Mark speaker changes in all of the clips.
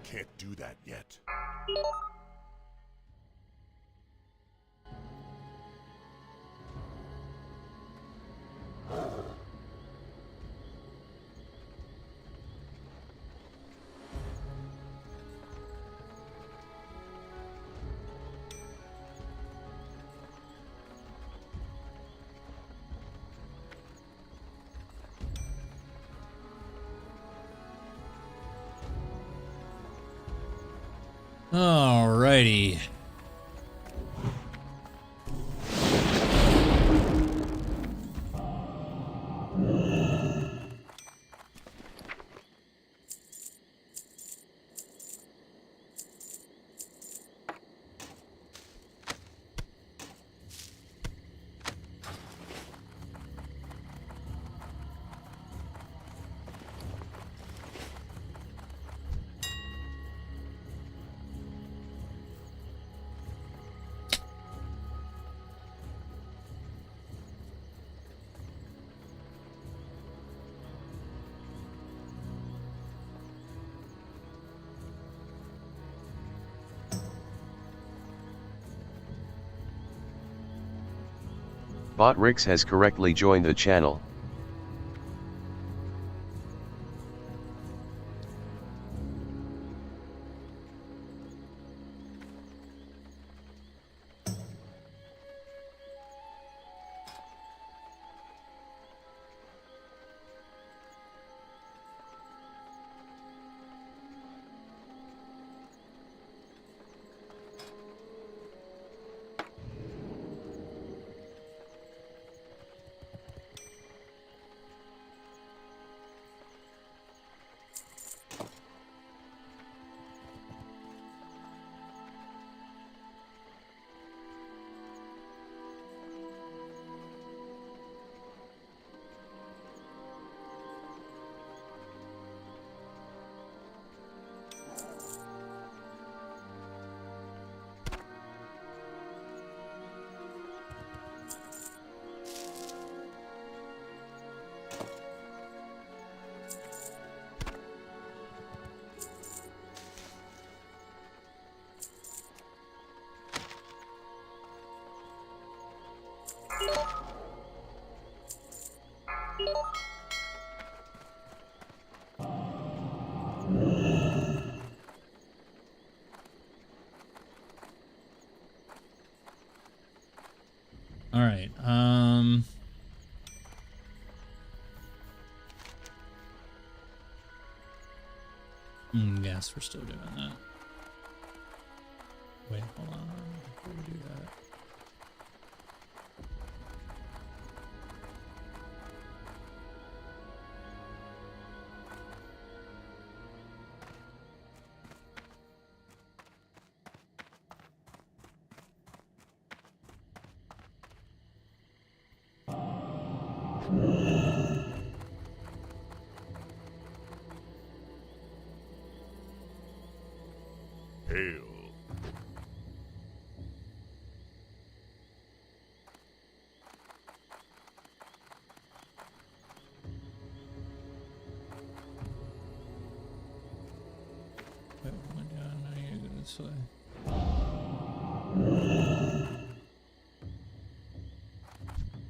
Speaker 1: can't do that yet.
Speaker 2: Alrighty.
Speaker 3: Botrix has correctly joined the channel.
Speaker 2: All right. Yes, we're still doing that. Wait, hold on. Before we do that.
Speaker 1: Hail.
Speaker 2: Wait, one down. I need to go this way.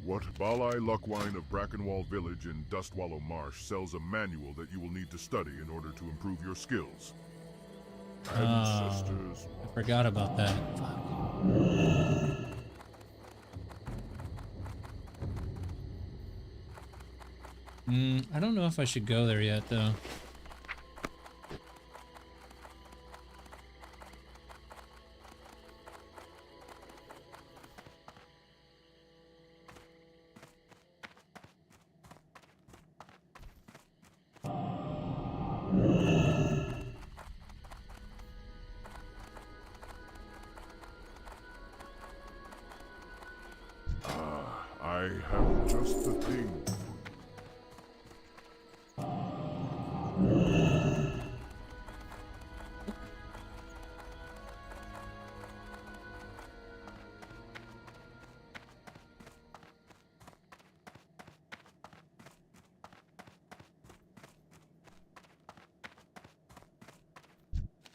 Speaker 1: What Balai Luckwine of Brackenwall Village in Dustwallow Marsh sells a manual that you will need to study in order to improve your skills. Ancestors.
Speaker 2: I forgot about that. Fuck. I don't know if I should go there yet, though.
Speaker 1: I have just the thing.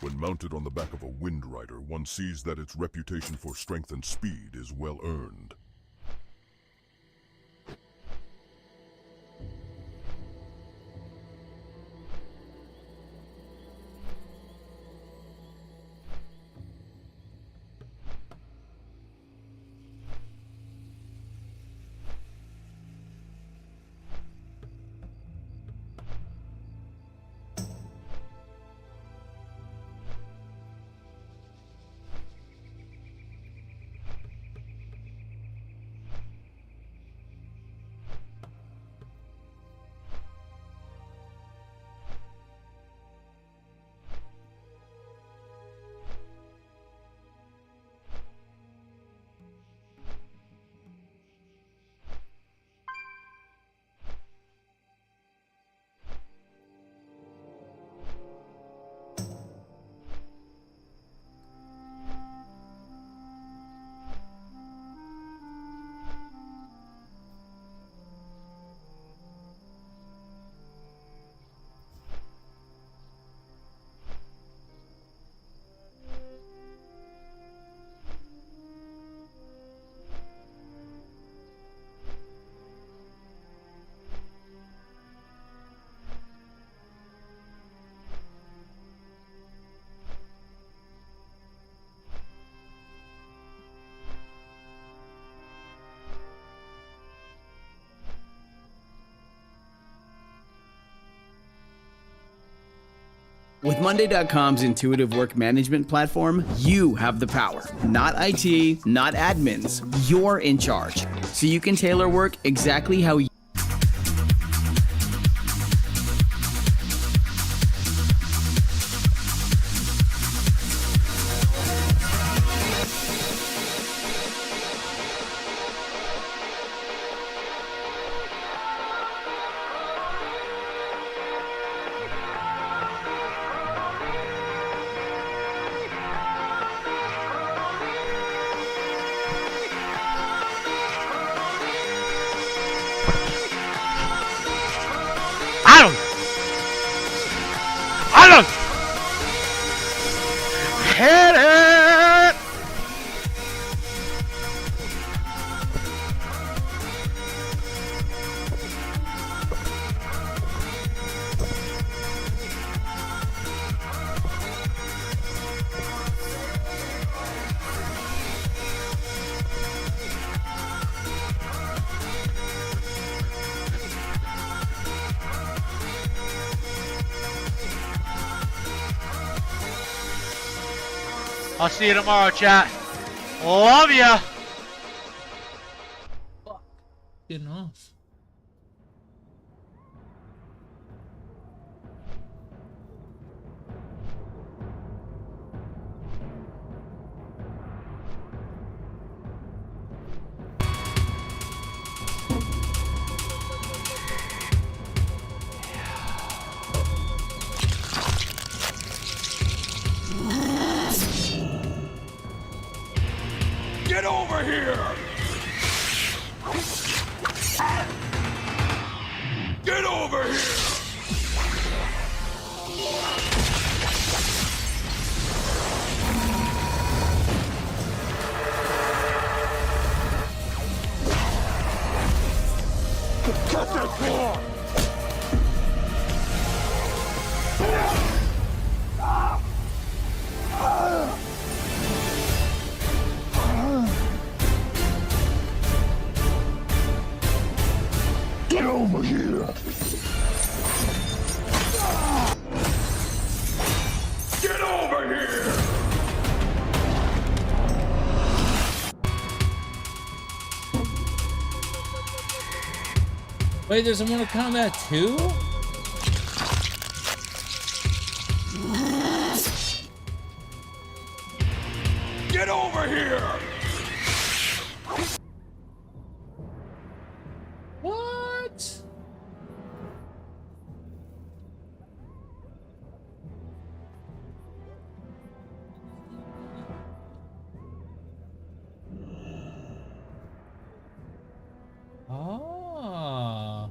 Speaker 1: When mounted on the back of a wind rider, one sees that its reputation for strength and speed is well earned.
Speaker 4: With Monday.com's intuitive work management platform, you have the power. Not IT, not admins. You're in charge. So you can tailor work exactly how you
Speaker 5: Hit it! I'll see you tomorrow, chat. Love ya.
Speaker 2: Fuck. Getting off.
Speaker 1: Get over here! Get over here! Cut that floor! Get over here! Get over here!
Speaker 2: Wait, there's a Mortal Kombat 2?
Speaker 1: Get over here!
Speaker 2: What? Ah.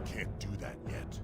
Speaker 1: can't do that yet.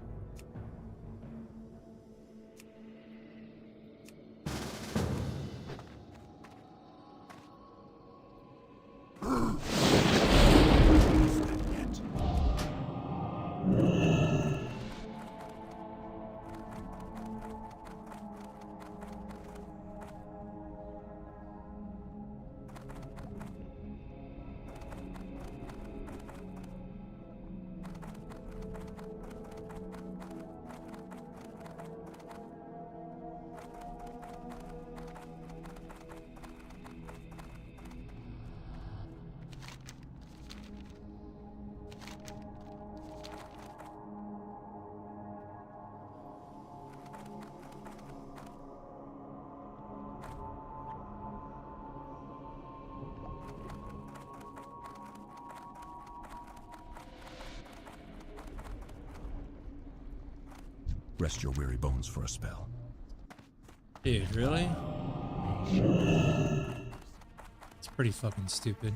Speaker 6: Rest your weary bones for a spell.
Speaker 2: Dude, really? It's pretty fucking stupid.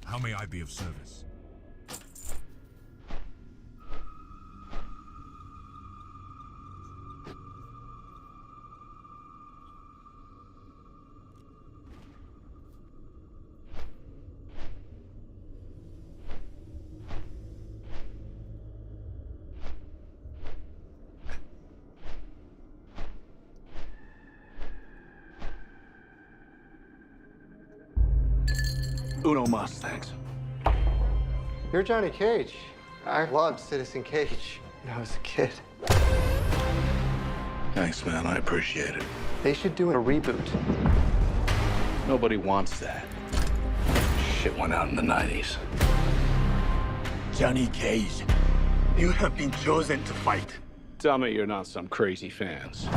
Speaker 6: How may I be of service?
Speaker 7: Uno mas, thanks.
Speaker 8: You're Johnny Cage. I loved Citizen Cage when I was a kid.
Speaker 7: Thanks, man. I appreciate it.
Speaker 8: They should do a reboot.
Speaker 7: Nobody wants that. Shit went out in the 90s.
Speaker 9: Johnny Cage, you have been chosen to fight.
Speaker 7: Tell me you're not some crazy fans.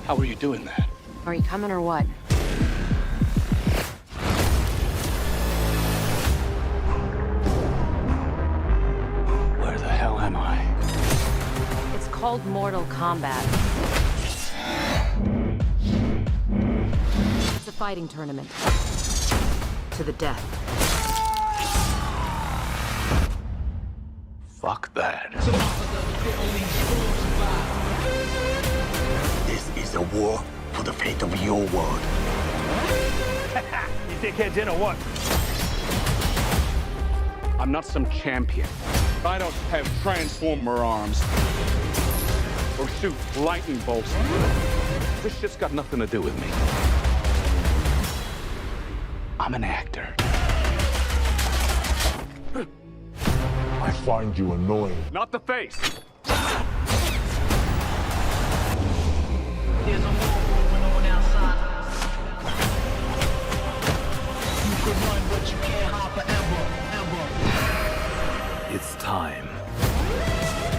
Speaker 7: How are you doing that?
Speaker 10: Are you coming or what?
Speaker 7: Where the hell am I?
Speaker 10: It's called Mortal Kombat. It's a fighting tournament. To the death.
Speaker 7: Fuck that.
Speaker 9: This is a war for the fate of your world.
Speaker 7: You dickheads in or what? I'm not some champion. I don't have transformer arms or shoot lightning bolts. This shit's got nothing to do with me. I'm an actor.
Speaker 1: I find you annoying.
Speaker 7: Not the face.
Speaker 9: There's a war going on outside. You can run, but you can't hide forever, ever.
Speaker 6: It's time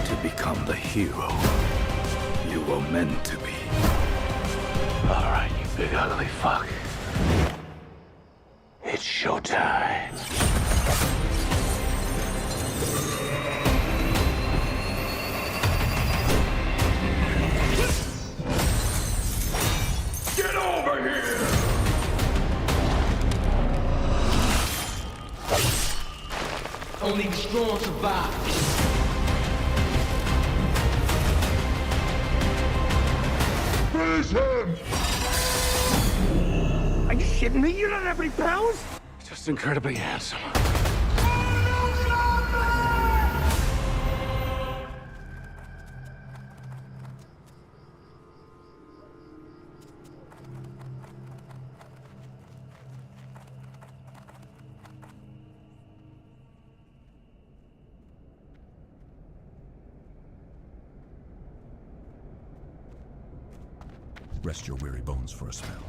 Speaker 6: to become the hero you were meant to be.
Speaker 7: All right, you big ugly fuck. It's showtime.
Speaker 6: Get over here!
Speaker 9: Only the strong survive.
Speaker 1: Finish him!
Speaker 9: Are you shitting me? You don't have any powers?
Speaker 7: Just incredibly handsome.
Speaker 6: Rest your weary bones for a spell.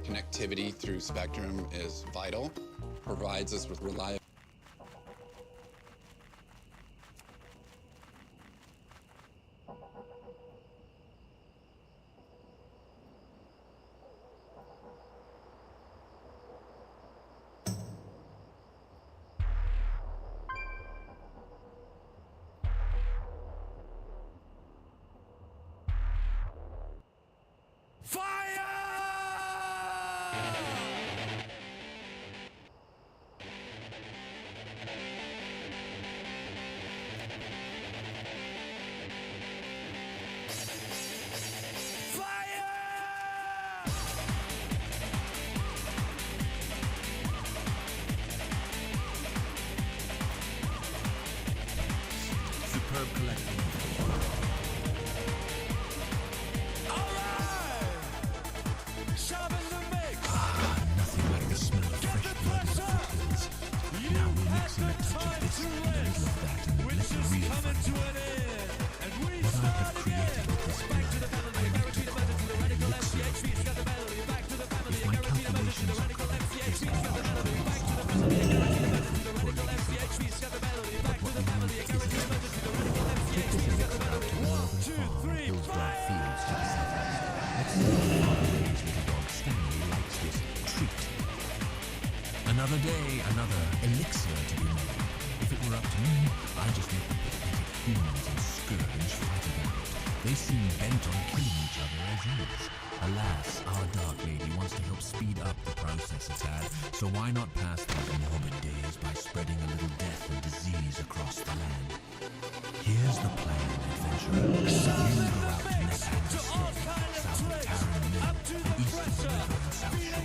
Speaker 11: Connectivity through Spectrum is vital, provides us with reliable.
Speaker 6: Superb collecting. Nothing like the smell of fresh blood in the foothills. Now we'll mix in a touch of this and a little of that and let the real fun begin. What I have created with this blood, I like to call an elixir of pain. If my calculations are correct, this concoction will last for days. But what we need is a test. Take this elixir out to the northern farm in Hillsgrove Fields to the southwest. Let's see how far away his little dog Stanley likes this treat. Another day, another elixir to be made. If it were up to me, I'd just let the pathetic humans and Scourge fight it out. They seem bent on killing each other as is. Alas, our Dark Lady wants to help speed up the process it's had, so why not pass these morbid days by spreading a little death and disease across the land? Here's the plan, adventurer. You go out to Nephand south of Taran Mill, and east of the river and South Shore.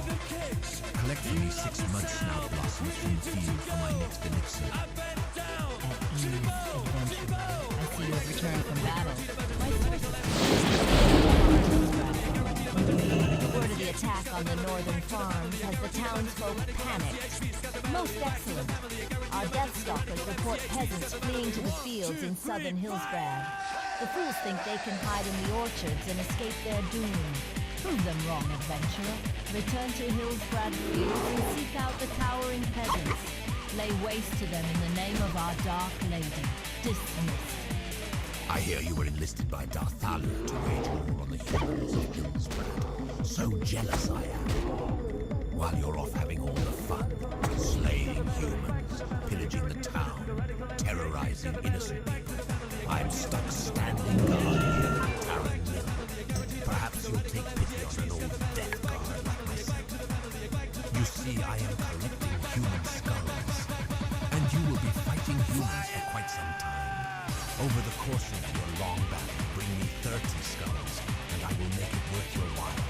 Speaker 6: Collect for me 6 mud snout blossoms from the field for my next elixir.
Speaker 10: At ease, adventurer. I see you have returned from battle. My forces. Word of the attack on the northern farms has the townsfolk panicked. Most excellent. Our Deathstalkers report peasants fleeing to the fields in southern Hillsgrad. The fools think they can hide in the orchards and escape their doom. Prove them wrong, adventurer. Return to Hillsgrad Fields and seek out the cowering peasants. Lay waste to them in the name of our Dark Lady. Dismissed.
Speaker 6: I hear you were enlisted by Darthalu to wage war on the humans of Hillsgrad. So jealous I am. While you're off having all the fun, slaying humans, pillaging the town, terrorizing innocent people, I'm stuck standing guard here in Taran Mill. Perhaps you'll take pity on an old death guard like myself. You see, I am collecting human skulls, and you will be fighting humans for quite some time. Over the course of your long battle, bring me 30 skulls, and I will make it worth your while.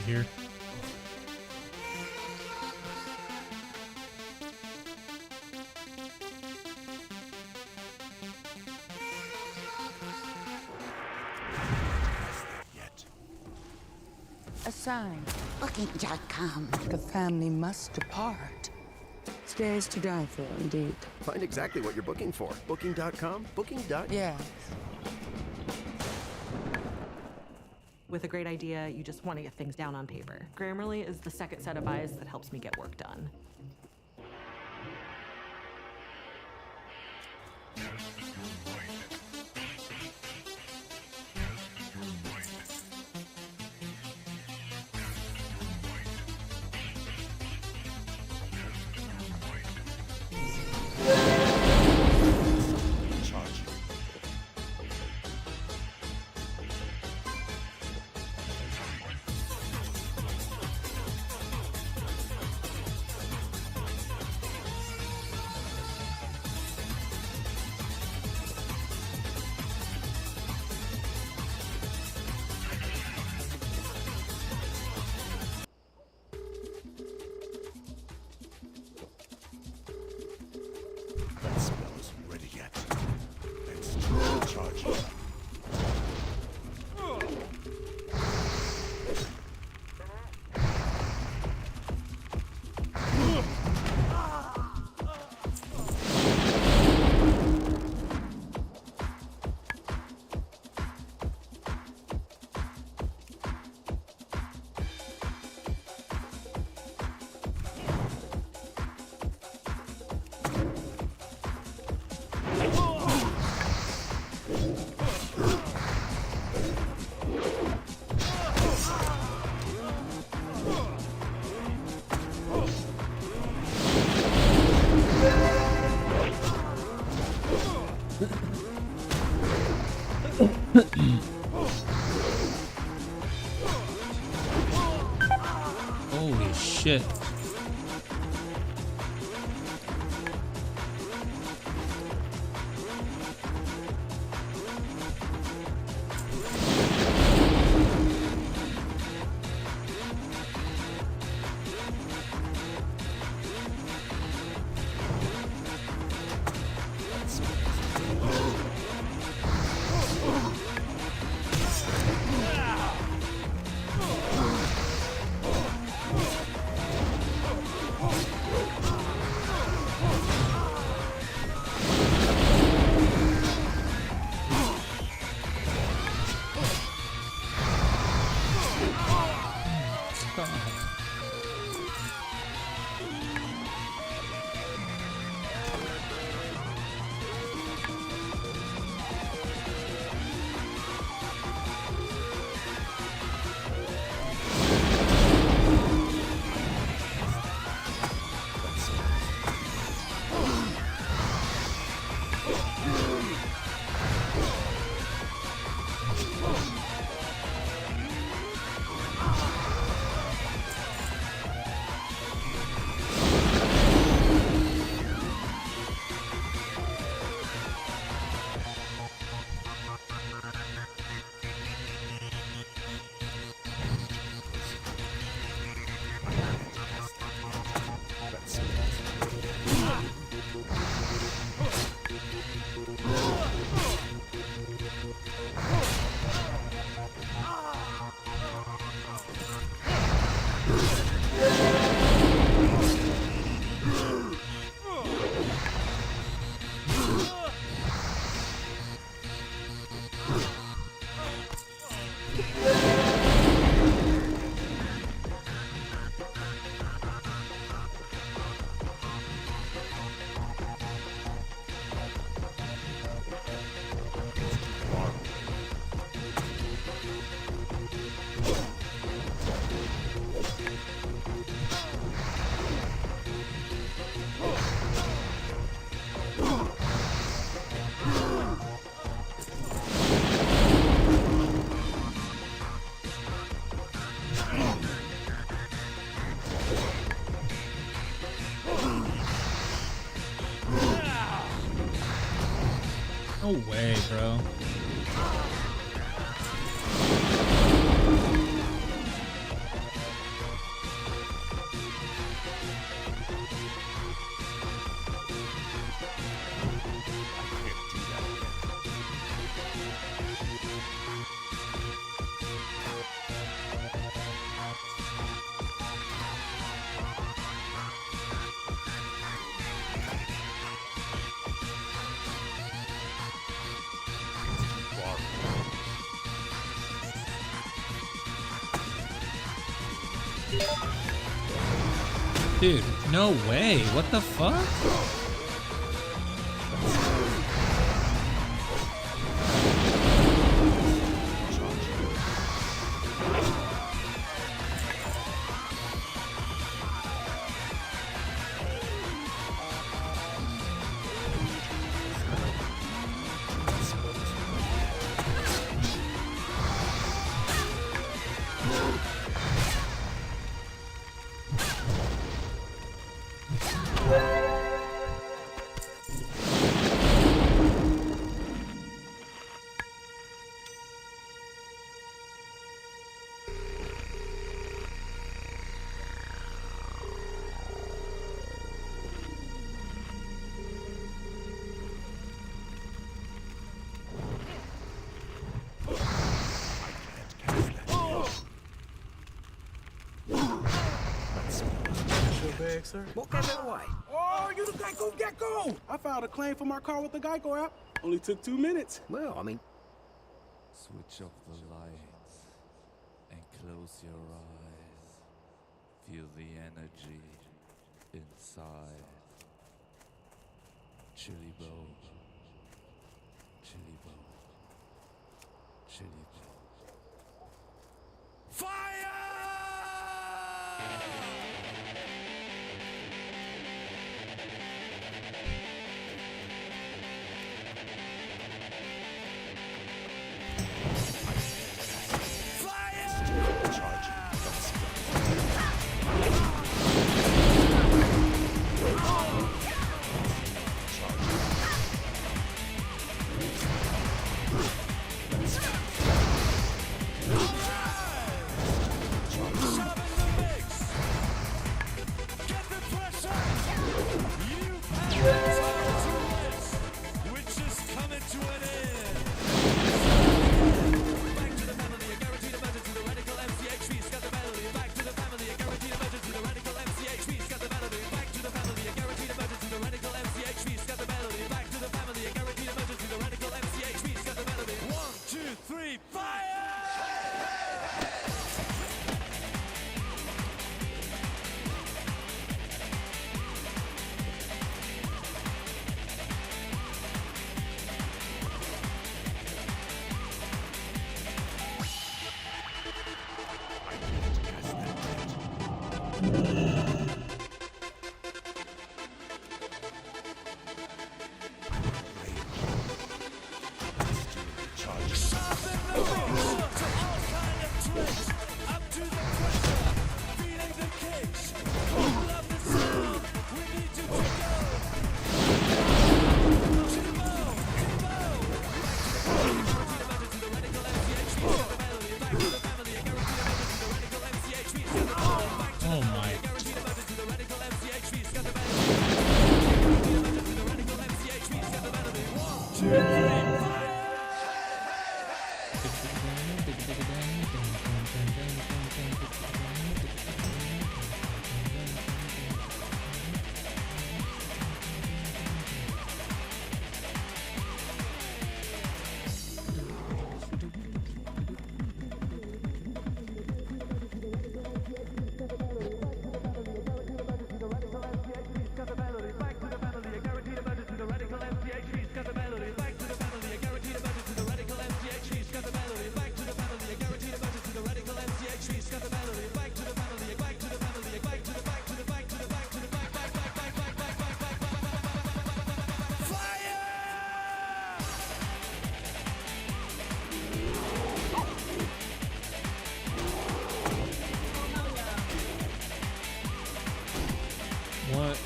Speaker 2: Here.
Speaker 12: A sign. Booking.com. The family must depart. Stays to die for, indeed.
Speaker 13: Find exactly what you're booking for. Booking.com? Booking.com?
Speaker 12: Yes.
Speaker 14: With a great idea, you just want to get things down on paper. Grammarly is the second set of eyes that helps me get work done.
Speaker 2: Holy shit. No way, bro. Dude, no way. What the fuck?
Speaker 15: Bag, sir. What can that way? Oh, you the Geico Gecko! I filed a claim for my car with the Geico app. Only took 2 minutes. Well, I mean...
Speaker 16: Switch off the lights and close your eyes. Feel the energy inside. Chili bowl. Chili bowl. Chili bowl. Fire!
Speaker 2: Oh my. What?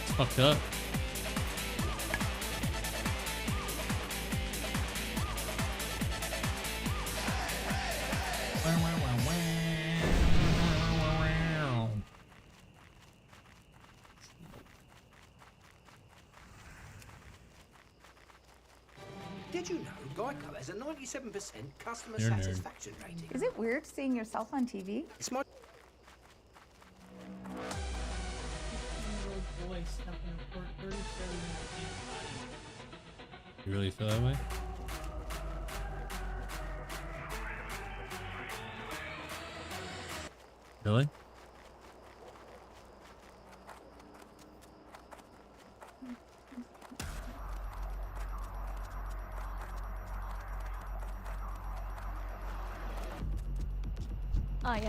Speaker 2: It's fucked up.
Speaker 17: Did you know Geico has a 97% customer
Speaker 2: You're a nerd.
Speaker 17: satisfaction rating?
Speaker 18: Is it weird seeing yourself on TV?
Speaker 17: It's my
Speaker 2: You really feel that way? Really?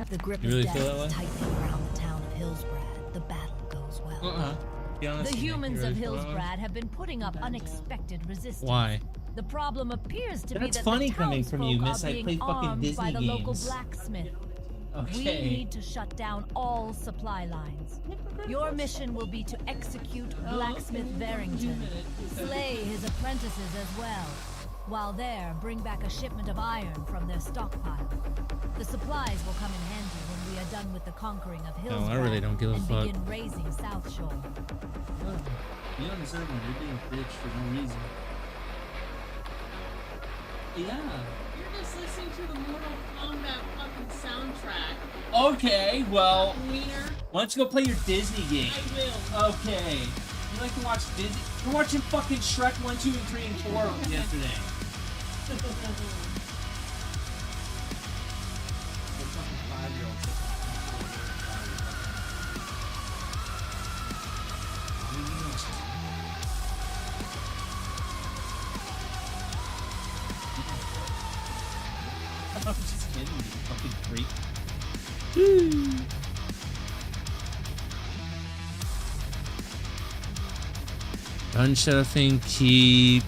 Speaker 10: The grip
Speaker 2: You really
Speaker 10: of
Speaker 2: feel
Speaker 10: death
Speaker 2: that way?
Speaker 10: is tightening around the town of Hillsbrad. The battle goes well.
Speaker 2: Be honest
Speaker 10: The
Speaker 2: with me.
Speaker 10: humans
Speaker 2: You
Speaker 10: of
Speaker 2: really feel that way?
Speaker 10: Hillsbrad have been putting up unexpected resistance.
Speaker 2: Why?
Speaker 10: The problem appears to be
Speaker 2: That's
Speaker 10: that
Speaker 2: funny
Speaker 10: the
Speaker 2: coming from you,
Speaker 10: townsfolk
Speaker 2: miss.
Speaker 10: are
Speaker 2: I
Speaker 10: being
Speaker 2: play fucking
Speaker 10: armed
Speaker 2: Disney
Speaker 10: by the local
Speaker 2: games.
Speaker 10: blacksmith. We
Speaker 2: Okay.
Speaker 10: need to shut down all supply lines. Your mission will be to execute Blacksmith Barrington, slay his apprentices as well. While there, bring back a shipment of iron from their stockpile. The supplies will come in handy when we are done with the conquering of
Speaker 2: No,
Speaker 10: Hillsbrad
Speaker 2: I really don't give a
Speaker 10: and
Speaker 2: fuck.
Speaker 10: begin raising South Shore.
Speaker 19: You on the server, you're being a bitch for no reason. Yeah.
Speaker 20: You're just listening to the Mortal Kombat fucking soundtrack.
Speaker 19: Okay, well,
Speaker 20: Wiener.
Speaker 19: why don't you go play your Disney game?
Speaker 20: I will.
Speaker 19: Okay. You like to watch Disney? You're watching fucking Shrek 1, 2, and 3, and 4 yesterday. I'm just kidding, you fucking freak.
Speaker 2: Gunshot thing, keep.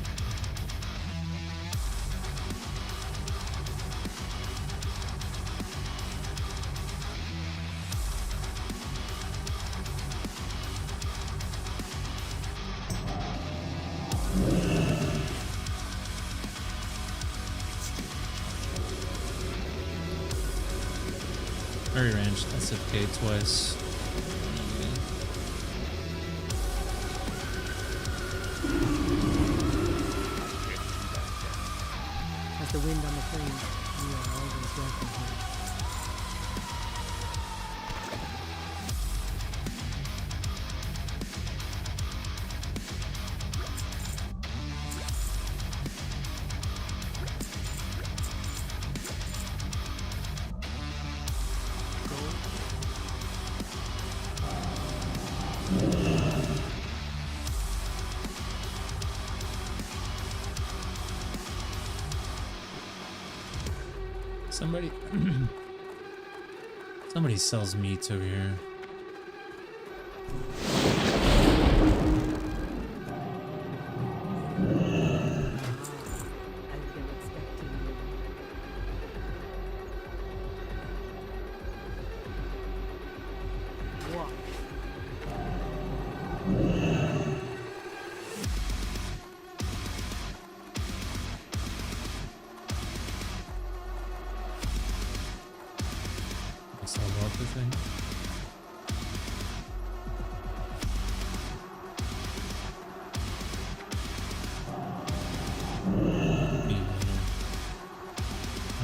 Speaker 2: Murray Ranch, that's okay twice.
Speaker 21: As the wind on the plains, you are always welcome here.
Speaker 2: Somebody somebody sells meats over here. Sell off the thing.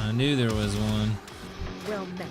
Speaker 2: I knew there was one.
Speaker 10: Well met.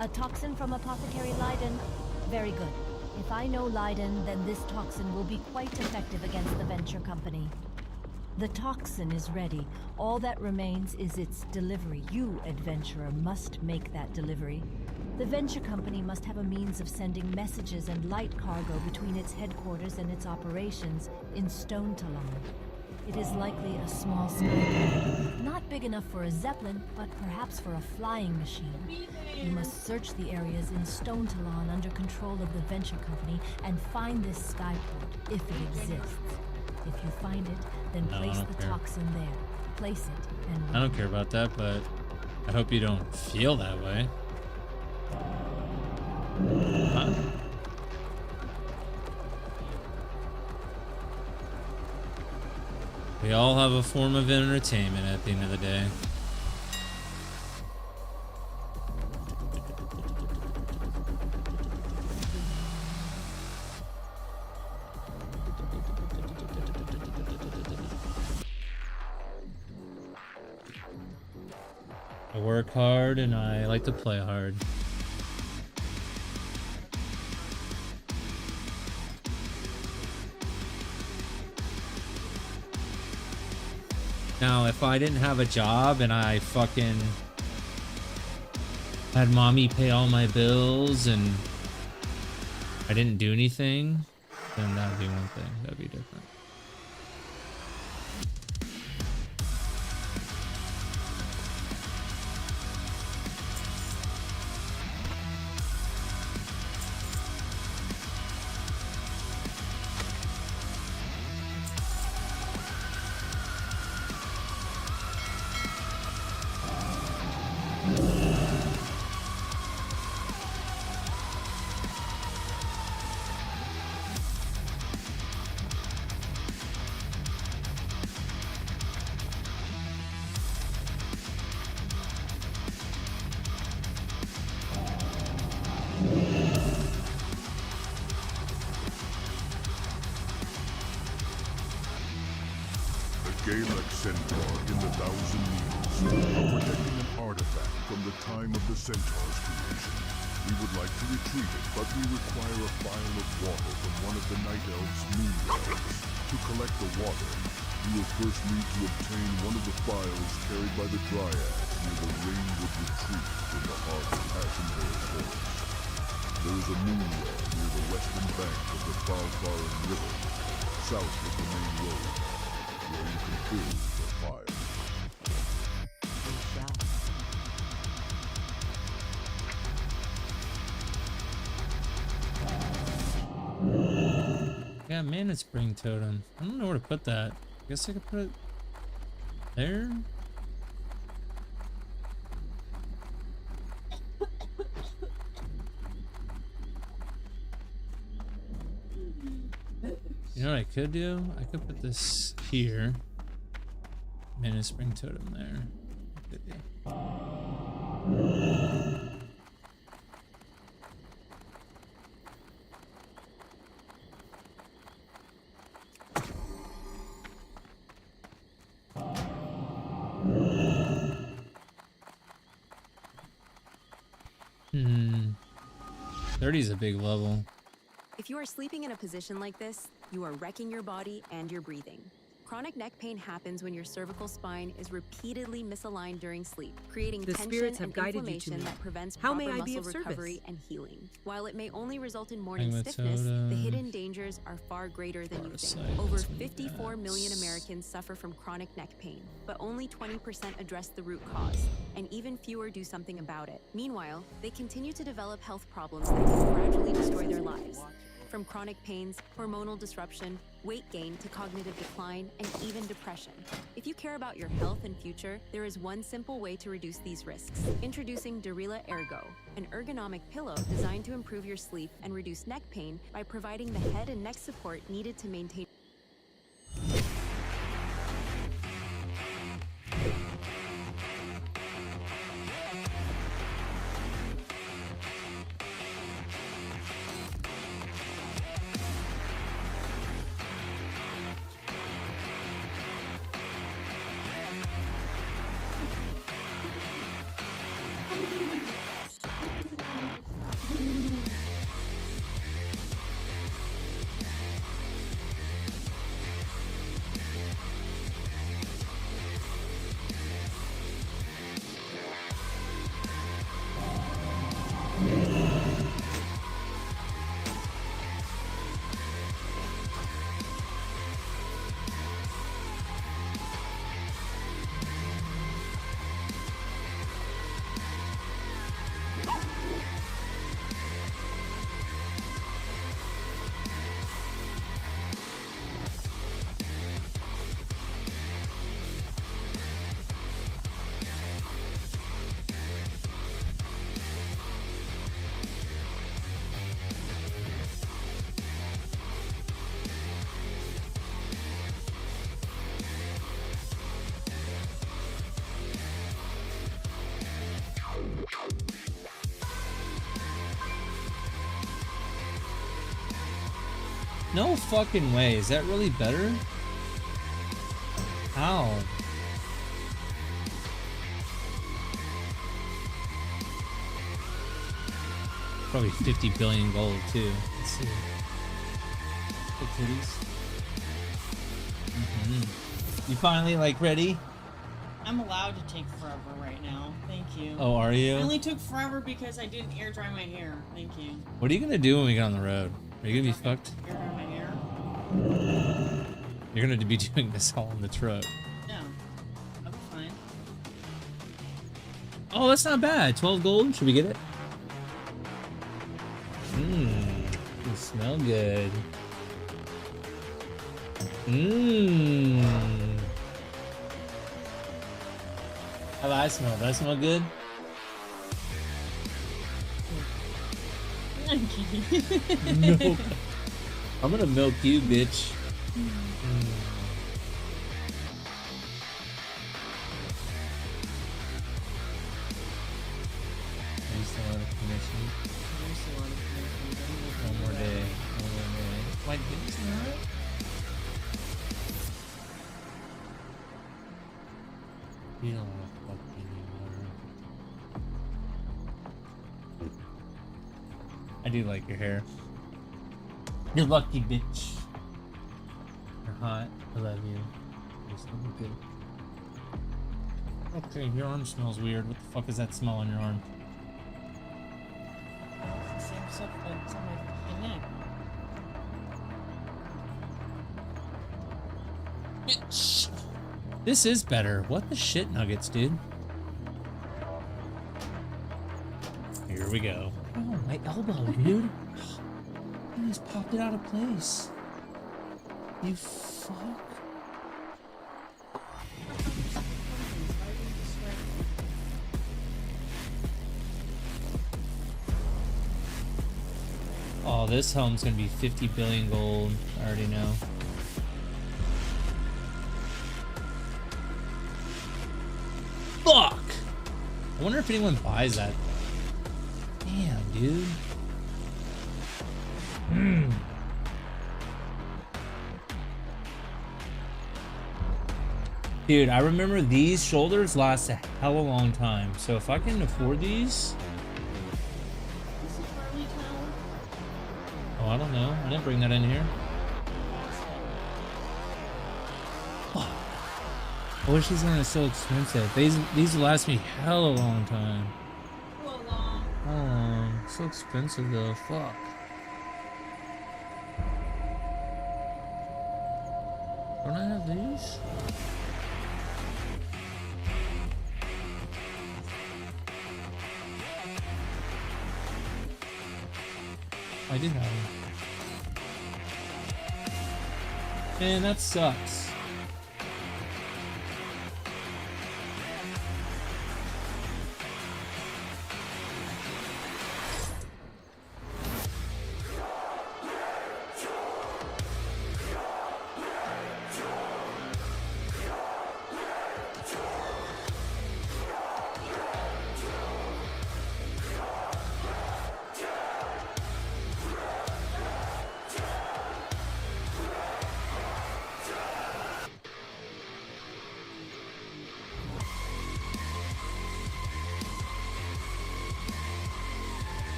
Speaker 10: A toxin from Apothecary Leiden. Very good. If I know Leiden, then this toxin will be quite effective against the Venture Company. The toxin is ready. All that remains is its delivery. You, adventurer, must make that delivery. The Venture Company must have a means of sending messages and light cargo between its headquarters and its operations in Stone Talon. It is likely a small skycraft, not big enough for a zeppelin, but perhaps for a flying machine. You must search the areas in Stone Talon under control of the Venture Company and find this skyport, if it exists. If you find it, then
Speaker 2: No, I
Speaker 10: place
Speaker 2: don't
Speaker 10: the
Speaker 2: care.
Speaker 10: toxin there. Place it and
Speaker 2: I don't care about that, but I hope you don't feel that way. Huh? We all have a form of entertainment at the end of the day. I work hard and I like to play hard. Now, if I didn't have a job and I fucking had mommy pay all my bills and I didn't do anything, then that'd be one thing. That'd be different.
Speaker 1: Galek Centaur in the Thousand Years are protecting an artifact from the time of the Centaur's creation. We would like to retrieve it, but we require a phial of water from one of the Night Elves' moon elves. To collect the water, you will first need to obtain one of the phials carried by the Dryads near the Rainwood Retreat in the heart of Ashenvale Forest. There is a moon well near the western bank of the Falfaran River, south of the main road, where you can fill the fire.
Speaker 2: got mana spring totem. I don't know where to put that. I guess I could put it there. You know what I could do? I could put this here. Mana spring totem there. Good deal. Hmm. 30 is a big level.
Speaker 3: If you are sleeping in a position like this, you are wrecking your body and your breathing. Chronic neck pain happens when your cervical spine is repeatedly misaligned during sleep, creating
Speaker 21: The
Speaker 3: tension
Speaker 21: spirits have
Speaker 3: and
Speaker 21: guided you to
Speaker 3: inflammation
Speaker 21: me.
Speaker 3: that prevents
Speaker 21: How
Speaker 3: proper
Speaker 21: may I be
Speaker 3: muscle
Speaker 21: of service?
Speaker 3: recovery and healing. While it may only result in morning
Speaker 2: With
Speaker 3: stiffness, the
Speaker 2: soda.
Speaker 3: hidden dangers are far greater than you think. Over 54 million Americans suffer from chronic neck pain, but only 20% address the root cause, and even fewer do something about it. Meanwhile, they continue to develop health problems that can gradually destroy their lives. From chronic pains, hormonal disruption, weight gain to cognitive decline, and even depression. If you care about your health and future, there is one simple way to reduce these risks. Introducing Durila Ergo, an ergonomic pillow designed to improve your sleep and reduce neck pain by providing the head and neck support needed to maintain.
Speaker 2: No fucking way. Is that really better? How? Probably 50 billion gold too. Let's see. Hey, titties. You finally like ready?
Speaker 19: I'm allowed to take forever right now. Thank you.
Speaker 2: Oh, are you?
Speaker 19: I only took forever because I didn't air dry my hair. Thank you.
Speaker 2: What are you gonna do when we get on the road? Are you gonna be fucked?
Speaker 19: Air dry my hair?
Speaker 2: You're gonna be doing this all in the truck.
Speaker 19: No. I'll be fine.
Speaker 2: Oh, that's not bad. 12 gold. Should we get it? You smell good. How do I smell? Do I smell good? Milk. I'm gonna milk you, bitch. Waste a lot of commission. One more day. One more day. My dick's not. You don't want to fuck me anymore. I do like your hair. You're lucky, bitch. You're hot. I love you. You smell good. Okay, your arm smells weird. What the fuck is that smell on your arm?
Speaker 19: Same stuff that's on my fucking neck.
Speaker 2: Bitch. This is better. What the shit nuggets, dude? Here we go. Oh, my elbow, dude. I just popped it out of place. You fuck. Oh, this home's gonna be 50 billion gold. I already know. Fuck! I wonder if anyone buys that. Damn, dude. Dude, I remember these shoulders last a hell of a long time. So if I can afford these... Oh, I don't know. I didn't bring that in here. Fuck. I wish these weren't so expensive. These will last me hell of a long time. How long? So expensive though. Fuck. Don't I have these? I did have them. Man, that sucks.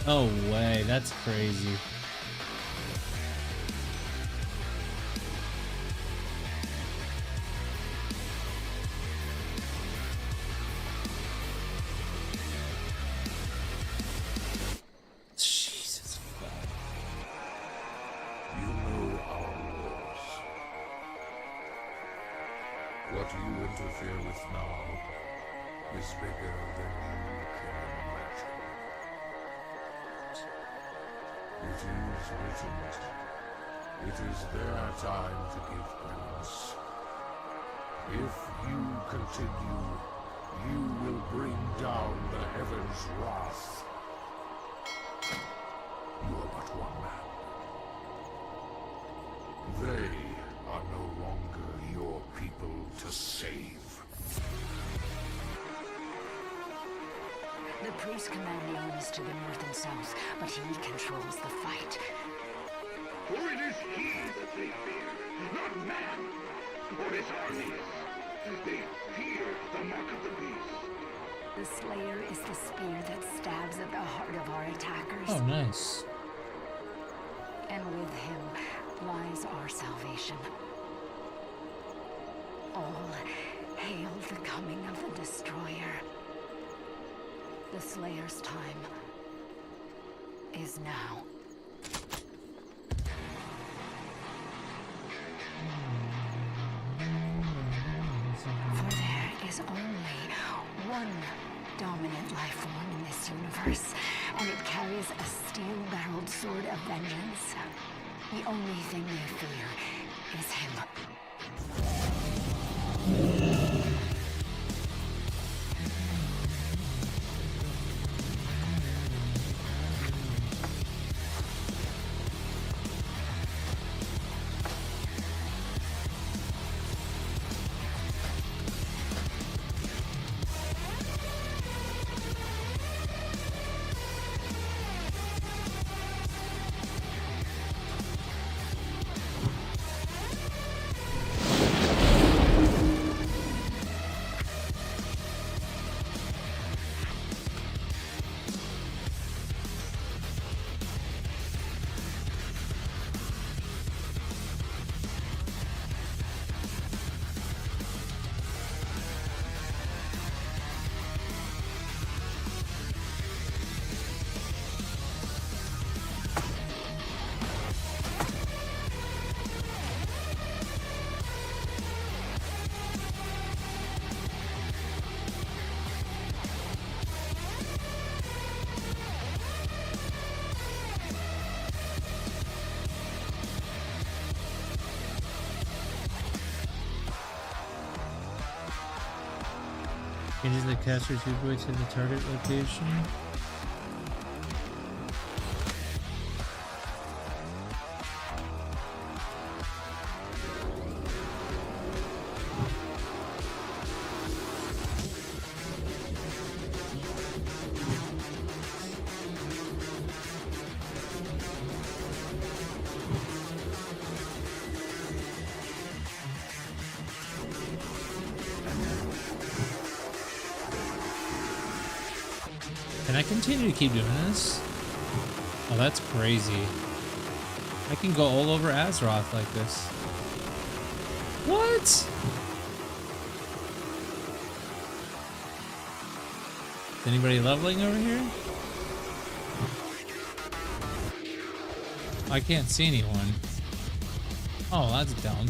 Speaker 2: No way, that's crazy. Jesus fuck.
Speaker 1: You know our laws. What you interfere with now is bigger than you can imagine. It is written. It is their time to give penance. If you continue, you will bring down the heavens' wrath. You are but one man. They are no longer your people to save.
Speaker 10: The priest command the armies to the north and south, but he controls the fight.
Speaker 4: For it is he that they fear, not man, or his armies. They fear the mark of the beast.
Speaker 10: The Slayer is the spear that stabs at the heart of our attackers.
Speaker 2: Oh, nice.
Speaker 10: And with him lies our salvation. All hail the coming of the Destroyer. The Slayer's time is now. For there is only one dominant life form in this universe, and it carries a steel-barreled sword of vengeance. The only thing they fear is him.
Speaker 2: Changes the caster viewpoint to the target location. Can I continue to keep doing this? Oh, that's crazy. I can go all over Azeroth like this. What? Is anybody leveling over here? I can't see anyone. Oh, that's dumb.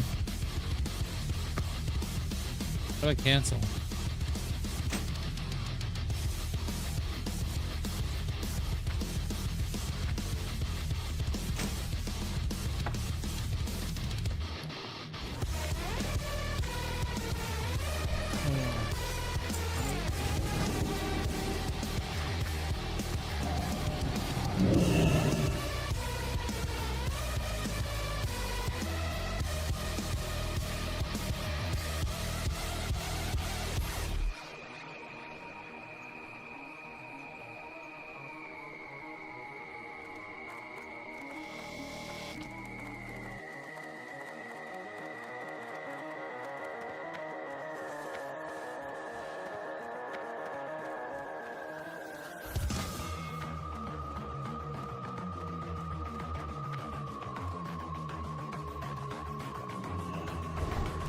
Speaker 2: How do I cancel?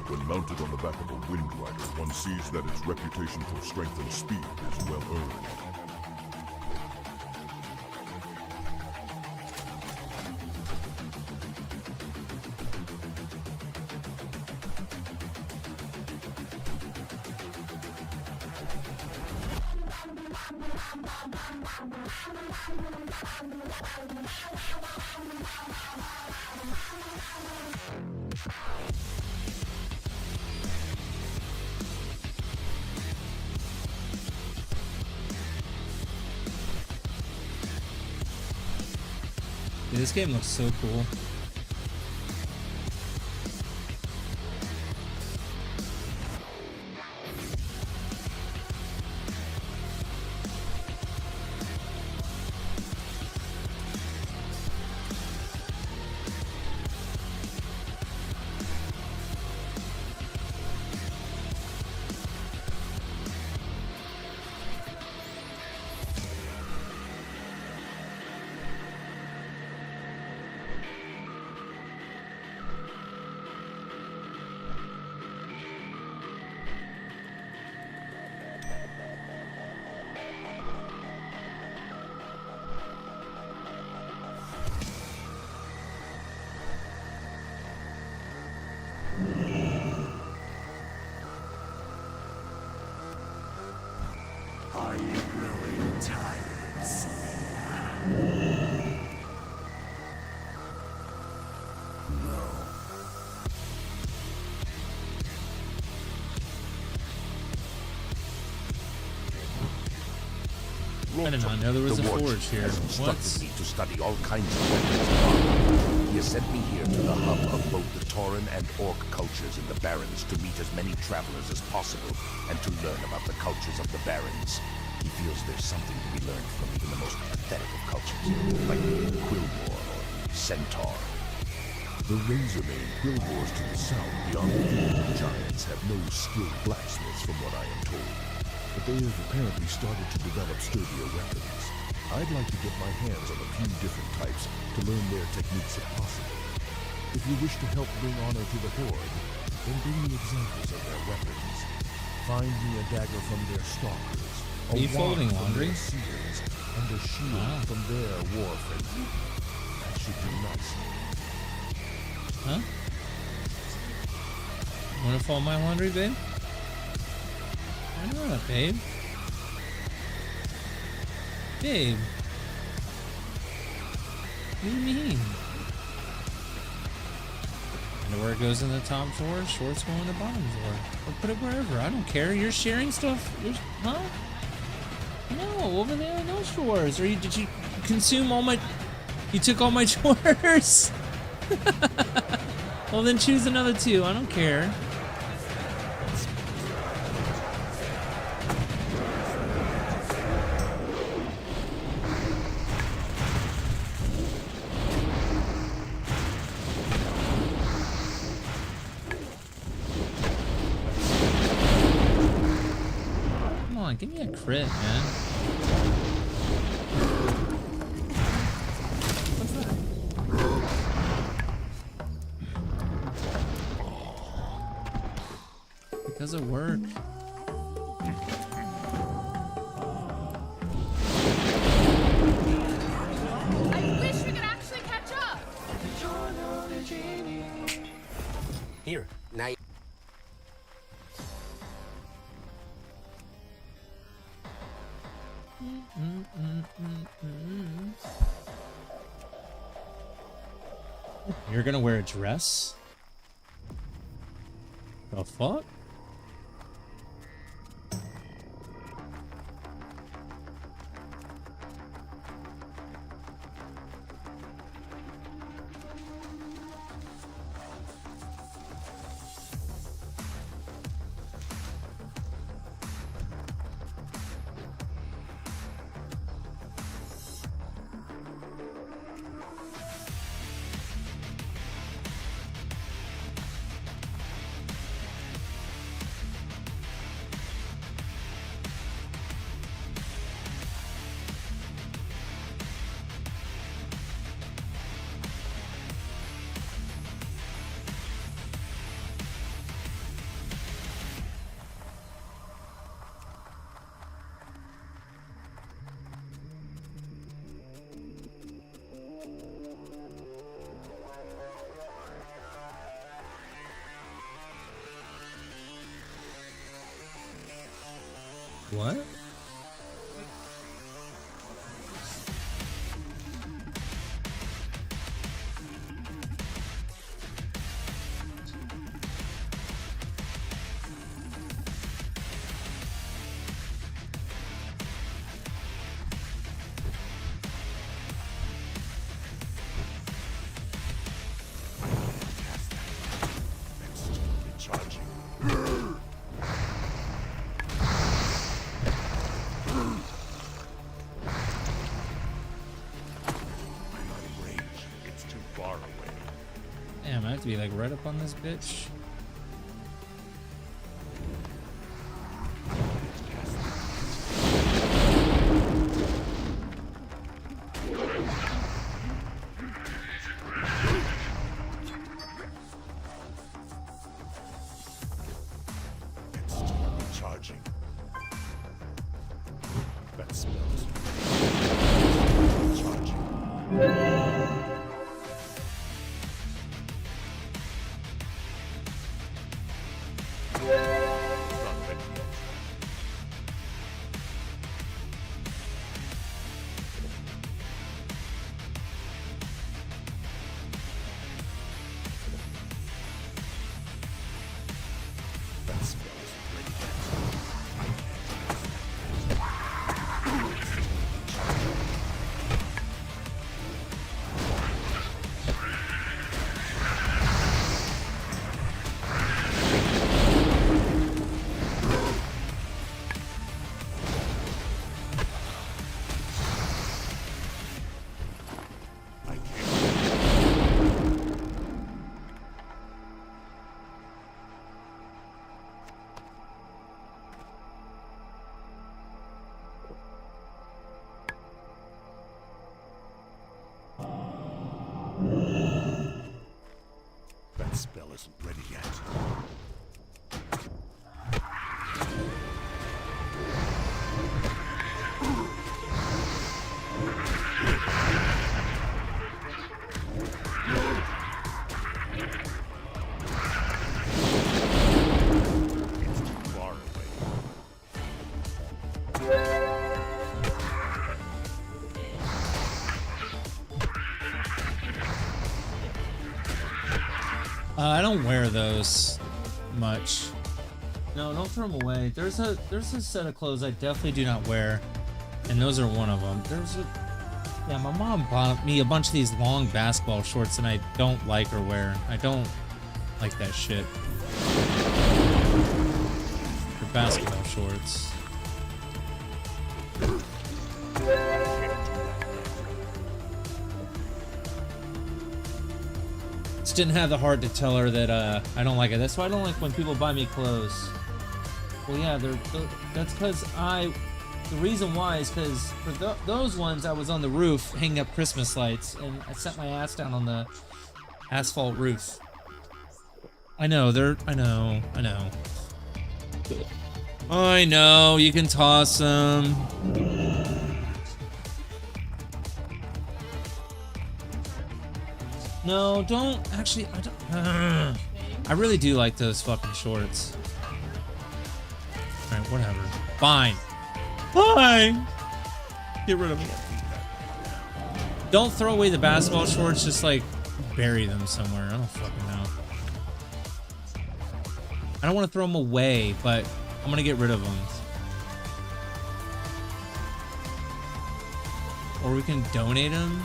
Speaker 1: When mounted on the back of a Wind Rider, one sees that its reputation for strength and speed is well earned.
Speaker 2: Dude, this game looks so cool. I did not know there was a forge here.
Speaker 13: Has instructed
Speaker 2: What?
Speaker 13: me to study all kinds of weapons. He has sent me here to the hub of both the Tauren and Orc cultures in the Barrens to meet as many travelers as possible and to learn about the cultures of the Barrens. He feels there's something to be learned from even the most pathetic of cultures, like Quillmore or Centaur.
Speaker 1: The Razormane Quillmores to the south beyond the Field Giants have no skilled blacksmiths from what I am told. But they have apparently started to develop sturdier weapons. I'd like to get my hands on a few different types to learn their techniques if possible. If you wish to help bring honor to the Horde, then bring me examples of their weapons. Find me a dagger from their stalkers,
Speaker 2: Are you folding
Speaker 1: from
Speaker 2: laundry?
Speaker 1: their seers, and a shield from their war friends. That should do nicely.
Speaker 2: Huh? Wanna fold my laundry, babe? Why not, babe? Babe. What do you mean? Underwear goes in the top drawer, shorts go in the bottom drawer. Or put it wherever. I don't care. You're sharing stuff. Huh? No, over there in those drawers. Or did you consume all my... You took all my drawers? Well, then choose another two. I don't care. Come on, give me a crit, man. What's that? Because of work.
Speaker 20: I wish we could actually catch up.
Speaker 6: Here, now.
Speaker 2: You're gonna wear a dress? The fuck? What? Damn, I have to be like right up on this bitch.
Speaker 13: Charging. That smells. Charging. That spell isn't ready yet. It's too far away.
Speaker 2: I don't wear those much. No, don't throw them away. There's a set of clothes I definitely do not wear, and those are one of them. Yeah, my mom bought me a bunch of these long basketball shorts, and I don't like or wear. I don't like that shit. They're basketball shorts. Just didn't have the heart to tell her that I don't like it. That's why I don't like when people buy me clothes. Well, yeah, that's because the reason why is because for those ones I was on the roof hanging up Christmas lights, and I set my ass down on the asphalt roof. I know, I know, you can toss them. No, don't. Actually, I don't. I really do like those fucking shorts. Alright, whatever. Fine. Fine! Get rid of them. Don't throw away the basketball shorts, just like bury them somewhere. I don't fucking know. I don't want to throw them away, but I'm gonna get rid of them. Or we can donate them.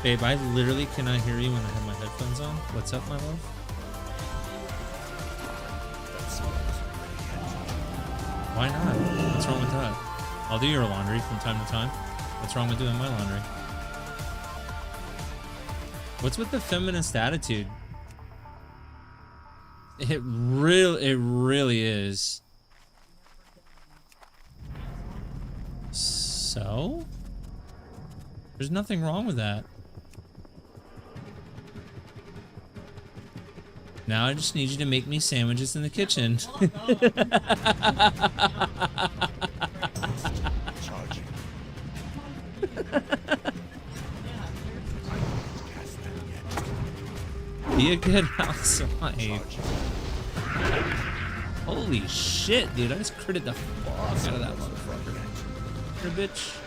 Speaker 2: Babe, I literally cannot hear you when I have my headphones on. What's up, my love? Why not? What's wrong with that? I'll do your laundry from time to time. What's wrong with doing my laundry? What's with the feminist attitude? It really is. So? There's nothing wrong with that. Now I just need you to make me sandwiches in the kitchen. Be a good housewife. Holy shit, dude. I just critted the fuck out of that motherfucker. Here, bitch.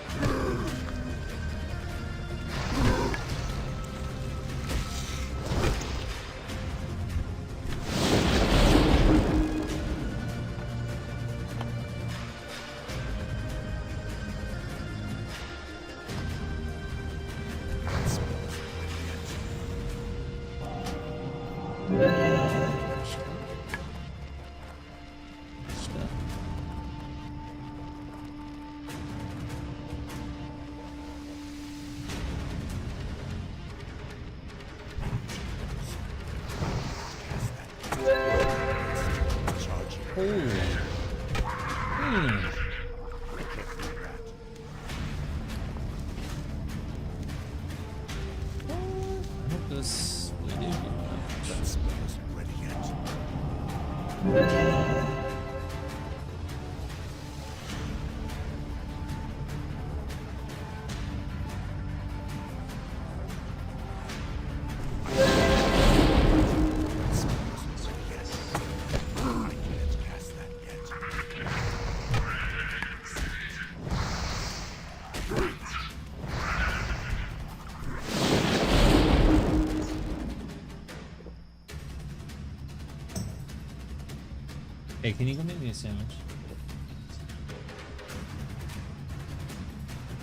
Speaker 2: Hey, can you go make me a sandwich?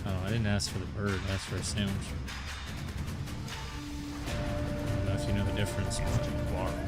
Speaker 2: Oh, I didn't ask for the bird, I asked for a sandwich. if you know the difference.
Speaker 13: Far away.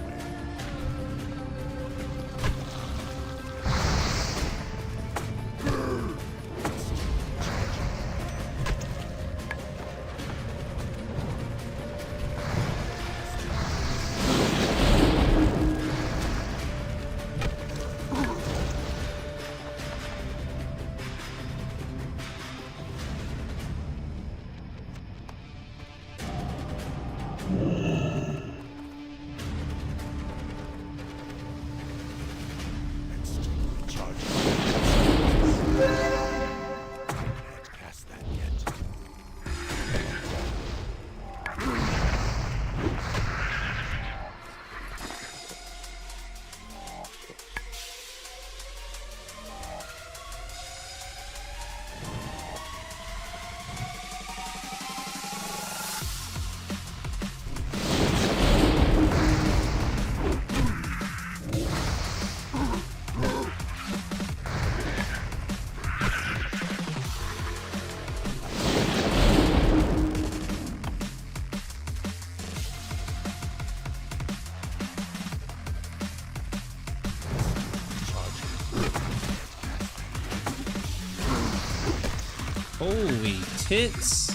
Speaker 2: Holy tits.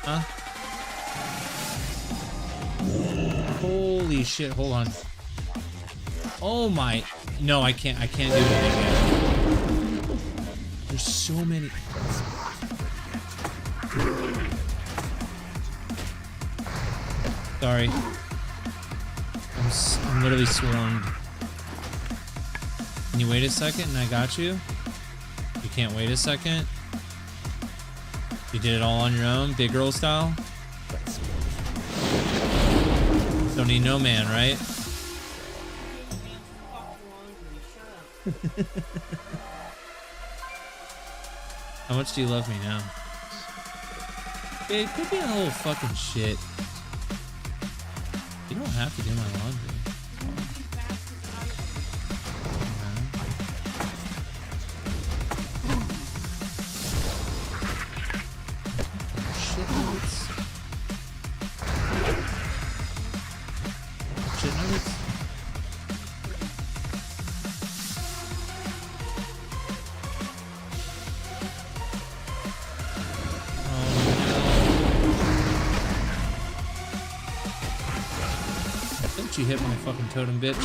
Speaker 2: Huh? Holy shit, hold on. Oh my, no, I can't do anything yet. There's so many. Sorry. I'm literally swarmed. Can you wait a second and I got you? You can't wait a second? You did it all on your own, big girl style? Don't need no man, right? How much do you love me now? Babe, quit being a little fucking shit. You don't have to do my laundry. Shit nuggets. Shit nuggets. Don't you hit my fucking totem, bitch.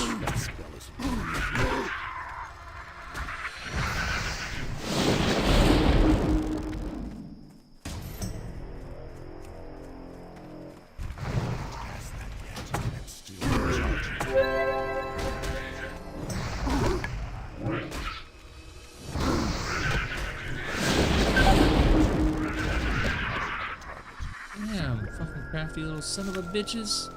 Speaker 2: Damn, fucking crafty little son of a bitches.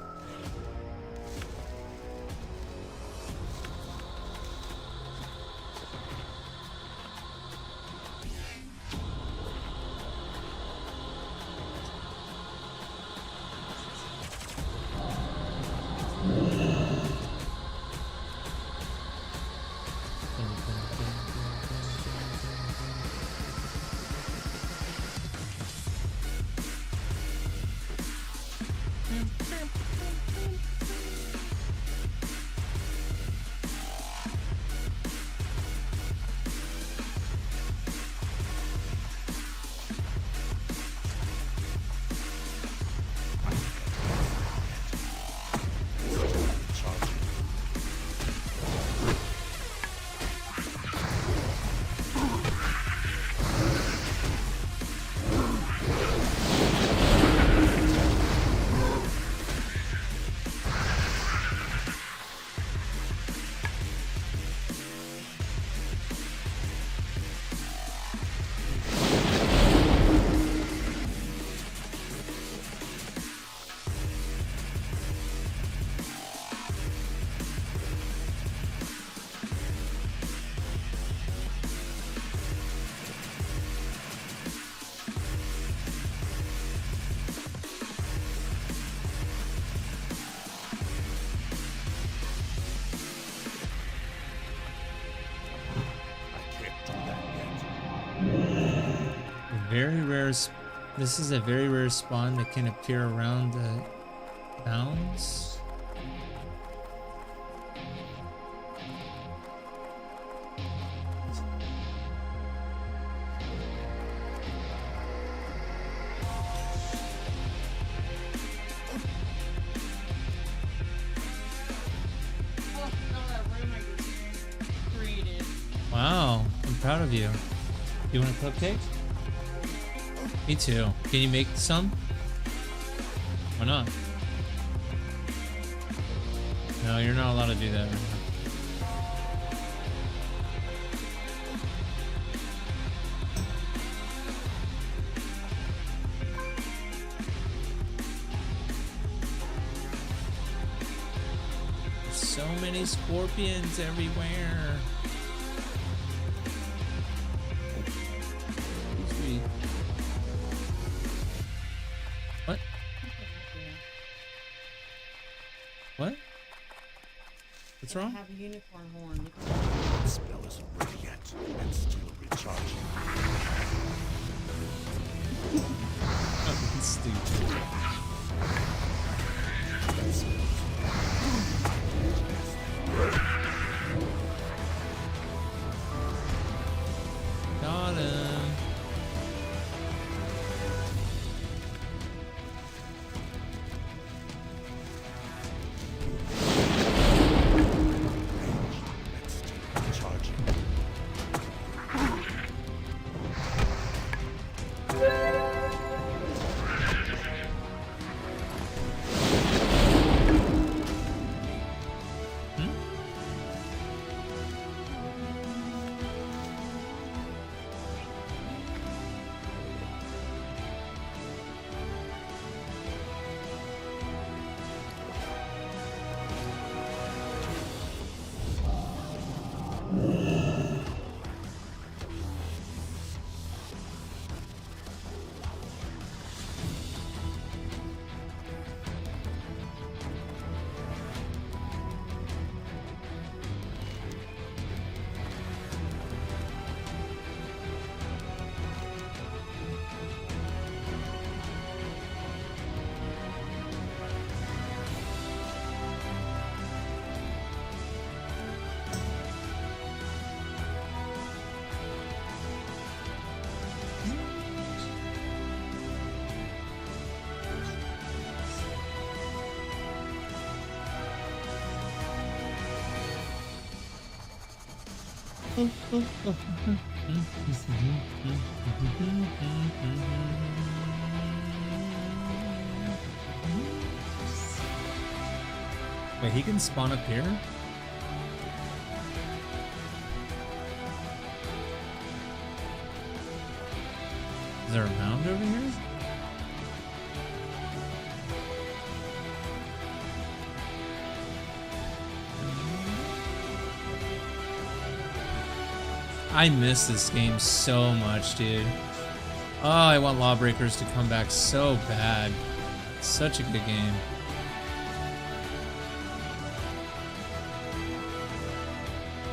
Speaker 2: very rare. This is a very rare spawn that can appear around the bounds. Wow, I'm proud of you. You want a cupcake? Me too. Can you make some? Why not? No, you're not allowed to do that right now. There's so many scorpions everywhere. What? What? What's wrong?
Speaker 21: I have a unicorn horn.
Speaker 13: The spell isn't ready yet, and still recharging.
Speaker 2: Fucking stupid. Got him. Wait, he can spawn up here? Is there a mound over here? I miss this game so much, dude. Oh, I want Lawbreakers to come back so bad. It's such a good game.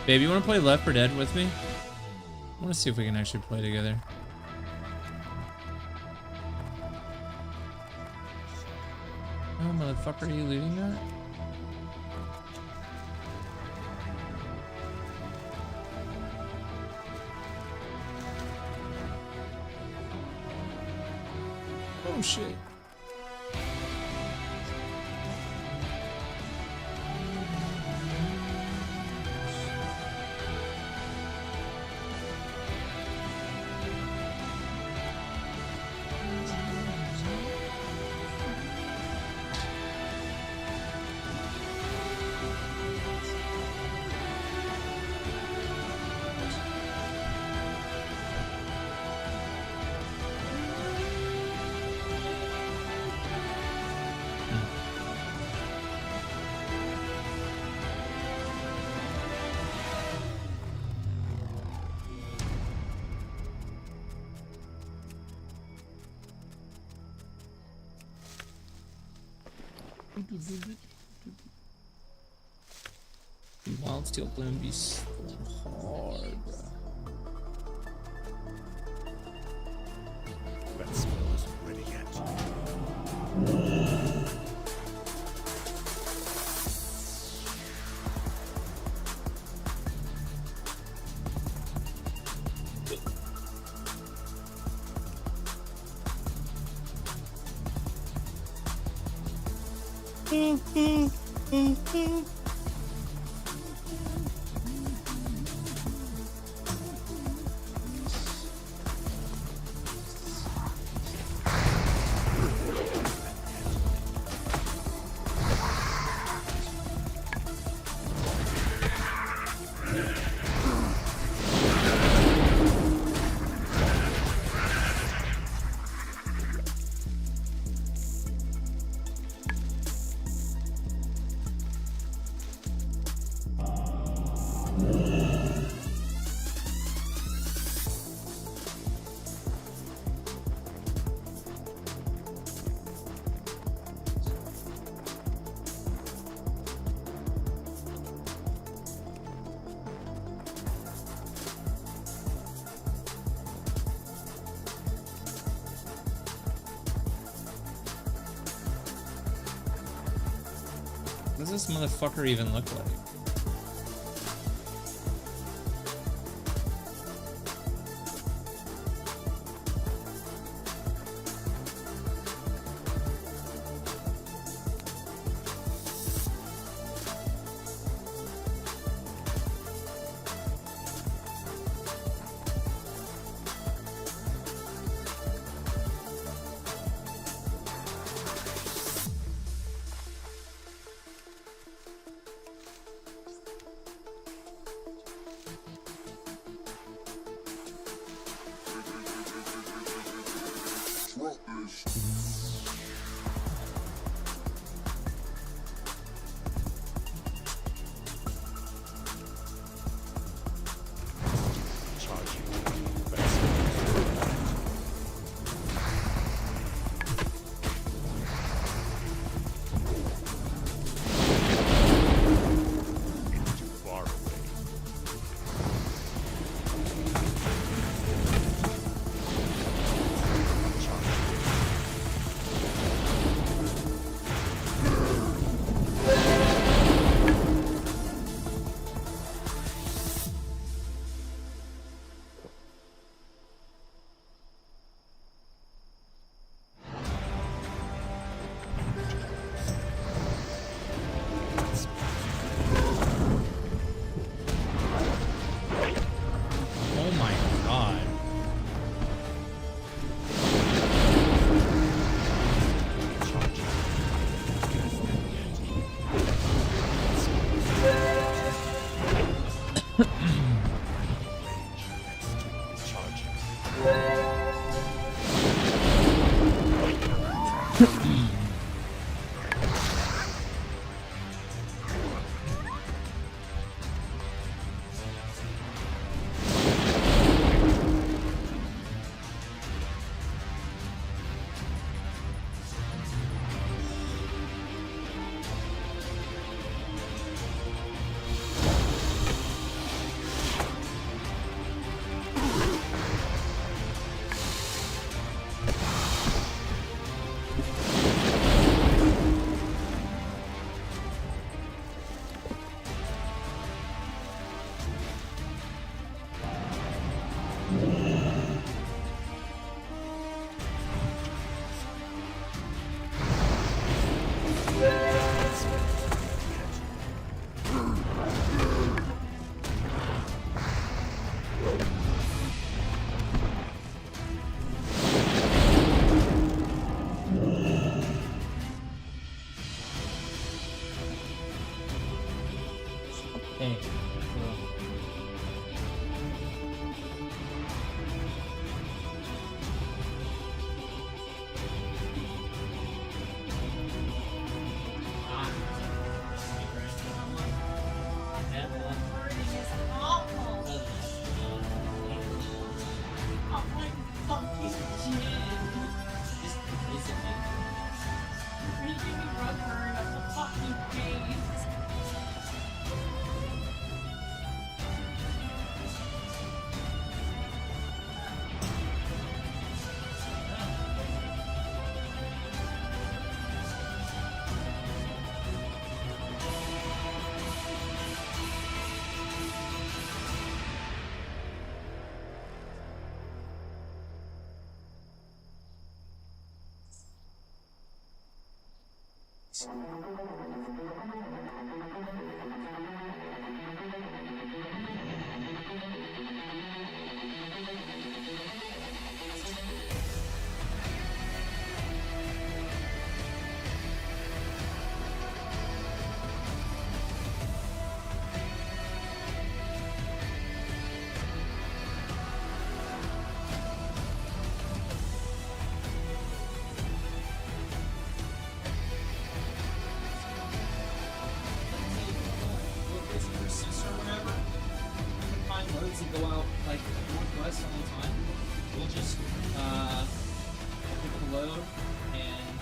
Speaker 2: Babe, you want to play Left 4 Dead with me? I want to see if we can actually play together. Oh, motherfucker, are you looting that? Oh shit. Wild Steel Bloom be so hard, bro. What does this motherfucker even look like? Nice. That go out like northwest all the time. We'll just pick the load and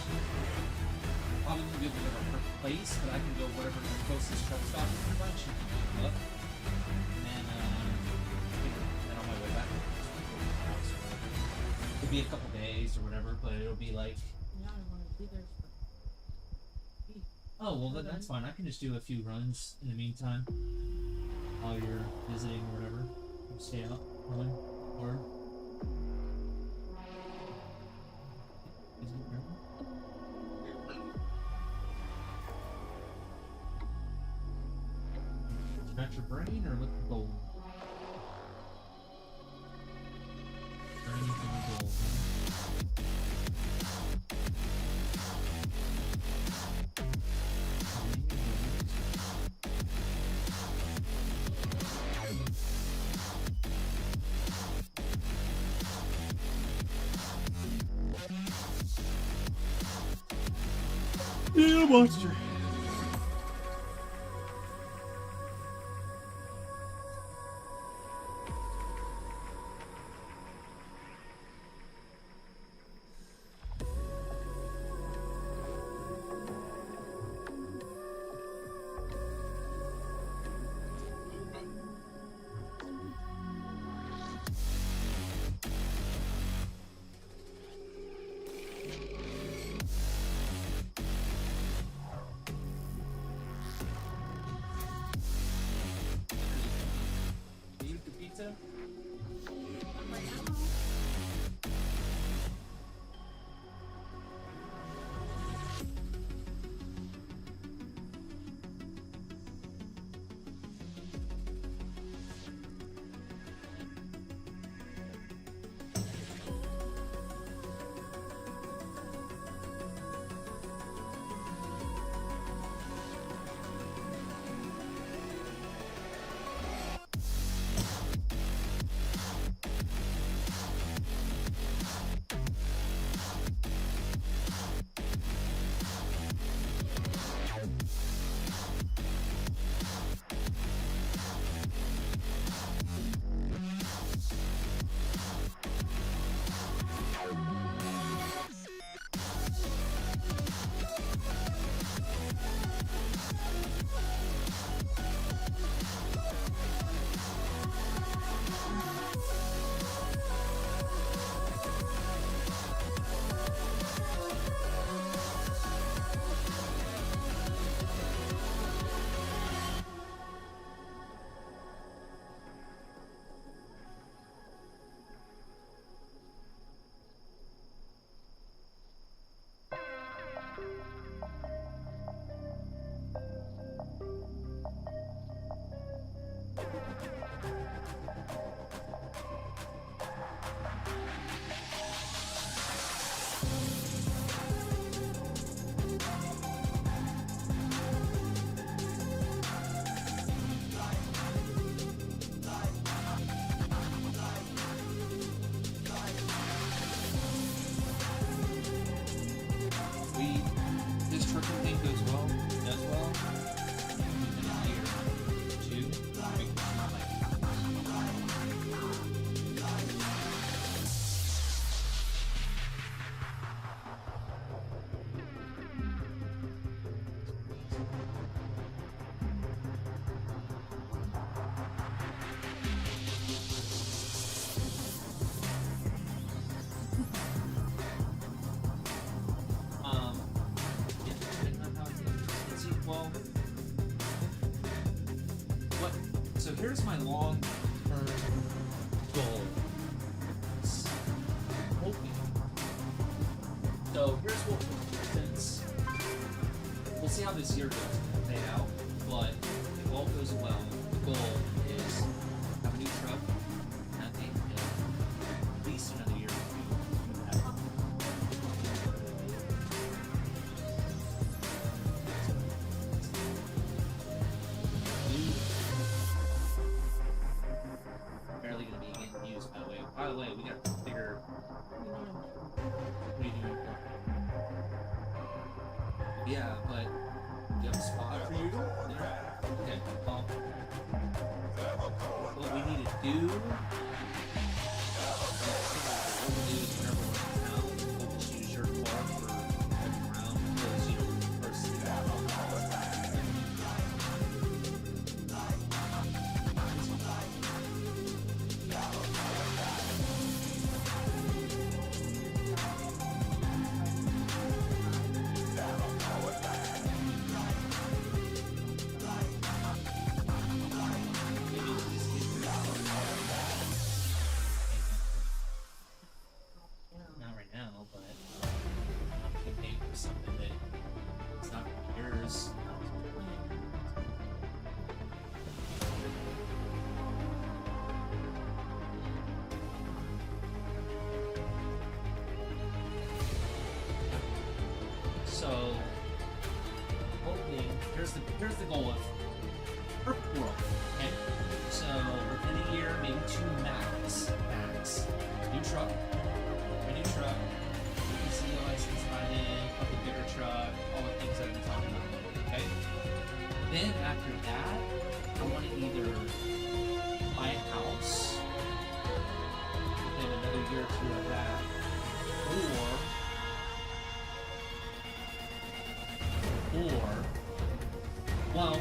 Speaker 2: probably won't be able to go to her place, but I can go whatever the closest truck stop is pretty much and pick it up. And then on my way back to the house or whatever. It'll be a couple days or whatever, but it'll be like
Speaker 20: Yeah, I want to be there for
Speaker 2: oh well that's fine. I can just do a few runs in the meantime while you're visiting or whatever. Stay out, run, or is it river? Scratch your brain or look at gold? Brain and gold. Yeah, monster. So here's my long-term goal. Hoping. So here's what since we'll see how this year goes play out. But if all goes well, the goal is have a new truck, and I think at least another year or two. Barely gonna be getting used, by the way. By the way, we got to figure. What are you doing? Yeah, but do you have a spot for you? Yeah. Okay. Well, what we need to do. What we'll do is whenever we're in town, we'll just use your car for driving around because you know first thing not right now, but I'm not paying for something that it's not yours. So hopefully here's the goal of perfect world. Okay? So within a year, maybe 2 max. New truck. A new truck. PCE license tied in, a bigger truck, all the things I've been talking about. Okay? Then after that, I want to either buy a house within another year or 2 of that, or well,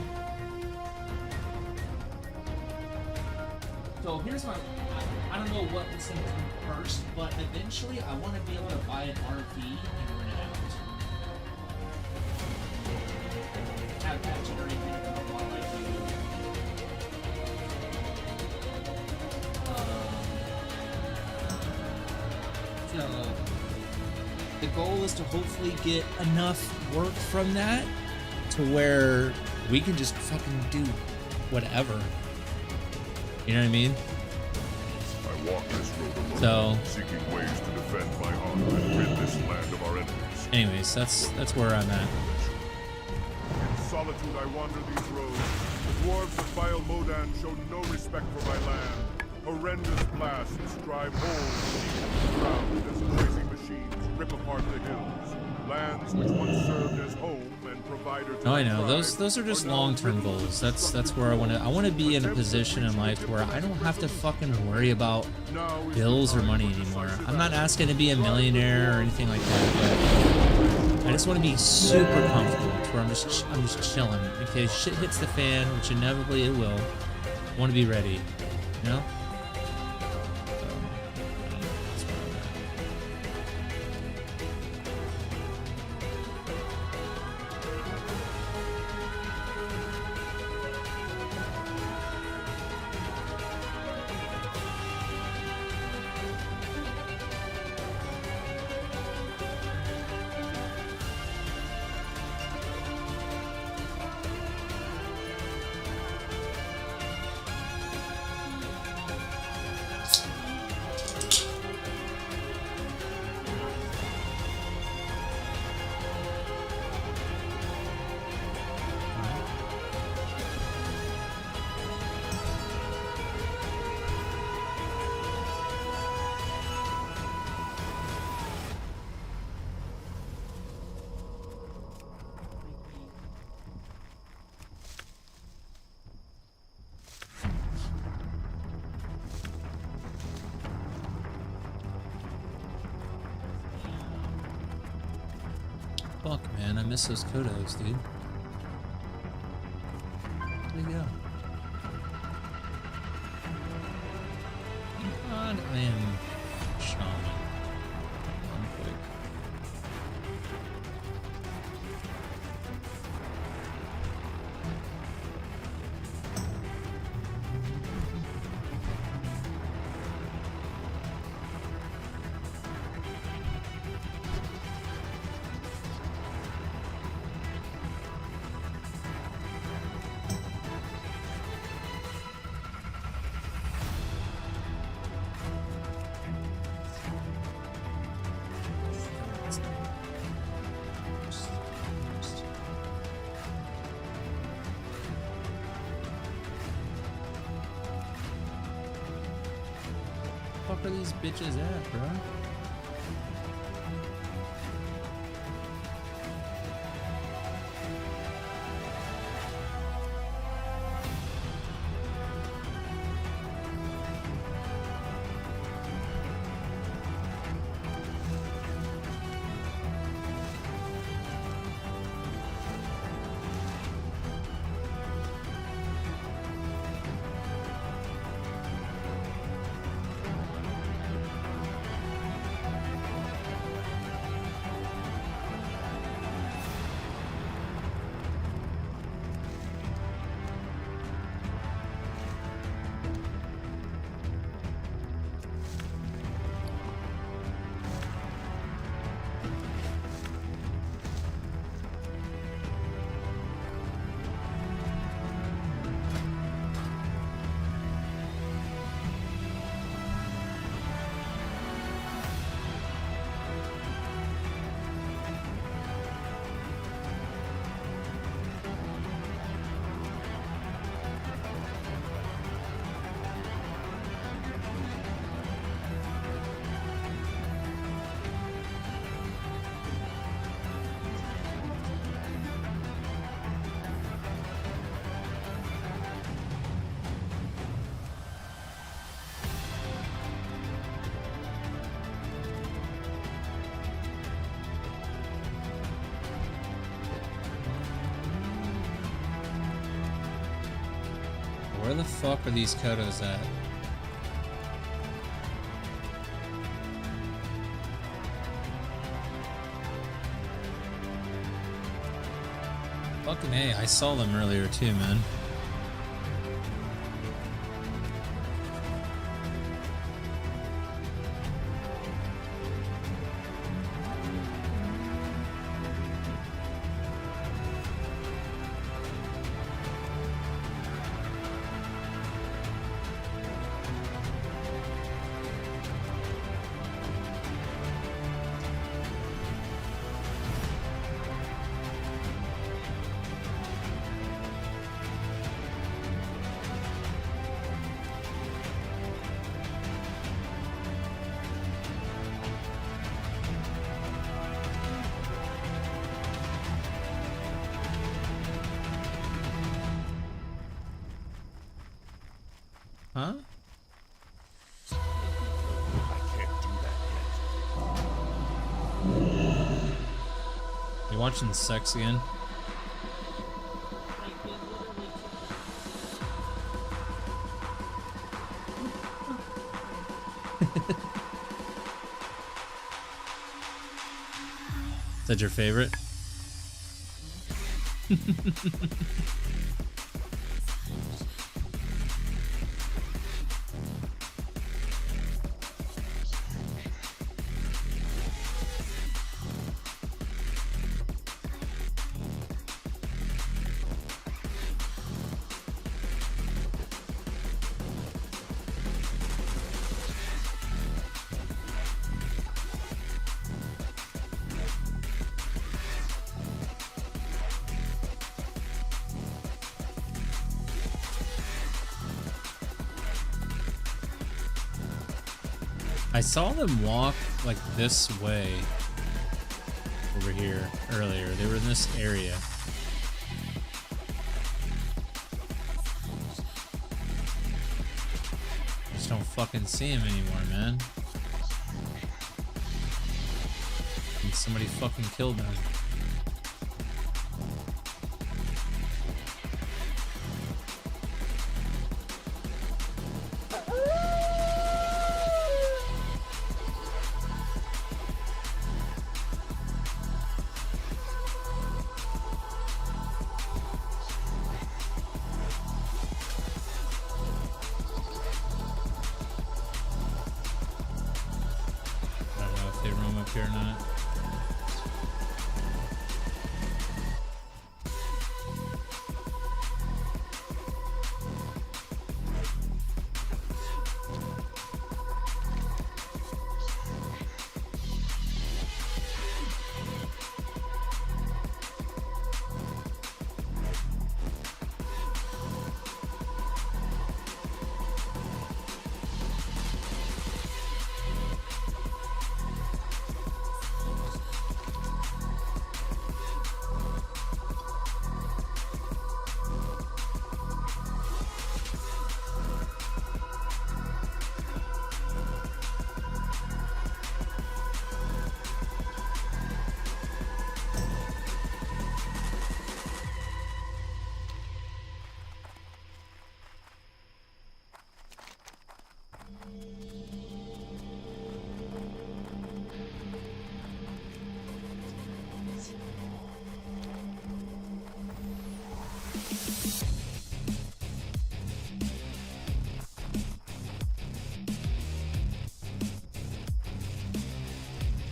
Speaker 2: so here's my, I don't know what was going to come first, but eventually I want to be able to buy an RV and rent it out. Have that generate income while I do. So the goal is to hopefully get enough work from that to where we can just fucking do whatever. You know what I mean?
Speaker 1: I walk this road
Speaker 2: So
Speaker 1: alone, seeking ways to defend my honor and rid this land of our enemies.
Speaker 2: anyways, that's where I'm at.
Speaker 1: In solitude I wander these roads. The dwarves of Vile Modan show no respect for my land. Horrendous blasts drive holes deep into the ground as crazy machines rip apart the hills. Lands which once served as home and provider to
Speaker 2: No, I
Speaker 1: the
Speaker 2: know.
Speaker 1: tribe
Speaker 2: Those are just
Speaker 1: are now
Speaker 2: long-term goals. That's where I want to be in a position in life where I don't have to fucking worry about bills or money anymore. I'm not asking to be a millionaire or anything like that, but I just want to be super comfortable to where I'm just chilling in case shit hits the fan, which inevitably it will. I want to be ready, you know? Fuck, man, I miss those Kodos, dude. Where'd they go? Thank God I am Shaman. One quick. are these bitches at, bro? Where the fuck are these Kodos at? Fucking A, I saw them earlier too, man. Huh?
Speaker 13: I can't do that yet.
Speaker 2: You watching sex again? Is that your favorite? I saw them walk like this way over here earlier. They were in this area. Just don't fucking see him anymore, man. And somebody fucking killed them. Or not.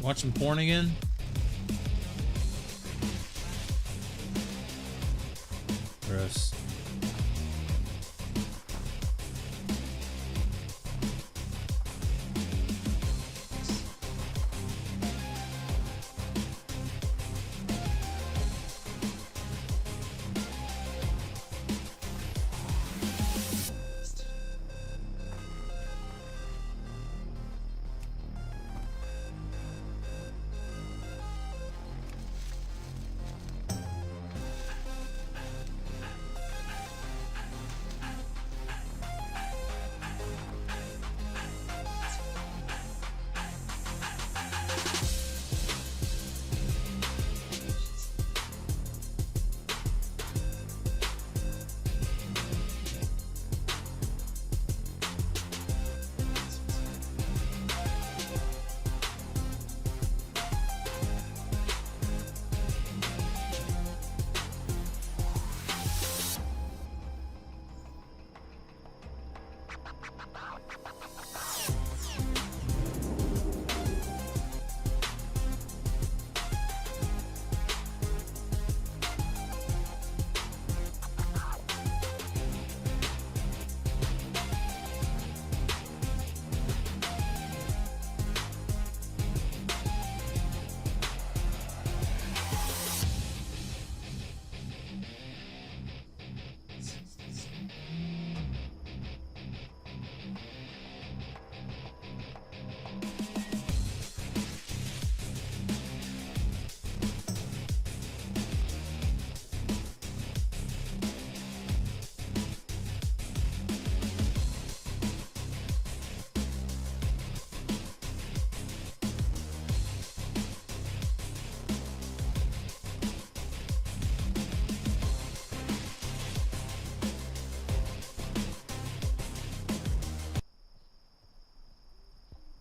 Speaker 2: Watching porn again? Gross.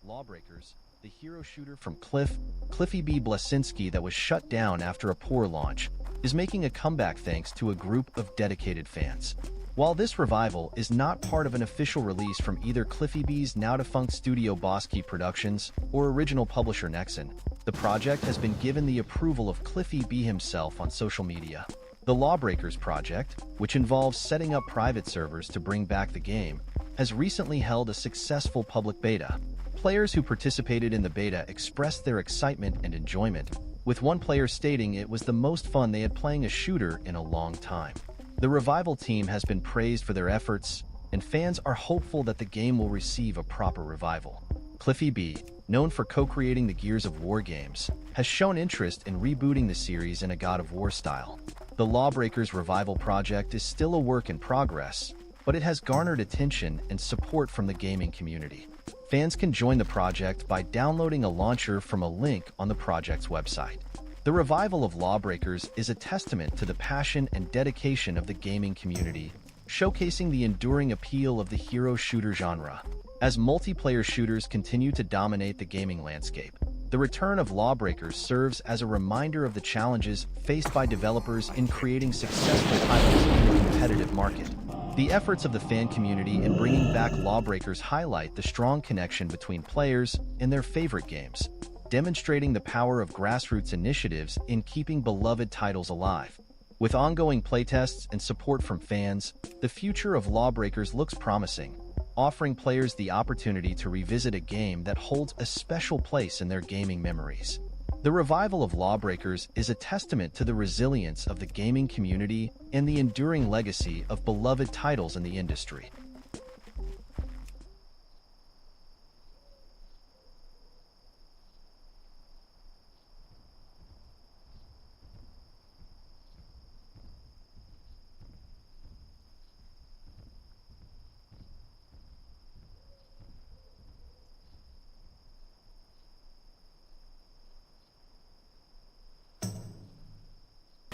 Speaker 5: Lawbreakers, the hero shooter from Cliffy B. Blasinski that was shut down after a poor launch, is making a comeback thanks to a group of dedicated fans. While this revival is not part of an official release from either Cliffy B's now-defunct studio Bosky Productions or original publisher Nexon, the project has been given the approval of Cliffy B himself on social media. The Lawbreakers project, which involves setting up private servers to bring back the game, has recently held a successful public beta. Players who participated in the beta expressed their excitement and enjoyment, with one player stating it was the most fun they had playing a shooter in a long time. The revival team has been praised for their efforts, and fans are hopeful that the game will receive a proper revival. Cliffy B, known for co-creating the Gears of War games, has shown interest in rebooting the series in a God of War style. The Lawbreakers revival project is still a work in progress, but it has garnered attention and support from the gaming community. Fans can join the project by downloading a launcher from a link on the project's website. The revival of Lawbreakers is a testament to the passion and dedication of the gaming community, showcasing the enduring appeal of the hero shooter genre. As multiplayer shooters continue to dominate the gaming landscape, the return of Lawbreakers serves as a reminder of the challenges faced by developers in creating successful titles in the competitive market. The efforts of the fan community in bringing back Lawbreakers highlight the strong connection between players and their favorite games, demonstrating the power of grassroots initiatives in keeping beloved titles alive. With ongoing playtests and support from fans, the future of Lawbreakers looks promising, offering players the opportunity to revisit a game that holds a special place in their gaming memories. The revival of Lawbreakers is a testament to the resilience of the gaming community and the enduring legacy of beloved titles in the industry.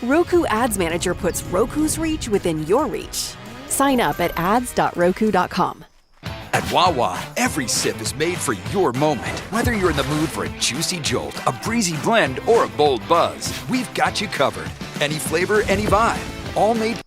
Speaker 22: Roku Ads Manager puts Roku's reach within your reach. Sign up at ads.roku.com.
Speaker 23: At Wawa, every sip is made for your moment. Whether you're in the mood for a juicy jolt, a breezy blend, or a bold buzz, we've got you covered. Any flavor, any vibe, all made.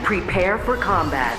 Speaker 7: Prepare for combat.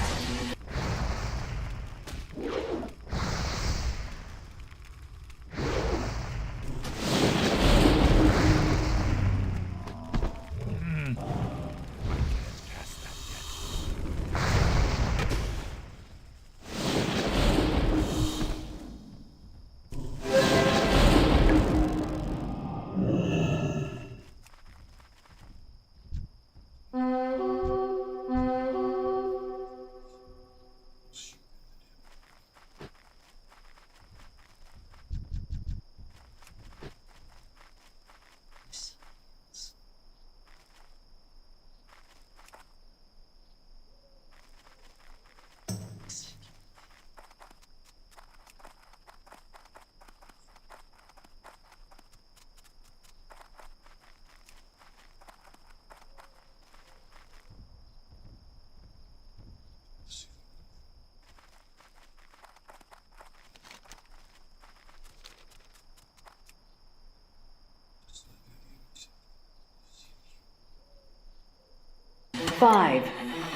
Speaker 7: Five,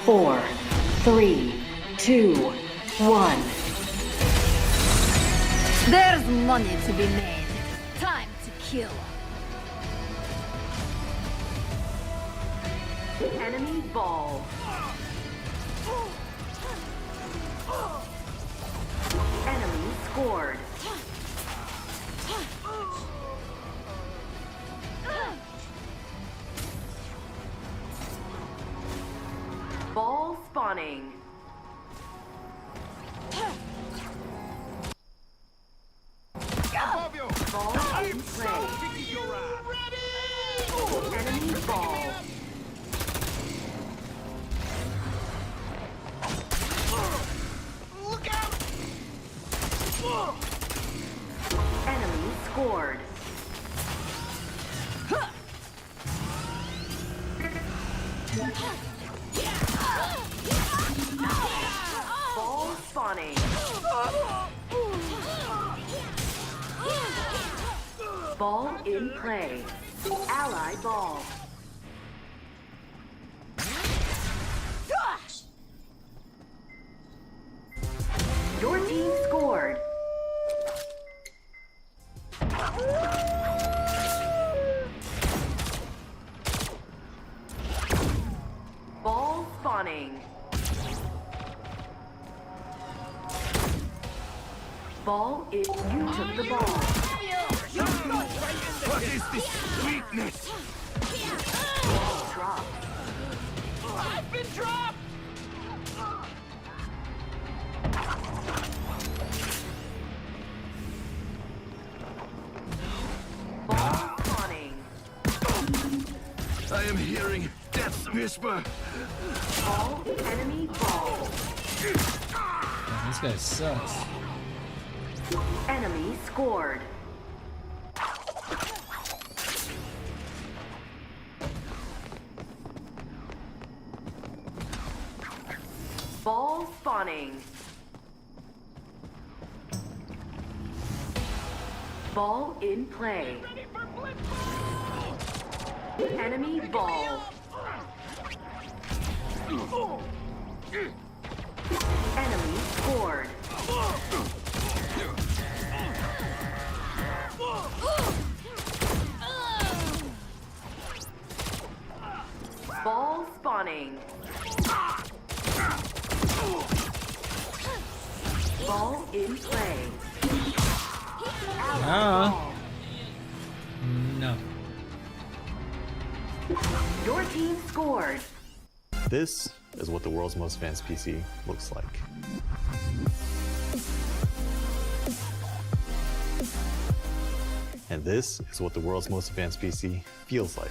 Speaker 7: 4, 3, 2, 1.
Speaker 10: There's money to be made. Time to kill.
Speaker 7: Enemy ball. Enemy scored. Ball spawning. Ball in play. Enemy ball.
Speaker 4: Look out!
Speaker 7: Enemy scored. Ball spawning. Ball in play. Ally ball. Your team scored. Ball spawning. Ball is you took the ball.
Speaker 4: What is this weakness?
Speaker 7: Drop.
Speaker 4: I've been dropped!
Speaker 7: Ball spawning.
Speaker 4: I am hearing death's whisper.
Speaker 7: Ball, enemy ball.
Speaker 2: Man, this guy sucks.
Speaker 7: Enemy scored. Ball spawning. Ball in play. Enemy ball. Enemy scored. Ball spawning. Ball in play.
Speaker 2: No. No.
Speaker 7: Your team scored.
Speaker 8: This is what the world's most advanced PC looks like. And this is what the world's most advanced PC feels like.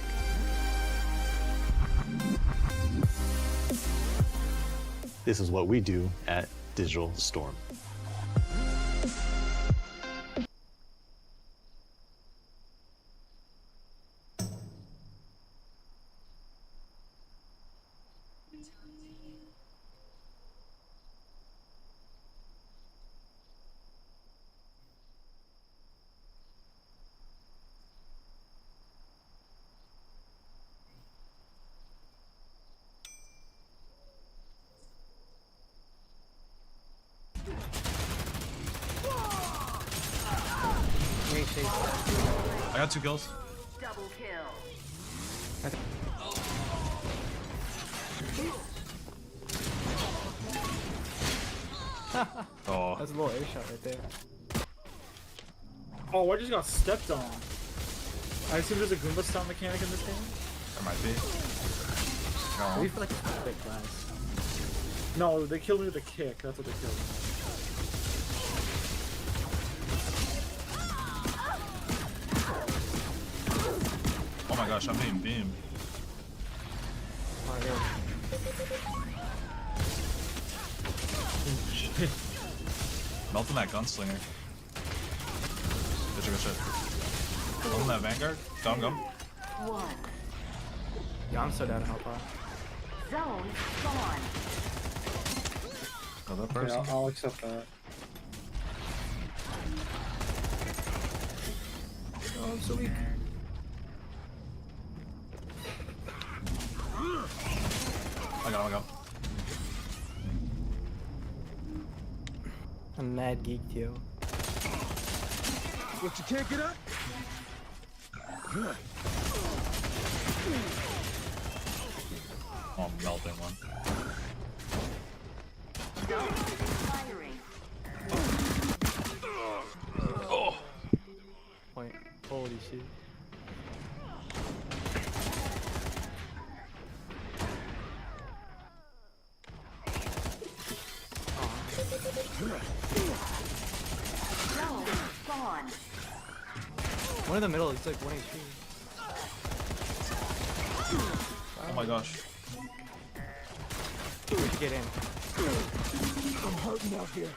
Speaker 8: This is what we do at Digital Storm.
Speaker 9: I got 2 kills.
Speaker 7: Double kill.
Speaker 9: Oh.
Speaker 11: That's a little air shot right there.
Speaker 24: Oh, I just got stepped on. I assume there's a Goomba style mechanic in this game?
Speaker 9: There might be.
Speaker 24: Maybe for like a specific class. No, they killed me with a kick. That's what they killed me.
Speaker 9: Oh my gosh, I'm being beamed.
Speaker 24: Shit.
Speaker 9: Melting that gunslinger. Good shit, good shit. Melting that Vanguard. Go, go.
Speaker 7: One.
Speaker 11: Yeah, I'm so down to help out.
Speaker 7: Zone spawn.
Speaker 9: Oh, that
Speaker 24: Okay,
Speaker 9: person.
Speaker 24: I'll accept that.
Speaker 11: Oh, I'm so weak.
Speaker 9: I got him.
Speaker 11: I'm mad geeked, yo.
Speaker 16: What, you can't get up?
Speaker 9: Oh, I'm melting one.
Speaker 7: Zone firing.
Speaker 9: Oh!
Speaker 11: Point. Holy shit.
Speaker 7: Zone spawn.
Speaker 11: One in the middle is like 1 HP.
Speaker 9: Oh my gosh.
Speaker 11: We should get in.
Speaker 16: I'm hurting out here.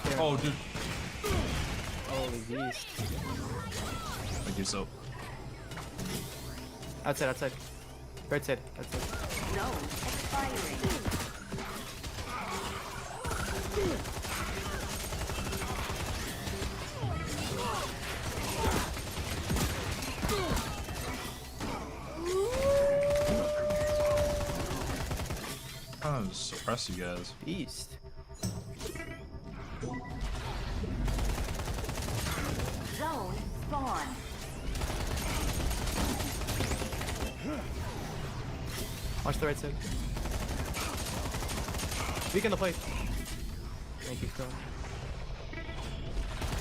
Speaker 11: Yeah.
Speaker 9: Oh, dude.
Speaker 11: Holy beast.
Speaker 9: Thank you, so.
Speaker 11: Outside, outside. Right side, outside.
Speaker 7: Zone expiring.
Speaker 9: I'm trying to suppress you guys.
Speaker 11: Beast.
Speaker 7: Zone spawn.
Speaker 11: Watch the right side. Weaken the plate. Thank you, Crow.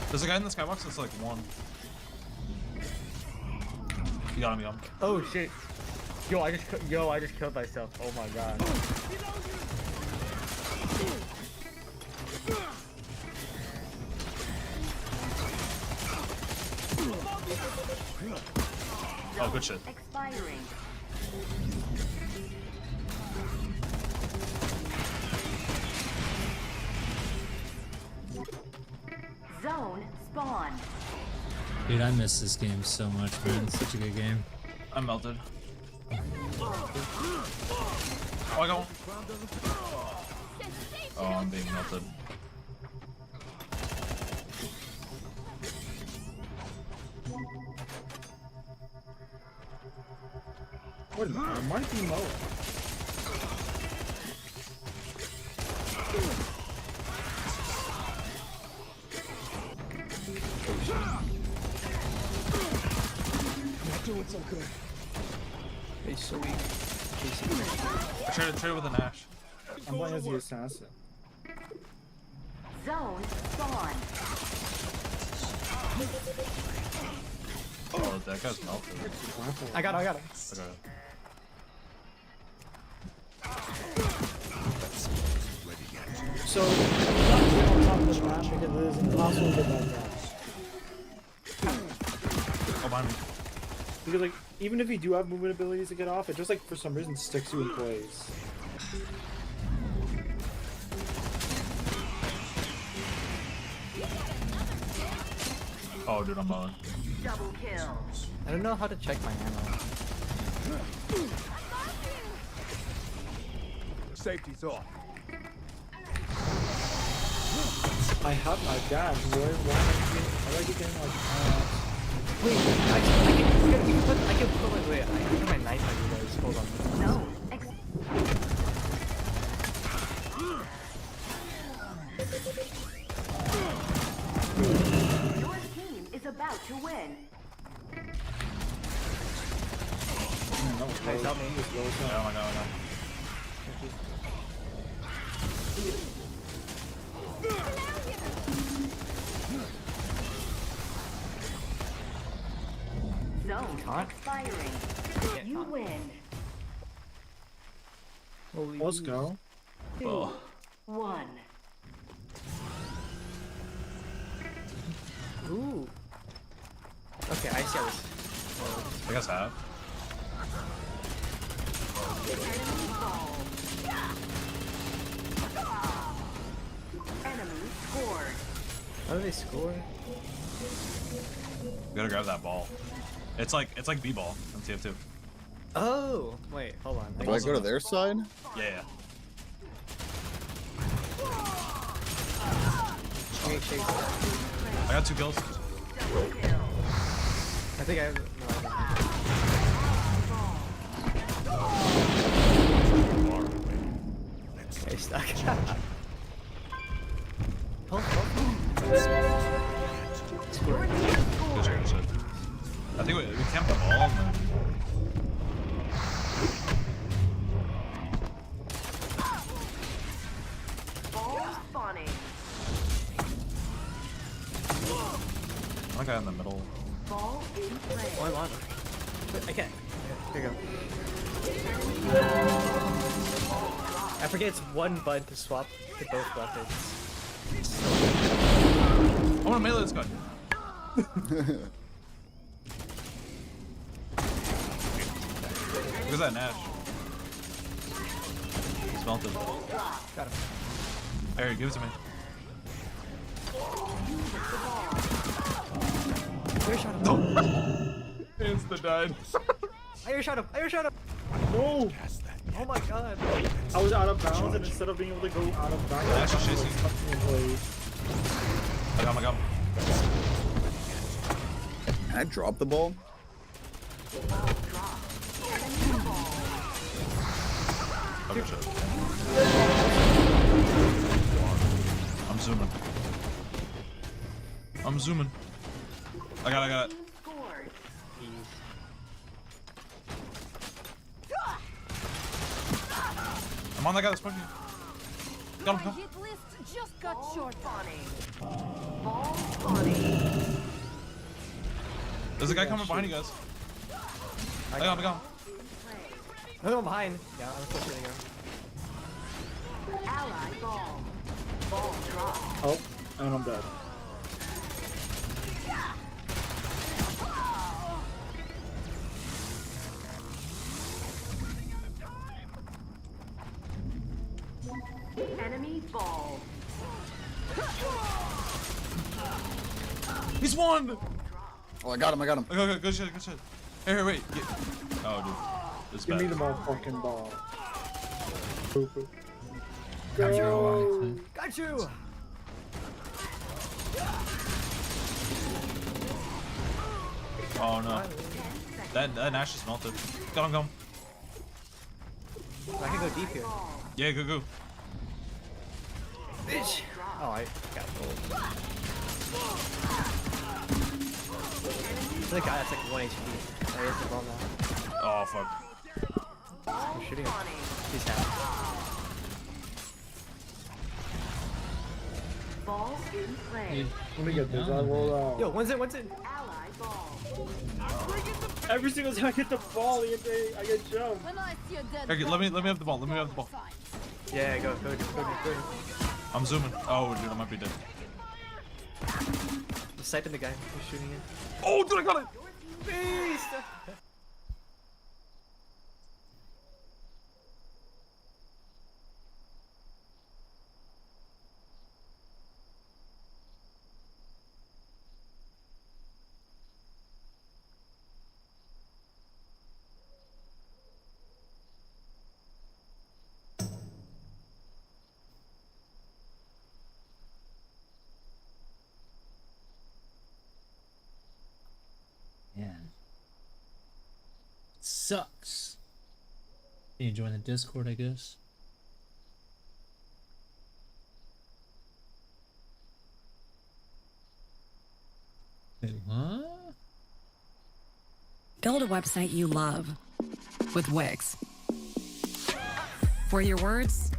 Speaker 9: There's a guy in the skybox that's like 1. You got him, you got him.
Speaker 24: Oh shit. Yo, I just killed myself. Oh my god.
Speaker 9: Oh, good shit.
Speaker 7: Expiring. Zone spawn.
Speaker 2: Dude, I miss this game so much, man. It's such a good game.
Speaker 9: I'm melted. Oh, I got one. Oh, I'm being melted.
Speaker 24: Wait a minute, it might be lower.
Speaker 16: Not doing so good.
Speaker 11: He's so weak.
Speaker 9: I traded with an Ash.
Speaker 24: I'm playing as the assassin.
Speaker 7: Zone spawn.
Speaker 9: Oh, that guy's melted.
Speaker 11: I got him.
Speaker 9: Okay.
Speaker 24: So you not get on top of the map because it is impossible to get back down.
Speaker 9: Oh, behind me.
Speaker 24: Because like even if you do have movement abilities to get off, it just like for some reason sticks you in place.
Speaker 9: Oh, dude, I'm mowing.
Speaker 7: Double kill.
Speaker 11: I don't know how to check my ammo.
Speaker 13: Safety's off.
Speaker 24: I have my dash. Why are you getting like
Speaker 11: Wait, I can put my wait. I can put my knife on you guys. Hold on.
Speaker 7: No. Your team is about to win.
Speaker 11: Guys, help me.
Speaker 9: No, I know.
Speaker 7: Zone expiring. You win.
Speaker 24: Let's go.
Speaker 7: 2, 1.
Speaker 11: Ooh. Okay, I see how this.
Speaker 9: I guess I have.
Speaker 7: Enemy scored.
Speaker 11: How do they score?
Speaker 9: You gotta grab that ball. It's like B-ball on TF2.
Speaker 11: Oh, wait, hold on.
Speaker 12: Do I go to their side?
Speaker 9: Yeah. I got 2 kills.
Speaker 11: I think I have. Okay, stuck.
Speaker 9: Good shit. I think we camped the ball and then...
Speaker 7: Ball spawning.
Speaker 9: One guy in the middle.
Speaker 7: Ball in play.
Speaker 11: Oh, I'm on. I can't. Here you go. I forget it's one button to swap to both weapons.
Speaker 9: I wanna melee this guy. Look at that Nash. He's melted.
Speaker 11: Got him.
Speaker 9: Here, give it to me.
Speaker 11: Air shot him.
Speaker 9: No. Insta died.
Speaker 11: Air shot him. Air shot him.
Speaker 24: No!
Speaker 11: Oh my god.
Speaker 24: I was out of bounds, and instead of being able to go out of bounds,
Speaker 9: Nash is chasing.
Speaker 24: in place.
Speaker 9: I got him.
Speaker 12: Can I drop the ball?
Speaker 9: Oh, shit. I'm zooming. I got it. I'm on that guy that's pushing. Got him.
Speaker 10: Hit list just got short.
Speaker 9: There's a guy coming behind you guys. I got him.
Speaker 11: I'm going behind. Yeah, I'm supposed to go.
Speaker 7: Ally ball. Ball drop.
Speaker 24: Oh, and I'm dead.
Speaker 7: Enemy ball.
Speaker 9: He's won!
Speaker 12: Oh, I got him.
Speaker 9: Okay, good shit. Here, wait. Oh, dude. It's
Speaker 24: Give
Speaker 9: bad.
Speaker 24: me the motherfucking ball.
Speaker 11: Got you.
Speaker 24: Go.
Speaker 11: Got you.
Speaker 9: Oh no. That Nash is melted. Got him.
Speaker 11: I can go deep here.
Speaker 9: Yeah, go.
Speaker 11: Bitch. Oh, I got pulled. The guy that's like 1 HP. There is the ball now.
Speaker 9: Oh fuck.
Speaker 11: I'm shooting him. He's half.
Speaker 7: Ball in play.
Speaker 24: Let me get this. I roll out.
Speaker 11: Yo, when's it?
Speaker 7: Ally ball.
Speaker 24: Every single time I get the ball, I get jumped.
Speaker 9: Okay, let me have the ball.
Speaker 11: Yeah, go.
Speaker 9: I'm zooming. Oh, dude, I might be dead.
Speaker 11: I'm sniping the guy who's shooting it.
Speaker 9: Oh, dude, I got it!
Speaker 11: Beast!
Speaker 2: Man. Sucks. Can you join the Discord, I guess? Wait, what?
Speaker 14: Build a website you love with Wix. For your words,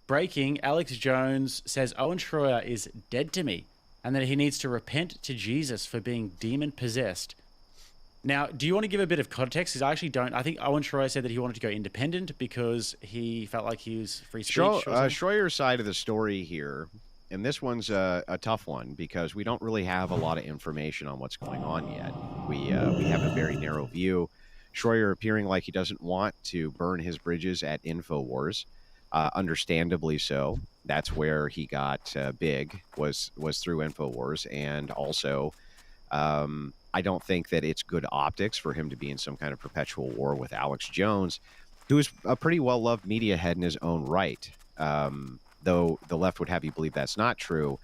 Speaker 15: Breaking, Alex Jones says Owen Schroyer is dead to me and that he needs to repent to Jesus for being demon-possessed. Now, do you want to give a bit of context? Because I actually don't. I think Owen Schroyer said that he wanted to go independent because he felt like he was free speech.
Speaker 17: Schroyer's side of the story here, and this one's a tough one because we don't really have a lot of information on what's going on yet. We have a very narrow view. Schroyer appearing like he doesn't want to burn his bridges at InfoWars. Understandably so. That's where he got big, was through InfoWars. And also, I don't think that it's good optics for him to be in some kind of perpetual war with Alex Jones, who is a pretty well-loved media head in his own right. Though the left would have you believe that's not true,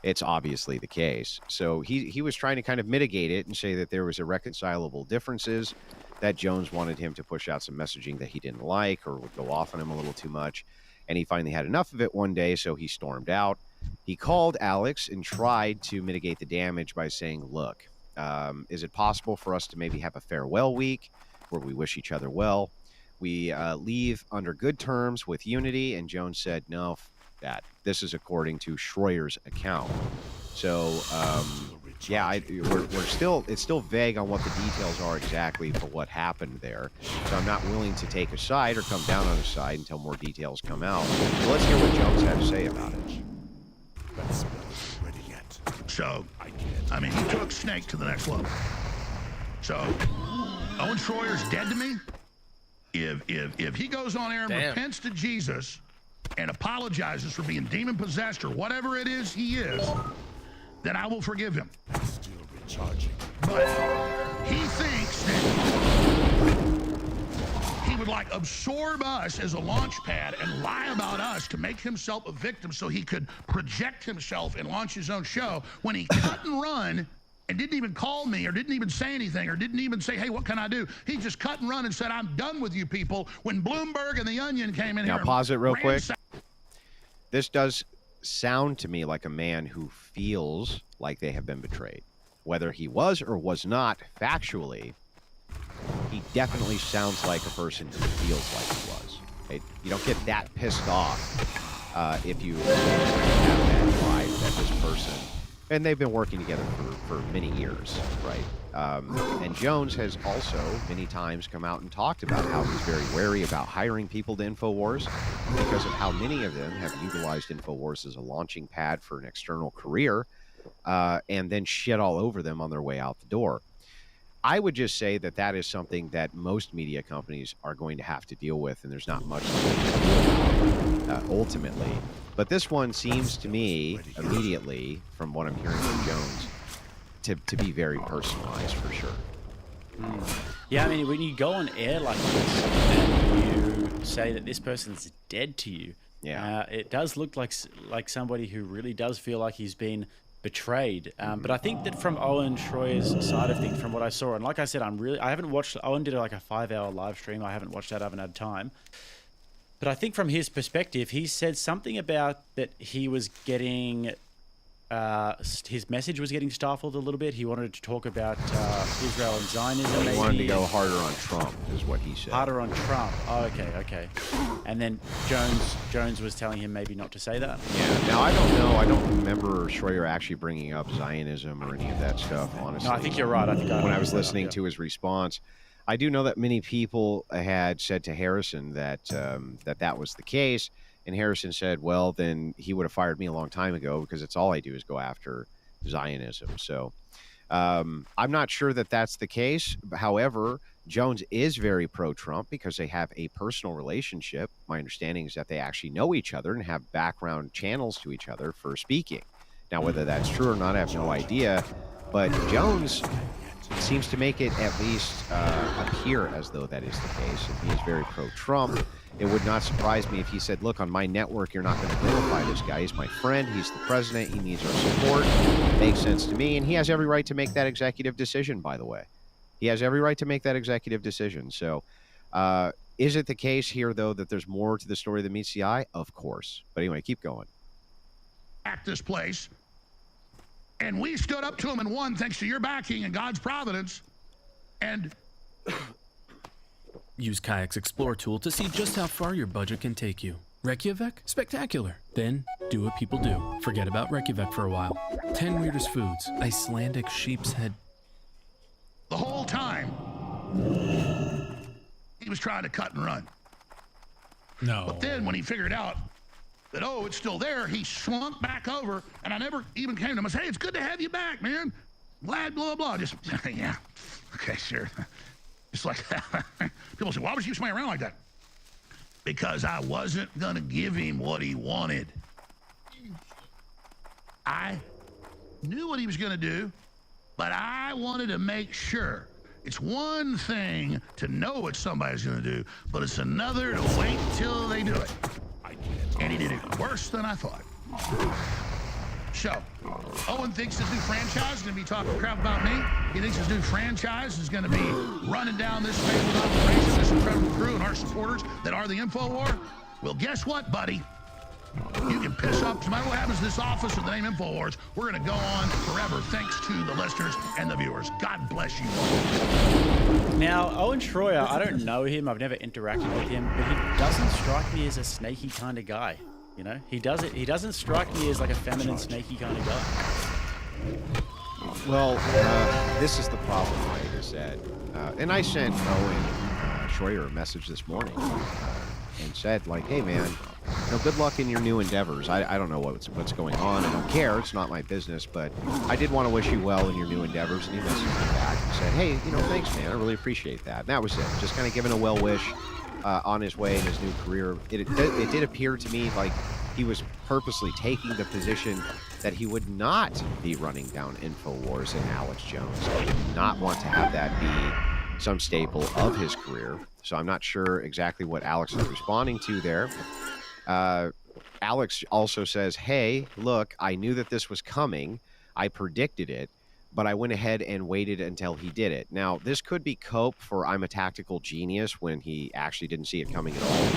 Speaker 17: it's obviously the case. So he was trying to kind of mitigate it and say that there was irreconcilable differences, that Jones wanted him to push out some messaging that he didn't like or would go off on him a little too much. And he finally had enough of it one day, so he stormed out. He called Alex and tried to mitigate the damage by saying, look, is it possible for us to maybe have a farewell week where we wish each other well? We leave under good terms with unity. And Jones said, no, that. This is according to Schroyer's account. So, yeah, it's still vague on what the details are exactly for what happened there. So I'm not willing to take a side or come down on a side until more details come out. So let's hear what Jones had to say about it.
Speaker 18: So, I mean, he took Snake to the next level. So, Owen Schroyer's dead to me. If he goes on air and repents to Jesus and apologizes for being demon-possessed or whatever it is he is, then I will forgive him.
Speaker 13: Still recharging.
Speaker 18: But he thinks that he would like absorb us as a launch pad and lie about us to make himself a victim so he could project himself and launch his own show when he cut and run and didn't even call me or didn't even say anything or didn't even say, hey, what can I do? He just cut and run and said, I'm done with you people. When Bloomberg and The Onion came in here.
Speaker 17: Now pause it real quick. This does sound to me like a man who feels like they have been betrayed. Whether he was or was not factually, he definitely sounds like a person who feels like he was. Right? You don't get that pissed off if you have that vibe that this person, and they've been working together for many years, right? And Jones has also many times come out and talked about how he's very wary about hiring people to InfoWars because of how many of them have utilized InfoWars as a launching pad for an external career and then shit all over them on their way out the door. I would just say that that is something that most media companies are going to have to deal with, and there's not much that they can do about ultimately. But this one seems to me, immediately, from what I'm hearing from Jones, to be very personalized for sure.
Speaker 15: Yeah, I mean, when you go on air like this and you say that this person's dead to you, it does look like somebody who really does feel like he's been betrayed. But I think that from Owen Schroyer's side of things, from what I saw, and like I said, I haven't watched, Owen did like a 5-hour live stream. I haven't watched that, I haven't had time. But I think from his perspective, he said something about that he was getting, his message was getting stifled a little bit. He wanted to talk about Israel and Zionism.
Speaker 17: He wanted to go harder on Trump, is what he said.
Speaker 15: Harder on Trump. Oh, okay. And then Jones was telling him maybe not to say that.
Speaker 17: Yeah. Now I don't know. I don't remember Schroyer actually bringing up Zionism or any of that stuff. Honestly,
Speaker 15: no, I think you're right. I think
Speaker 17: when I was listening to his response, I do know that many people had said to Harrison that that was the case, And Harrison said, well, then he would have fired me a long time ago because it's all I do is go after Zionism. So I'm not sure that that's the case. However, Jones is very pro-Trump because they have a personal relationship. My understanding is that they actually know each other and have background channels to each other for speaking. Now, whether that's true or not, I have no idea. But Jones seems to make it at least appear as though that is the case. If he is very pro-Trump, it would not surprise me if he said, look, on my network, you're not going to vilify this guy. He's my friend. He's the president. He needs our support. Makes sense to me. And he has every right to make that executive decision, by the way. He has every right to make that executive decision. So is it the case here, though, that there's more to the story than meets the eye? Of course. But anyway, keep going.
Speaker 18: At this place. And we stood up to him and won thanks to your backing and God's providence. And
Speaker 3: use Kayak's Explore tool to see just how far your budget can take you. Reykjavik? Spectacular. Then, do what people do. Forget about Reykjavik for a while. 10 weirdest foods. Icelandic sheep's head.
Speaker 18: the whole time, he was trying to cut and run.
Speaker 2: No.
Speaker 18: But then when he figured out that, oh, it's still there, he slunk back over, and I never even came to him and said, hey, it's good to have you back, man. Glad, blah, blah. Just, yeah, okay, sure. Just like that. People say, why would you swing around like that? Because I wasn't going to give him what he wanted. I knew what he was going to do, but I wanted to make sure. It's one thing to know what somebody's going to do, but it's another to wait till they do it. And he did it worse than I thought. So, Owen thinks his new franchise is going to be talking crap about me. He thinks his new franchise is going to be running down this fabled operation, this incredible crew and our supporters that are the InfoWar. Well, guess what, buddy? You can piss up, no matter what happens to this office with the name InfoWars, we're going to go on forever thanks to the listeners and the viewers. God bless you all.
Speaker 15: Now, Owen Schroyer, I don't know him. I've never interacted with him, but he doesn't strike me as a snaky kind of guy. You know, he doesn't strike me as like a feminine, snaky kind of guy.
Speaker 17: Well, this is the problem, like I said. And I sent Owen Schroyer a message this morning and said, like, hey, man, good luck in your new endeavors. I don't know what's going on. I don't care. It's not my business. But I did want to wish you well in your new endeavors. And he messaged me back and said, hey, thanks, man. I really appreciate that. And that was it. Just kind of giving a well wish on his way in his new career. It did appear to me like he was purposely taking the position that he would not be running down InfoWars and Alex Jones. He did not want to have that be some staple of his career. So I'm not sure exactly what Alex is responding to there. Alex also says, hey, look, I knew that this was coming. I predicted it, but I went ahead and waited until he did it. Now, this could be cope for I'm a tactical genius when he actually didn't see it coming at all.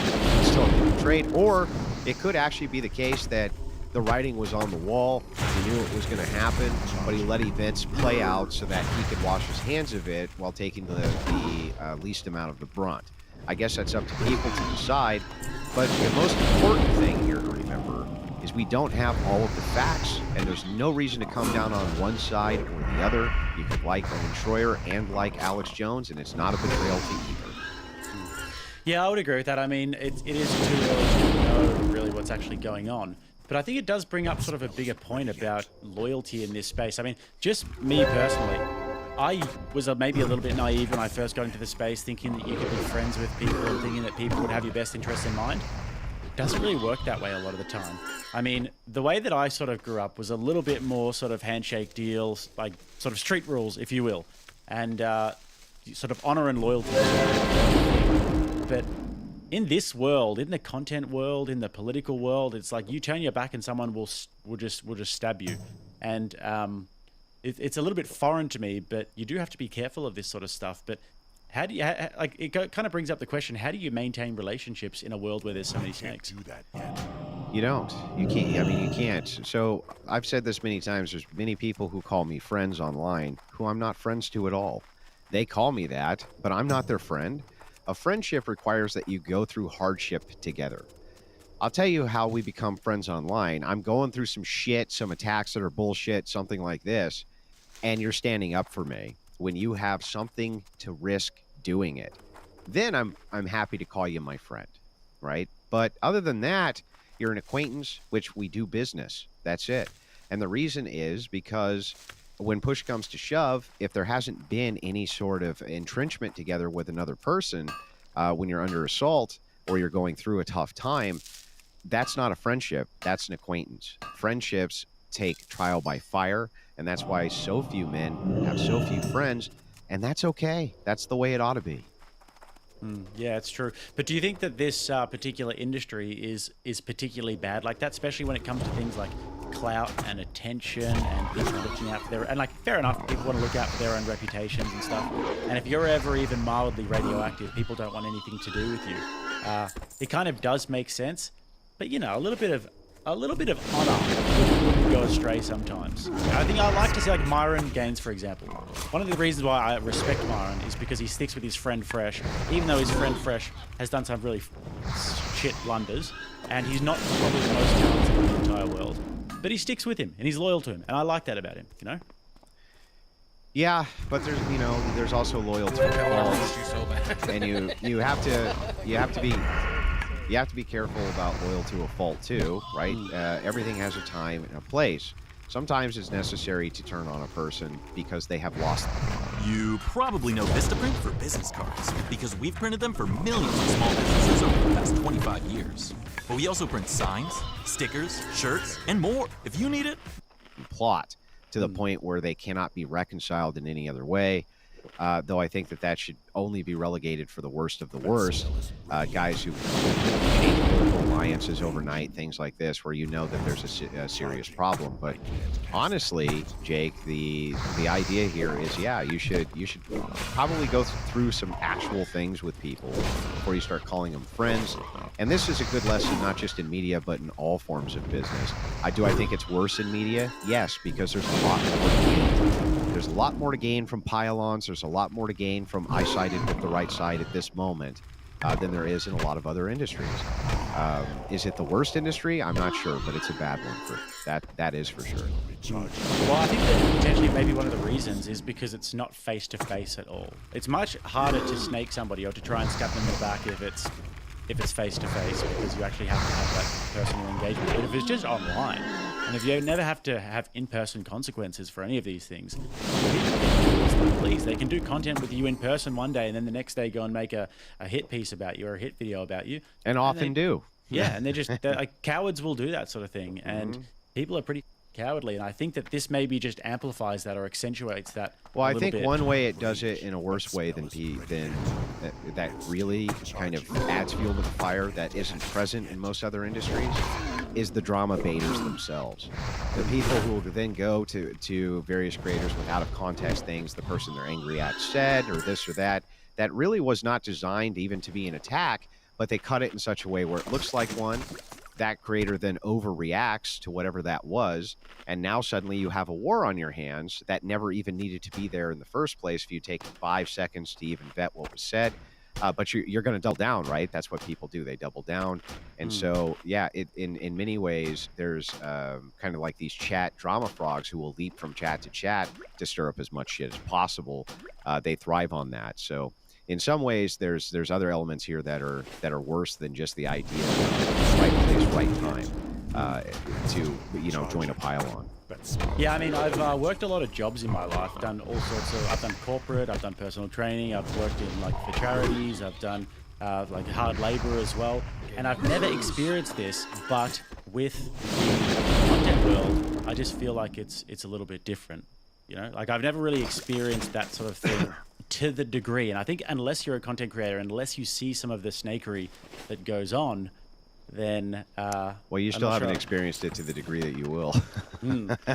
Speaker 17: It's totally betrayed. Or it could actually be the case that the writing was on the wall. He knew it was going to happen, but he let events play out so that he could wash his hands of it while taking the least amount of the brunt. I guess that's up to people to decide. But the most important thing here to remember is we don't have all of the facts, and there's no reason to come down on one side or the other. You could like Owen Schroyer and like Alex Jones, and it's not a betrayal to either.
Speaker 15: Yeah, I would agree with that. I mean, it is too early to know really what's actually going on. But I think it does bring up sort of a bigger point about loyalty in this space. I mean, just me personally, I was maybe a little bit naive when I first got into the space, thinking that you could be friends with people and thinking that people would have your best interests in mind. It doesn't really work that way a lot of the time. I mean, the way that I sort of grew up was a little bit more sort of handshake deals, like sort of street rules, if you will, and sort of honor and loyalty. But in this world, in the content world, in the political world, it's like you turn your back and someone will just stab you, and it's a little bit foreign to me. But you do have to be careful of this sort of stuff. But how do you like? It kind of brings up the question: how do you maintain relationships in a world where there's so many snakes?
Speaker 17: You don't. You can't. I mean, you can't. So I've said this many times. There's many people who call me friends online who I'm not friends to at all. They call me that, but I'm not their friend. A friendship requires that you go through hardship together. I'll tell you how we become friends online. I'm going through some shit, some attacks that are bullshit, something like this, and you're standing up for me when you have something to risk doing it. Then I'm happy to call you my friend, right? But other than that, You're an acquaintance, which we do business. That's it. And the reason is because when push comes to shove, if there hasn't been any sort of entrenchment together with another person, when you're under assault or you're going through a tough time, that's not a friendship. That's an acquaintance. Friendships take trial by fire, and that's why so few men have so few friends, and that's okay. That's the way it ought to be.
Speaker 15: Yeah, it's true. But do you think that this particular industry is particularly bad like that, especially when it comes to things like clout and attention and people looking out for their, and like, fair enough, people want to look out for their own reputations and stuff. And if you're ever even mildly radioactive, people don't want anything to do with you. It kind of does make sense, but you know, a little bit of honor wouldn't go astray sometimes. I think I like to see like Myron Gaines, for example. One of the reasons why I respect Myron is because he sticks with his friend Fresh, even though his friend Fresh has done some really shit blunders, and he's not probably the most talented in the entire world. But he sticks with him, and he's loyal to him, and I like that about him, you know?
Speaker 17: Yeah, but there's also loyalty to fault, and you have to be careful about loyal to a fault too, right? Everything has a time and a place. Sometimes it's necessary to turn on a person because they have lost them.
Speaker 6: You probably know Vistaprint for business cards, because we've printed them for millions of small businesses over the past 25 years. But we also print signs, stickers, shirts, and more. If you need it.
Speaker 17: Plot to the point where they cannot be reconciled in any other way. Though I think that should only be relegated for the worst of the worst. Guys who change political alliances overnight, things like this, where you know that there's a serious problem. But honestly, Jake, the idea here is, yeah, you should probably go through some actual things with people before you start calling them friends. And this is a good lesson, not just in media, but in all forms of business. I think it's worse in media? Yes, because there's a lot more to gain. There's a lot more to gain from pylons. There's a lot more to gain from I sided with the right side at this moment than there is in a lot of other industries. Is it the worst industry? I'm not sure, but it's a bad one for that. That is for sure.
Speaker 15: Well, I think that potentially maybe one of the reasons is because it's not face-to-face at all. It's much harder to snake somebody or to try and stab them in the back if it's face-to-face, because you actually have to have that personal engagement. But if it's just online, and if you never have to have in-person consequences for any of these things, people can do as they please. They can do content with you in person one day, and then the next day go and make a hit piece about you or a hit video about you.
Speaker 17: And often do.
Speaker 15: Yeah, and they're like, cowards will do that sort of thing, and people are pretty cowardly, and I think that this maybe just amplifies that or accentuates that.
Speaker 17: Well, I think one way it does it in a worse way than that really kind of adds fuel to the fire that isn't present in most other industries is the drama baiters themselves. The people who will then go to various creators with out of context things the person they're angry at said or this or that really was not designed even to be an attack, but they cut it in such a way where it looks like one. That creator then overreacts to whatever that was, and now suddenly you have a war on your hands that never even needed to be there in the first place if you take 5 seconds to even vet what was said. But you're going to double down, right? That's what people do. They double down. And so, yeah, in many ways, there's kind of like these chat drama frogs who will leap from chat to chat to stir up as much shit as possible. They thrive on that. So in some ways, there's other elements here that are worse than just the idea of right place, right time to join a pylon.
Speaker 15: Yeah, I mean, I've worked a lot of jobs in my life. I've done all sorts of. I've done corporate. I've done personal training. I've worked in for charities. I've done hard labor as well. And I've never experienced this, but with the content world, I just feel like it's a little bit different. You know, I've never really experienced that sort of thing to the degree. And I think unless you're a content creator, unless you see some of the snakery that goes on, then
Speaker 17: well, you still haven't experienced it to the degree that you will.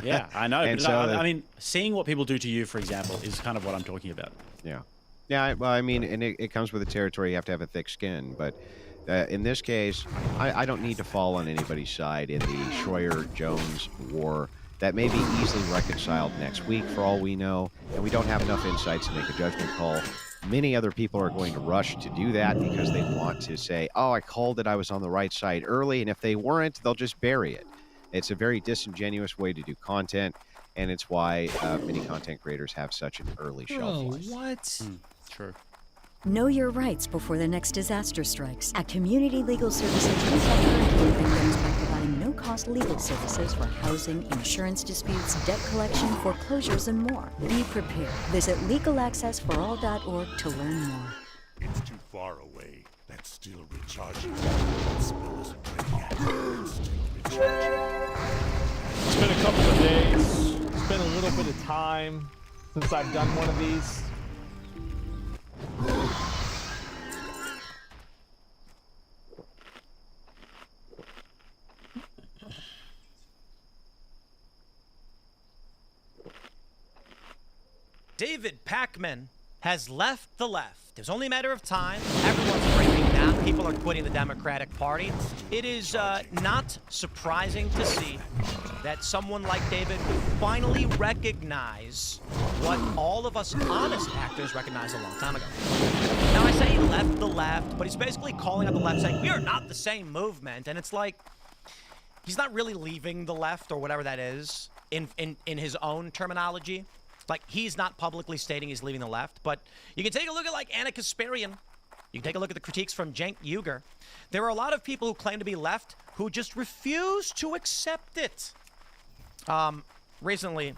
Speaker 15: Yeah, I know.
Speaker 17: And
Speaker 15: but
Speaker 17: so
Speaker 15: I mean, seeing what people do to you, for example, is kind of what I'm talking about.
Speaker 17: Yeah. Well, I mean, and it comes with the territory. You have to have a thick skin, but in this case, I don't need to fall on anybody's side in the Schroyer-Jones war. That may be easily reconciled next week, for all we know, and we don't have enough insights to make a judgment call. Many other people are going to rush to do that because they want to say, oh, I called it, I was on the right side early, and if they weren't, they'll just bury it. It's a very disingenuous way to do content, and it's why many content creators have such an early shelf life.
Speaker 2: What?
Speaker 15: True.
Speaker 1: Know your rights before the next disaster strikes. At Community Legal Services, we self-guarantee victims by providing no-cost legal services for housing, insurance disputes, debt collection, foreclosures, and more. Be prepared. Visit legalaccessforall.org to learn more.
Speaker 13: It's too far away. That's still recharging. That spill isn't ready yet. It's still recharging.
Speaker 19: It's been a couple of days. It's been a little bit of time since I've done one of these.
Speaker 20: David Pakman has left the left. It was only a matter of time. Everyone's breaking down. People are quitting the Democratic Party. It is not surprising to see that someone like David would finally recognize what all of us honest actors recognized a long time ago. Now, I say he left the left, but he's basically calling out the left, saying, we are not the same movement. And it's like, he's not really leaving the left or whatever that is in his own terminology. Like, he's not publicly stating he's leaving the left, but you can take a look at, like, Anna Kasparian. You can take a look at the critiques from Cenk Uygur. There are a lot of people who claim to be left who just refuse to accept it. Recently,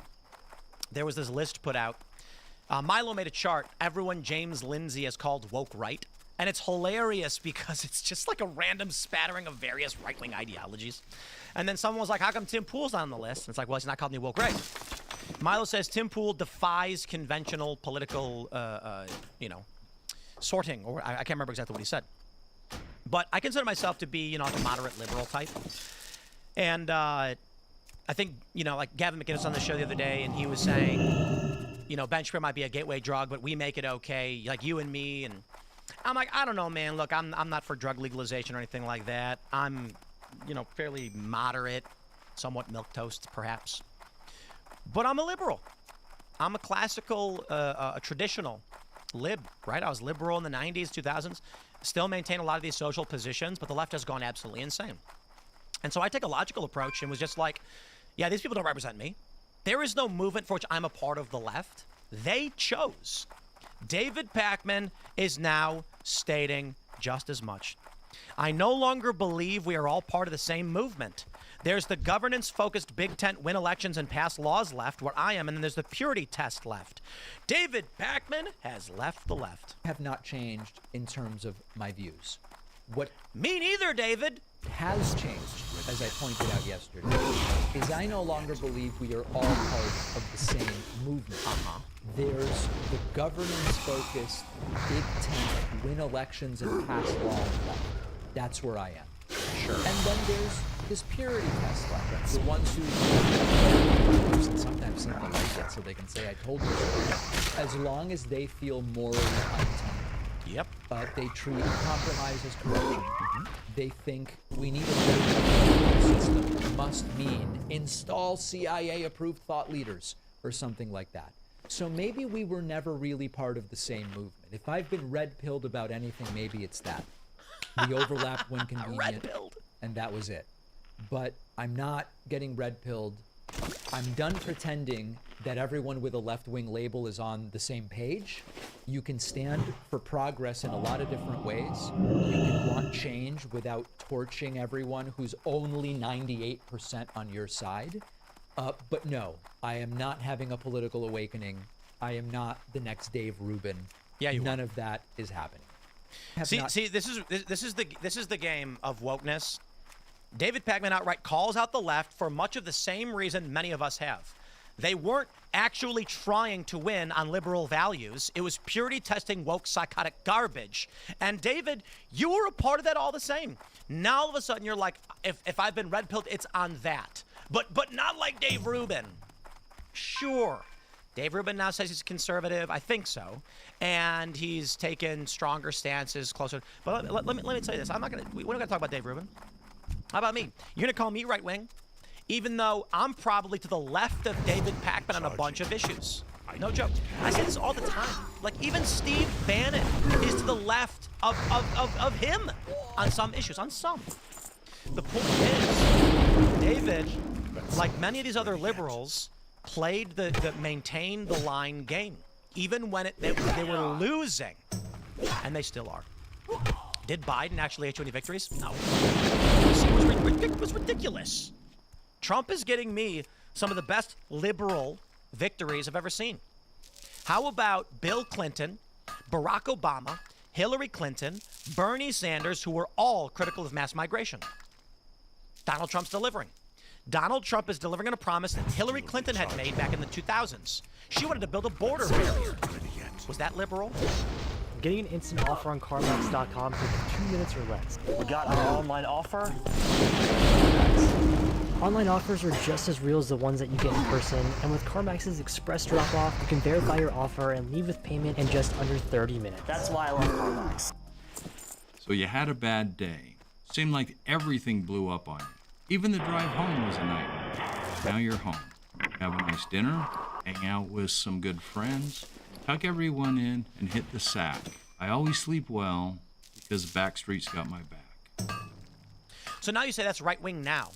Speaker 20: there was this list put out. Milo made a chart. Everyone James Lindsay has called woke right. And it's hilarious because it's just like a random spattering of various right-wing ideologies. And then someone was like, how come Tim Pool's on the list? And it's like, well, he's not called me woke right. Milo says Tim Pool defies conventional political, sorting. Or I can't remember exactly what he said. But I consider myself to be, like a moderate liberal type. And I think, like Gavin McInnes on the show the other day, and he was saying, bench spray might be a gateway drug, but we make it okay, like you and me. And I'm like, I don't know, man. Look, I'm not for drug legalization or anything like that. I'm, fairly moderate, somewhat milquetoast, perhaps. But I'm a liberal. I'm a classical, a traditional lib, right? I was liberal in the 90s, 2000s. Still maintain a lot of these social positions, but the left has gone absolutely insane. And so I take a logical approach and was just like, yeah, these people don't represent me. There is no movement for which I'm a part of the left. They chose. David Pakman is now stating just as much. I no longer believe we are all part of the same movement. There's the governance-focused Big Tent win elections and pass laws left, where I am, and then there's the purity test left. David Pakman has left the left.
Speaker 21: Have not changed in terms of my views. What
Speaker 20: me neither, David.
Speaker 21: Has changed, as I pointed out yesterday, is I no longer believe we are all part of the same movement. There's the governance-focused Big Tent win elections and pass laws left. That's where I am. Sure. And then there's this purity test left. The ones who and sometimes simply like it so they can say, I told you so. As long as they feel morally untainted.
Speaker 20: Yep.
Speaker 21: They treat compromise as corruption. They think we need a better system must mean install CIA-approved thought leaders or something like that. So maybe we were never really part of the same movement. If I've been red-pilled about anything, maybe it's that. We overlapped when convenient,
Speaker 20: red-pilled.
Speaker 21: And that was it. But I'm not getting red-pilled. I'm done pretending that everyone with a left-wing label is on the same page. You can stand for progress in a lot of different ways. You can want change without torching everyone who's only 98% on your side. But no, I am not having a political awakening. I am not the next Dave Rubin.
Speaker 20: Yeah,
Speaker 21: None of that is happening.
Speaker 20: See, this is the game of wokeness. David Pakman outright calls out the left for much of the same reason many of us have. They weren't actually trying to win on liberal values. It was purity testing woke psychotic garbage. And David, you were a part of that all the same. Now all of a sudden you're like, if I've been red-pilled, it's on that. But not like Dave Rubin. Sure. Dave Rubin now says he's conservative. I think so. And he's taken stronger stances closer. But let me tell you this. We're not going to talk about Dave Rubin. How about me? You're going to call me right-wing? Even though I'm probably to the left of David Pakman on a bunch of issues. No joke. I say this all the time. Like, even Steve Bannon is to the left of him on some issues. On some. The point is, David, like many of these other liberals, played maintained the line game. Even when they were losing. And they still are. Did Biden actually issue any victories? No. It was ridiculous. Trump is getting me some of the best liberal victories I've ever seen. How about Bill Clinton, Barack Obama, Hillary Clinton, Bernie Sanders, who were all critical of mass migration? Donald Trump's delivering. Donald Trump is delivering on a promise that Hillary Clinton had made back in the 2000s. She wanted to build a border barrier. Was that liberal?
Speaker 11: Getting an instant offer on CarMax.com takes 2 minutes or less. We got our online offer. Online offers are just as real as the ones that you get in person, and with CarMax's express drop-off, you can verify your offer and leave with payment in just under 30 minutes. That's why I love CarMax.
Speaker 4: So you had a bad day. Seemed like everything blew up on you. Even the drive home was a nightmare. Now you're home. Have a nice dinner, hang out with some good friends, tuck everyone in, and hit the sack. I always sleep well because Backstreet's got my back.
Speaker 20: So now you say that's right-wing now.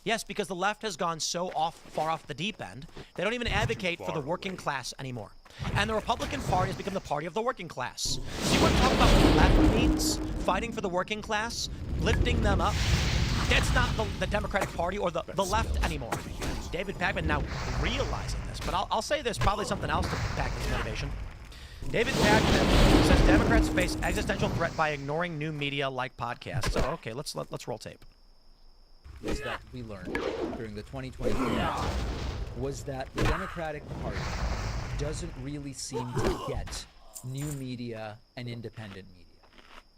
Speaker 20: Yes, because the left has gone so far off the deep end, they don't even advocate for the working class anymore. And the Republican Party has become the party of the working class. So you want to talk about what the left means? Fighting for the working class? Lifting them up? That's not the Democratic Party or the left anymore. David Pakman now realizing this, but I'll say there's probably something else to back this motivation. David Pakman says Democrats face existential threat by ignoring new media like podcasts. So okay, let's roll tape.
Speaker 21: Is that we learned during the 2020 election was that the Democratic Party doesn't really seem to get new media and independent media.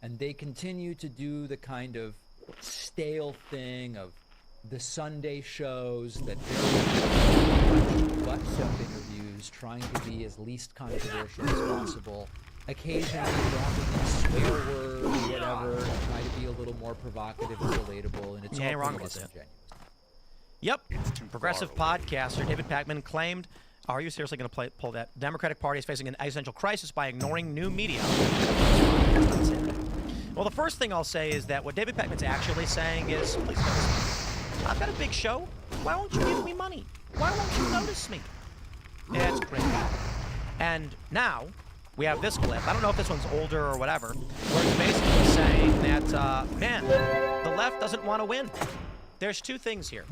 Speaker 21: And they continue to do the kind of stale thing of the Sunday shows that very much butt-up interviews, trying to be as least controversial as possible, occasionally dropping in swear words or whatever, to try to be a little more provocative and relatable, and it's all
Speaker 20: wrong with it. Yep. Progressive podcaster David Pakman claimed, are you seriously going to pull that? Democratic Party is facing an existential crisis by ignoring new media. Well, the first thing I'll say is that what David Pakman's actually saying is, please notice me. I've got a big show. Why won't you give me money? Why won't you notice me? Yeah, it's crazy. And now, we have this clip. I don't know if this one's older or whatever, where it's basically saying that, man, the left doesn't want to win. There's two things here.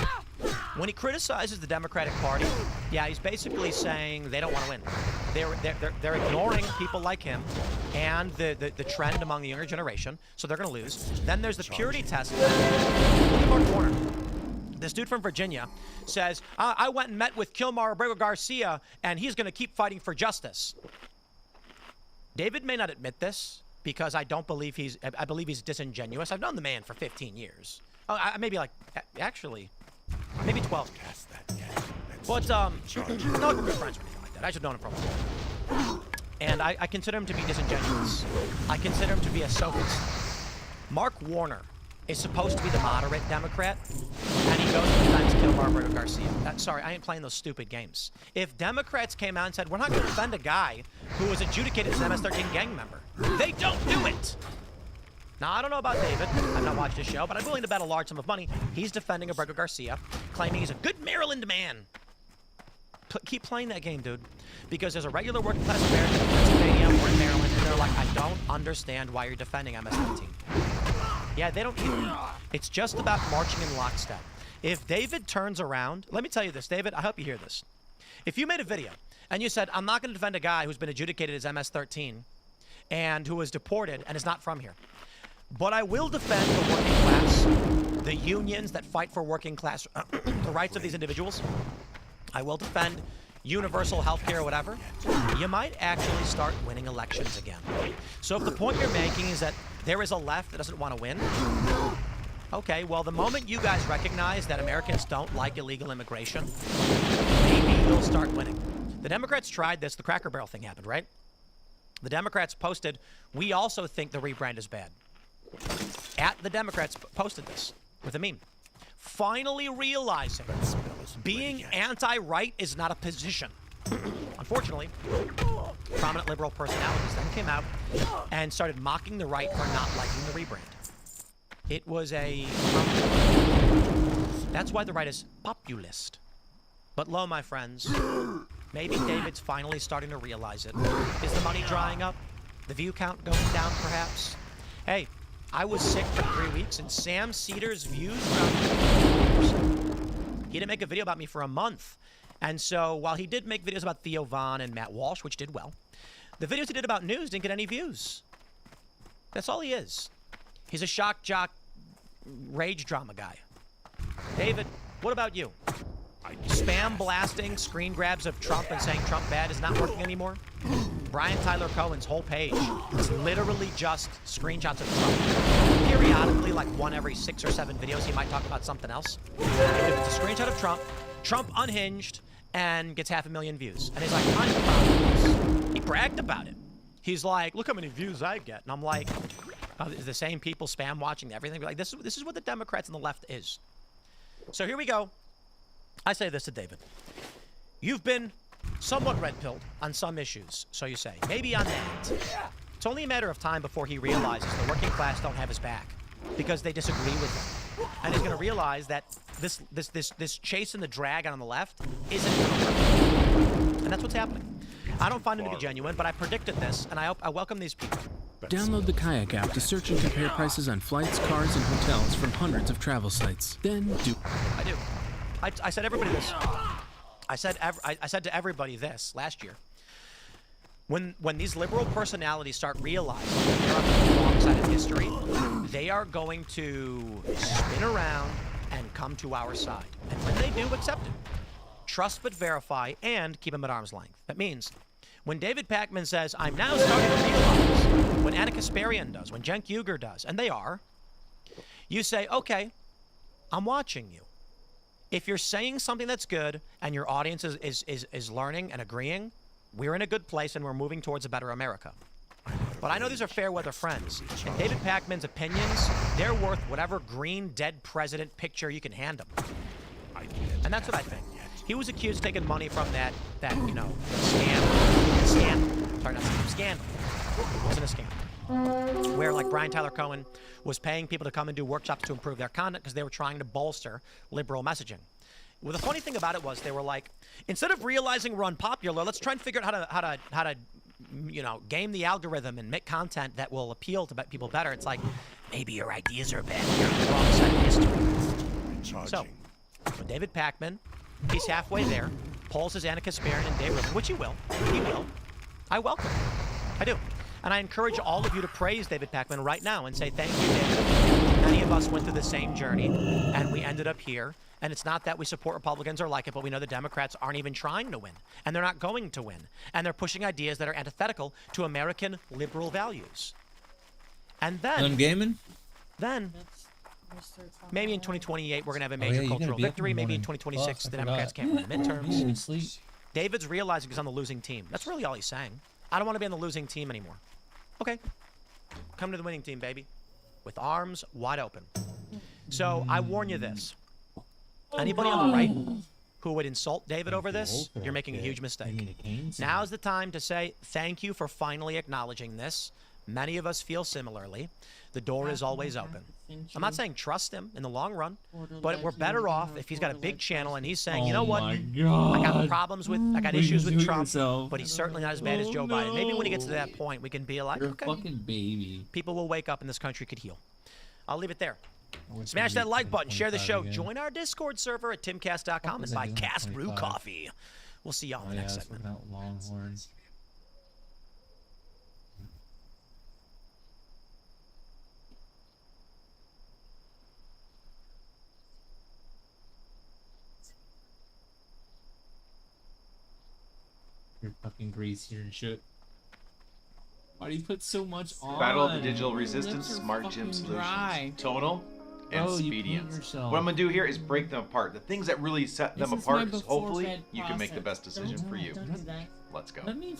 Speaker 20: When he criticizes the Democratic Party, yeah, he's basically saying they don't want to win. They're ignoring people like him and the trend among the younger generation, so they're going to lose. Then there's the purity test. Look at Mark Warner. This dude from Virginia says, I went and met with Kilmar Abrego Garcia, and he's going to keep fighting for justice. David may not admit this because I believe he's disingenuous. I've known the man for 15 years. Oh, maybe actually, maybe 12. But, no, we're good friends or anything like that. I should have known him for a while. And I consider him to be disingenuous. I consider him to be a sophist. Mark Warner is supposed to be the moderate Democrat, and he goes and defends Kilmar Abrego Garcia. Sorry, I ain't playing those stupid games. If Democrats came out and said, we're not going to defend a guy who was adjudicated as an MS-13 gang member, they don't do it. Now, I don't know about David. I've not watched his show, but I'm willing to bet a large sum of money he's defending Abrego Garcia, claiming he's a good Maryland man. Keep playing that game, dude. Because there's a regular working class American in Pennsylvania or in Maryland, and they're like, I don't understand why you're defending MS-13. Yeah, they don't either. It's just about marching in lockstep. If David turns around, let me tell you this, David, I hope you hear this. If you made a video and you said, I'm not going to defend a guy who's been adjudicated as MS-13 and who was deported and is not from here, but I will defend the working class, the unions that fight for working class, the rights of these individuals. I will defend universal health care or whatever. You might actually start winning elections again. So if the point you're making is that there is a left that doesn't want to win, okay, well, the moment you guys recognize that Americans don't like illegal immigration, maybe you'll start winning. The Democrats tried this. The Cracker Barrel thing happened, right? The Democrats posted, we also think the rebrand is bad. The Democrats posted this with a meme. Finally realizing being anti-right is not a position. Unfortunately, prominent liberal personalities then came out and started mocking the right for not liking the rebrand. It was that's why the right is populist. But lo, my friends, maybe David's finally starting to realize it. Is the money drying up? The view count going down, perhaps? Hey, I was sick for 3 weeks, and Sam Cedar's views dropped 40%. He didn't make a video about me for a month. And so, while he did make videos about Theo Von and Matt Walsh, which did well, the videos he did about news didn't get any views. That's all he is. He's a shock jock, rage drama guy. David, what about you? Spam blasting screen grabs of Trump and saying Trump bad is not working anymore? Brian Tyler Cohen's whole page is literally just screenshots of Trump. Periodically, like one every 6 or 7 videos, he might talk about something else. It's a screenshot of Trump, Trump unhinged, and gets 500,000 views. And he's like, I'm proud of this. He bragged about it. He's like, look how many views I get. And I'm like, the same people spam watching everything. Like, this is what the Democrats and the left is. So here we go. I say this to David. You've been somewhat red-pilled on some issues, so you say. Maybe on that. It's only a matter of time before he realizes the working class don't have his back because they disagree with him. And he's going to realize that this chase and the drag on the left isn't going to work. And that's what's happening. I don't find him to be genuine, but I predicted this, and I welcome these people.
Speaker 3: Download the Kayak app to search and compare prices on flights, cars, and hotels from hundreds of travel sites. Then do.
Speaker 20: I do. I said everybody this. I said to everybody this last year. When these liberal personalities start realizing that they're on the wrong side of history, they are going to spin around and come to our side. And when they do, accept it. Trust but verify, and keep them at arm's length. That means when David Pakman says, I'm now starting to realize, when Anna Kasparian does, when Cenk Uygur does, and they are, you say, okay, I'm watching you. If you're saying something that's good and your audience is learning and agreeing, we're in a good place and we're moving towards a better America. But I know these are fair weather friends, and David Pakman's opinions, they're worth whatever green dead president picture you can hand them. And that's what I think. He was accused of taking money from that scandal. It wasn't a scam. Where, like, Brian Tyler Cohen was paying people to come and do workshops to improve their content because they were trying to bolster liberal messaging. Well, the funny thing about it was they were like, instead of realizing we're unpopular, let's try and figure out how to game the algorithm and make content that will appeal to people better. It's like, maybe your ideas are bad. You're on the wrong side of history. So, when David Pakman, he's halfway there, polls his Anna Kasparian and Dave Rubin, which he will. I welcome it. I do. And I encourage all of you to praise David Pakman right now and say, thank you, David. Many of us went through the same journey, and we ended up here. And it's not that we support Republicans or like it, but we know the Democrats aren't even trying to win. And they're not going to win. And they're pushing ideas that are antithetical to American liberal values. And then...
Speaker 2: Done gaming?
Speaker 20: Then... Maybe in 2028 we're going to have a major cultural victory. Maybe in 2026 the Democrats can't win the midterms. David's realizing he's on the losing team. That's really all he's saying. I don't want to be on the losing team anymore. Okay. Come to the winning team, baby. With arms wide open. So I warn you this. Anybody on the right who would insult David over this, you're making a huge mistake. Now's the time to say thank you for finally acknowledging this. Many of us feel similarly. The door is always open. I'm not saying trust him in the long run, but we're better off if he's got a big channel and he's saying, you know what, I got issues with Trump, but he's certainly not as bad as Joe Biden. Maybe when he gets to that point, we can be like, okay,
Speaker 2: fucking baby.
Speaker 20: People will wake up and this country could heal. I'll leave it there. Smash that like button, share the show, join our Discord server at timcast.com and buy Cast Brew coffee. We'll see y'all in the next segment.
Speaker 2: Longhorns. You're fucking greasier and shit. Why do you put so much on?
Speaker 5: Battle of the Digital Resistance, Smart Gym Solutions, Tonal, and Expedience. What I'm going to do here is break them apart. The things that really set them apart is hopefully you can make the best decision for you. Let's go.
Speaker 2: Let me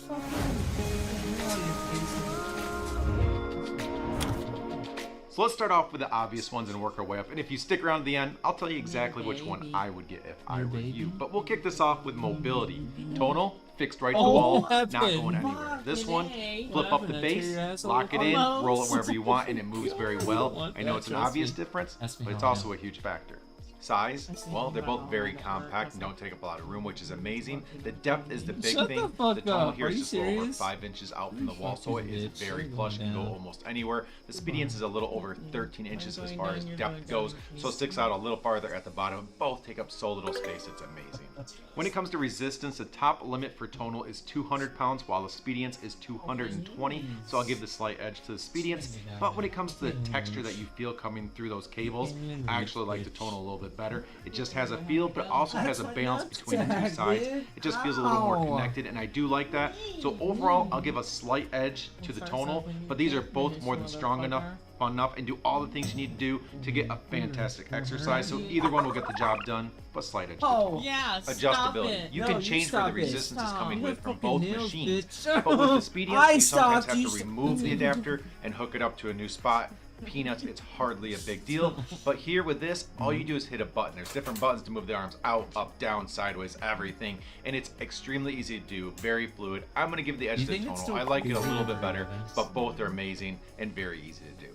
Speaker 5: So let's start off with the obvious ones and work our way up. And if you stick around to the end, I'll tell you exactly which one I would get if I were you. But we'll kick this off with mobility. Tonal, fixed right to the wall, not going anywhere. This one, flip up the base, lock it in, roll it wherever you want, and it moves very well. I know it's an obvious difference, but it's also a huge factor. Size, well, they're both very compact and don't take up a lot of room, which is amazing. The depth is the big
Speaker 2: Shut
Speaker 5: thing.
Speaker 2: the fuck
Speaker 5: The tonal
Speaker 2: up.
Speaker 5: here
Speaker 2: Are
Speaker 5: is
Speaker 2: you
Speaker 5: just a little over
Speaker 2: serious?
Speaker 5: 5 inches out from the wall, so it is very flush, can go almost anywhere. The Spedience is a little over 13 inches as far as depth goes, so it sticks out a little farther at the bottom. Both take up so little space, it's amazing. When it comes to resistance, the top limit for tonal is 200 pounds, while the Spedience is 220, so I'll give the slight edge to the Spedience. But when it comes to the texture that you feel coming through those cables, I actually like the tonal a little bit better. It just has a feel, but also has a balance between the two sides. It just feels a little more connected, and I do like that. So overall, I'll give a slight edge to the tonal, but these are both more than strong enough, fun enough, and do all the things you need to do to get a fantastic exercise. So either one will get the job done, but slight edge to tonal.
Speaker 2: Yeah,
Speaker 5: Adjustability. You can change where the resistance is coming with from both machines. But with the Spedience,
Speaker 2: I
Speaker 5: you sometimes
Speaker 2: stopped.
Speaker 5: have to remove the adapter and hook it up to a new spot. Peanuts, it's hardly a big deal. But here with this, all you do is hit a button. There's different buttons to move the arms out, up, down, sideways, everything. And it's extremely easy to do, very fluid. I'm gonna give the edge to the tonal. I like it a little bit better, but both are amazing and very easy to do.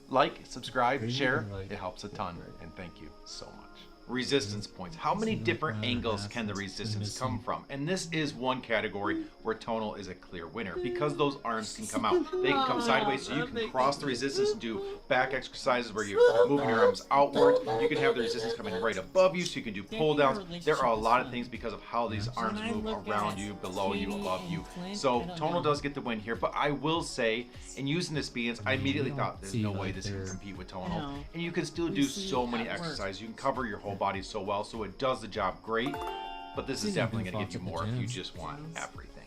Speaker 5: Like, subscribe, share, it helps a ton, and thank you so much. Resistance points. How many different angles can the resistance come from? And this is one category where tonal is a clear winner because those arms can come out. They can come sideways, so you can cross the resistance and do back exercises where you're moving your arms outward. You can have the resistance coming right above you, so you can do pull downs. There are a lot of things because of how these arms move around you, below you, above you. So tonal does get the win here, but I will say, in using the Spedience, I immediately thought there's no way this can compete with tonal. And you can still do so many exercises. You can cover your whole body so well, so it does the job great, but this is definitely going to give you more if you just want everything.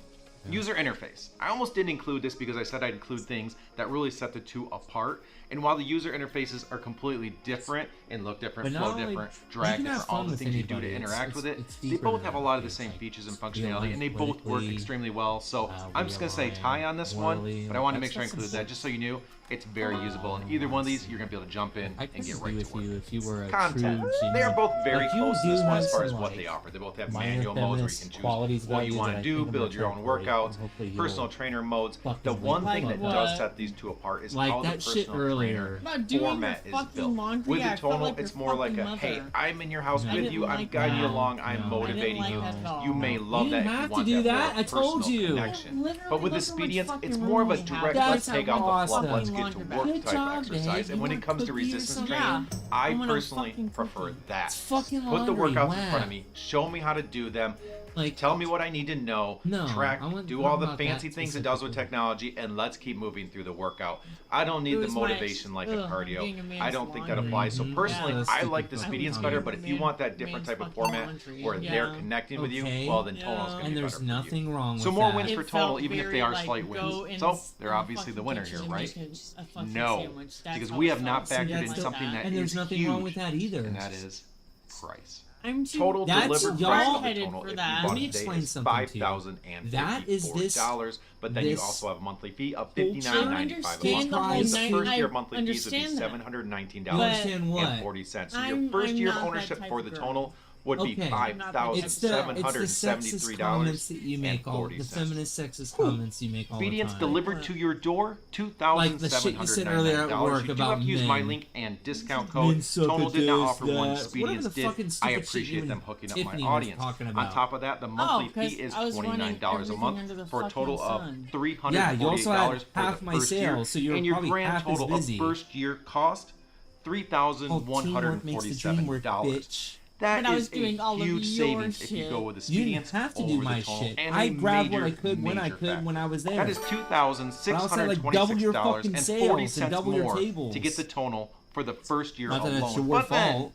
Speaker 5: User interface. I almost didn't include this because I said I'd include things that really set the two apart. And while the user interfaces are completely different and look different, flow different, drag different, all the things you do to interact with it, they both have a lot of the same features and functionality, and they both work extremely well. So I'm just going to say tie on this one, but I want to make sure I include that just so you knew it's very usable. And either one of these, you're going to be able to jump in and get right to work.
Speaker 2: If you were a
Speaker 5: Content. They are both very close to this one as far as what they offer. They both have manual modes where you can choose what you want to do, build your own workouts, personal trainer modes. The one thing that does set these two apart is how the personal trainer format is built. With the tonal, it's more like a, hey, I'm in your house with you, I'm guiding you along, I'm motivating you. You may love that if you want that more personal connection. But with the Spedience, it's more of a direct, let's take out the fluff, let's get to work type exercise. And when it comes to resistance training, I personally prefer that. Put the workouts in front of me, show me how to do them, tell me what I need to know, track, do all the fancy things it does with technology, and let's keep moving through the workout. I don't need the motivation like a cardio. I don't think that applies. So personally, I like the Spedience better, but if you want that different type of format where they're connecting with you, well then tonal's going to be better.
Speaker 2: And there's nothing wrong with
Speaker 5: so more
Speaker 2: that.
Speaker 5: wins for tonal, even if they are slight wins. So they're obviously the winner here, right? No, because we have not factored in something that
Speaker 2: and there's
Speaker 5: is
Speaker 2: nothing
Speaker 5: huge,
Speaker 2: wrong with that either.
Speaker 5: and that is price.
Speaker 2: I'm too,
Speaker 5: Total
Speaker 2: that's
Speaker 5: delivered
Speaker 2: y'all
Speaker 5: price of the
Speaker 2: headed
Speaker 5: tonal
Speaker 2: for
Speaker 5: if you
Speaker 2: that.
Speaker 5: bought
Speaker 2: Let me
Speaker 5: it today
Speaker 2: explain
Speaker 5: is
Speaker 2: something to you.
Speaker 5: $5,054, but then you also have a monthly fee of $59.95 a month. The first year monthly fees would be $719.40. So your first year of ownership for the tonal would be $5,773.40.
Speaker 2: that you make, all the feminist sexist comments you make all the
Speaker 5: Spedience
Speaker 2: time.
Speaker 5: delivered to your door,
Speaker 2: Like the shit you said earlier at work
Speaker 5: $2,799. You do
Speaker 2: about
Speaker 5: have to use my
Speaker 2: men.
Speaker 5: link and discount code. Tonal did not offer one, Spedience did. I appreciate
Speaker 2: shit
Speaker 5: them hooking up
Speaker 2: Tiffany
Speaker 5: my
Speaker 2: was
Speaker 5: audience.
Speaker 2: talking
Speaker 5: On
Speaker 2: about.
Speaker 5: top of that, the monthly fee is $29 a month for a total of $348
Speaker 2: Yeah, you also had
Speaker 5: for
Speaker 2: half
Speaker 5: the
Speaker 2: my
Speaker 5: first year.
Speaker 2: sales, so you're
Speaker 5: and your
Speaker 2: probably
Speaker 5: grand
Speaker 2: half as
Speaker 5: total of
Speaker 2: busy.
Speaker 5: first year cost $3,147. That is a huge savings if you go with the
Speaker 2: You
Speaker 5: Spedience
Speaker 2: didn't have to
Speaker 5: over
Speaker 2: do
Speaker 5: the
Speaker 2: my
Speaker 5: tonal.
Speaker 2: shit.
Speaker 5: And
Speaker 2: I
Speaker 5: a
Speaker 2: grabbed what I
Speaker 5: major,
Speaker 2: could when I
Speaker 5: major
Speaker 2: could
Speaker 5: factor.
Speaker 2: when I was there.
Speaker 5: That is $2,626 and 40 cents to get the tonal for the first year
Speaker 2: Not that
Speaker 5: alone.
Speaker 2: it's your
Speaker 5: But then,
Speaker 2: fault.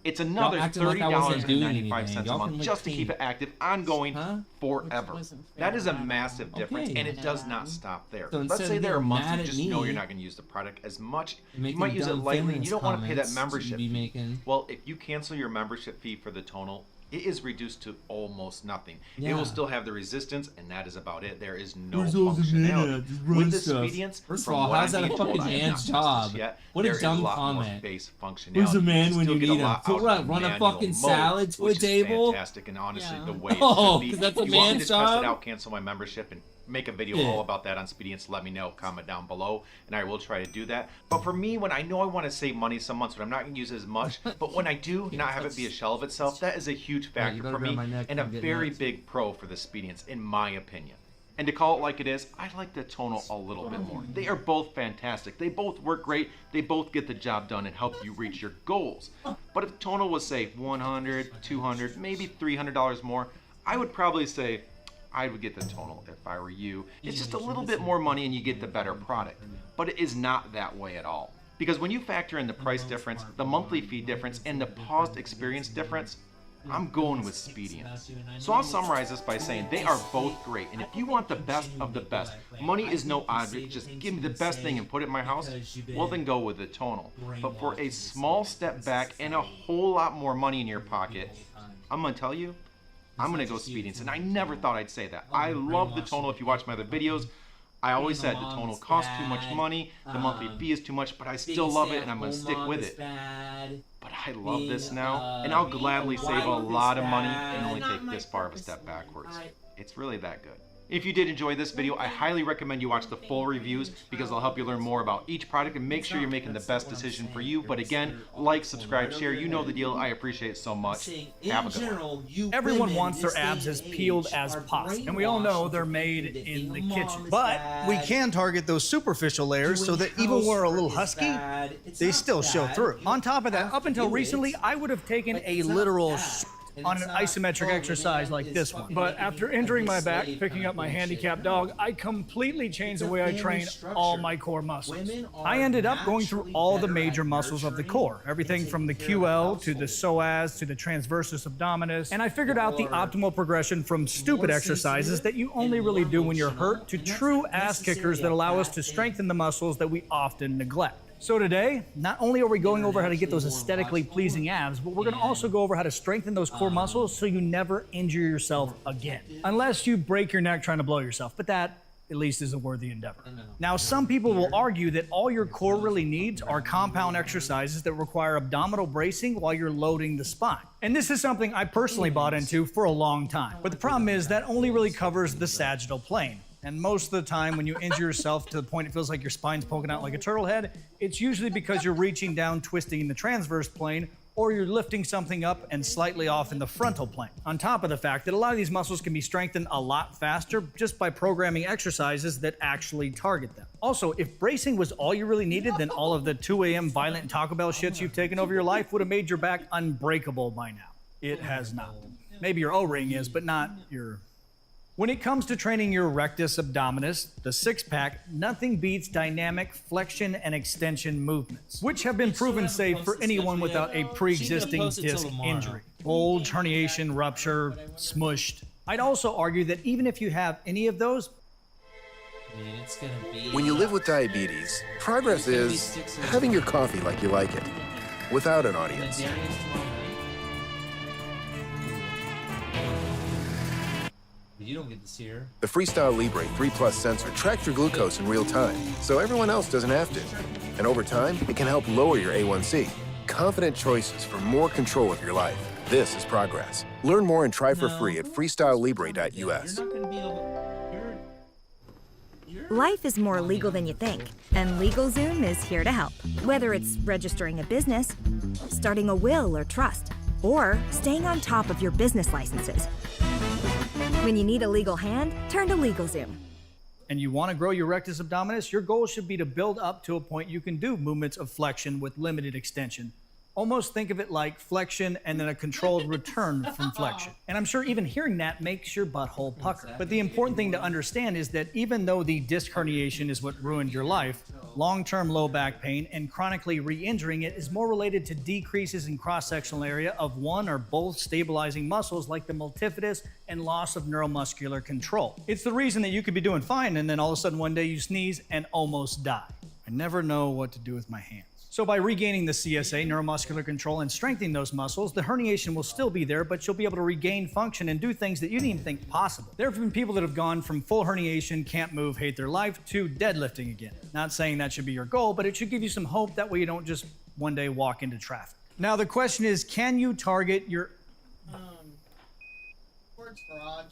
Speaker 5: it's another
Speaker 2: Y'all acting like I wasn't doing
Speaker 5: $30.95
Speaker 2: anything.
Speaker 5: a
Speaker 2: Y'all
Speaker 5: month
Speaker 2: can lick
Speaker 5: just to keep
Speaker 2: feet.
Speaker 5: it active, ongoing, forever. That is a massive difference,
Speaker 2: Okay.
Speaker 5: and it does not stop there.
Speaker 2: So
Speaker 5: Let's
Speaker 2: instead
Speaker 5: say
Speaker 2: of
Speaker 5: there are
Speaker 2: getting
Speaker 5: months
Speaker 2: mad
Speaker 5: you
Speaker 2: at
Speaker 5: just know
Speaker 2: me,
Speaker 5: you're not going to use the product as much. You
Speaker 2: making
Speaker 5: might use it
Speaker 2: dumb
Speaker 5: lightly, and you
Speaker 2: feminist
Speaker 5: don't want to pay that
Speaker 2: comments
Speaker 5: membership
Speaker 2: you be
Speaker 5: fee.
Speaker 2: making.
Speaker 5: Well, if you cancel your membership fee for the tonal, it is reduced to almost nothing. It
Speaker 2: Yeah.
Speaker 5: will still have the resistance, and that is about it. There is no
Speaker 2: Where's those men
Speaker 5: functionality.
Speaker 2: at? Just run
Speaker 5: With the
Speaker 2: stuff.
Speaker 5: Spedience,
Speaker 2: First of
Speaker 5: from
Speaker 2: all,
Speaker 5: what
Speaker 2: how's
Speaker 5: I'm
Speaker 2: that a
Speaker 5: being told,
Speaker 2: fucking
Speaker 5: I have
Speaker 2: man's
Speaker 5: not tested
Speaker 2: job?
Speaker 5: this yet,
Speaker 2: What a
Speaker 5: there is
Speaker 2: dumb
Speaker 5: lot more
Speaker 2: comment.
Speaker 5: base functionality.
Speaker 2: Where's the
Speaker 5: You
Speaker 2: man
Speaker 5: can
Speaker 2: when
Speaker 5: still
Speaker 2: you
Speaker 5: get a
Speaker 2: need him?
Speaker 5: lot
Speaker 2: So
Speaker 5: out
Speaker 2: what,
Speaker 5: of the
Speaker 2: run a
Speaker 5: manual
Speaker 2: fucking
Speaker 5: mode,
Speaker 2: salad to a
Speaker 5: which is
Speaker 2: table?
Speaker 5: fantastic, and honestly, the way it
Speaker 2: Oh,
Speaker 5: should be.
Speaker 2: 'cause that's a
Speaker 5: If you want me
Speaker 2: man's
Speaker 5: to test
Speaker 2: job?
Speaker 5: it out, cancel my membership, and make a video all about that on Speedience, let me know, comment down below, and I will try to do that. But for me, when I know I want to save money some months, but I'm not going to use it as much, but when I do not have it be a shell of itself, that is a huge factor for me and a very big pro for the Speedience, in my opinion. And to call it like it is, I like the tonal a little bit more. They are both fantastic. They both work great. They both get the job done and help you reach your goals. But if tonal was, say, $100, $200, maybe $300 more, I would probably say I would get the tonal if I were you. It's just a little bit more money and you get the better product. But it is not that way at all. Because when you factor in the price difference, the monthly fee difference, and the paused experience difference, I'm going with Speedience. So I'll summarize this by saying they are both great, and if you want the best of the best, money is no object, just give me the best thing and put it in my house, well then go with the tonal. But for a small step back and a whole lot more money in your pocket, I'm gonna tell you, I'm gonna go Speedience, and I never thought I'd say that. I love the tonal. If you watch my other videos, I always said the tonal costs too much money, the monthly fee is too much, but I still love it and I'm gonna stick with it. But I love this now, and I'll gladly save a lot of money and only take this far of a step backwards. It's really that good. If you did enjoy this video, I highly recommend you watch the full reviews because they'll help you learn more about each product and make sure you're making the best decision for you. But again, like, subscribe, share, you know the deal. I appreciate it so much. Have a good one.
Speaker 8: Everyone wants their abs as peeled as possible, and we all know they're made in the kitchen. But we can target those superficial layers so that even when we're a little husky, they still show through. On top of that, up until recently, I would have taken a literal on an isometric exercise like this one. But after injuring my back, picking up my handicapped dog, I completely changed the way I train all my core muscles. I ended up going through all the major muscles of the core, everything from the QL to the psoas to the transversus abdominis, and I figured out the optimal progression from stupid exercises that you only really do when you're hurt to true ass kickers that allow us to strengthen the muscles that we often neglect. So today, not only are we going over how to get those aesthetically pleasing abs, but we're going to also go over how to strengthen those core muscles so you never injure yourself again. Unless you break your neck trying to blow yourself, but that at least is a worthy endeavor. Now, some people will argue that all your core really needs are compound exercises that require abdominal bracing while you're loading the spine. And this is something I personally bought into for a long time. But the problem is that only really covers the sagittal plane. And most of the time when you injure yourself to the point it feels like your spine's poking out like a turtle head, it's usually because you're reaching down, twisting in the transverse plane, or you're lifting something up and slightly off in the frontal plane. On top of the fact that a lot of these muscles can be strengthened a lot faster just by programming exercises that actually target them. Also, if bracing was all you really needed, then all of the 2 a.m. violent Taco Bell shits you've taken over your life would have made your back unbreakable by now. It has not. Maybe your O-ring is, but not your... When it comes to training your rectus abdominis, the six-pack, nothing beats dynamic flexion and extension movements, which have been proven safe for anyone without a pre-existing disc injury. Bulge, herniation, rupture, smushed. I'd also argue that even if you have any of those,
Speaker 16: when you live with diabetes, progress is having your coffee like you like it, without an audience.
Speaker 2: You don't get to see her.
Speaker 16: The Freestyle Libre 3 Plus sensor tracks your glucose in real time, so everyone else doesn't have to. And over time, it can help lower your A1C. Confident choices for more control of your life. This is progress. Learn more and try for free at freestylelibre.us.
Speaker 22: Life is more legal than you think, and LegalZoom is here to help. Whether it's registering a business, starting a will or trust, or staying on top of your business licenses. When you need a legal hand, turn to LegalZoom.
Speaker 8: and you want to grow your rectus abdominis, your goal should be to build up to a point you can do movements of flexion with limited extension. Almost think of it like flexion and then a controlled return from flexion. And I'm sure even hearing that makes your butthole pucker. But the important thing to understand is that even though the disc herniation is what ruined your life, long-term low back pain and chronically re-injuring it is more related to decreases in cross-sectional area of one or both stabilizing muscles like the multifidus and loss of neuromuscular control. It's the reason that you could be doing fine and then all of a sudden one day you sneeze and almost die. I never know what to do with my hands. So by regaining the CSA, neuromuscular control, and strengthening those muscles, the herniation will still be there, but you'll be able to regain function and do things that you didn't even think possible. There have been people that have gone from full herniation, can't move, hate their life, to deadlifting again. Not saying that should be your goal, but it should give you some hope. That way you don't just one day walk into traffic. Now the question is, can you target your...
Speaker 23: Where's garage?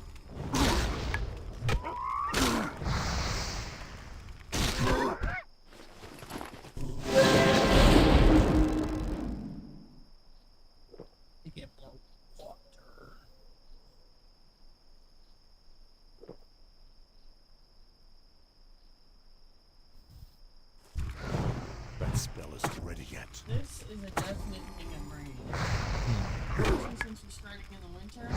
Speaker 18: That spell isn't ready yet.
Speaker 7: This is a definite thing I'm bringing. Especially since we're starting in the winter.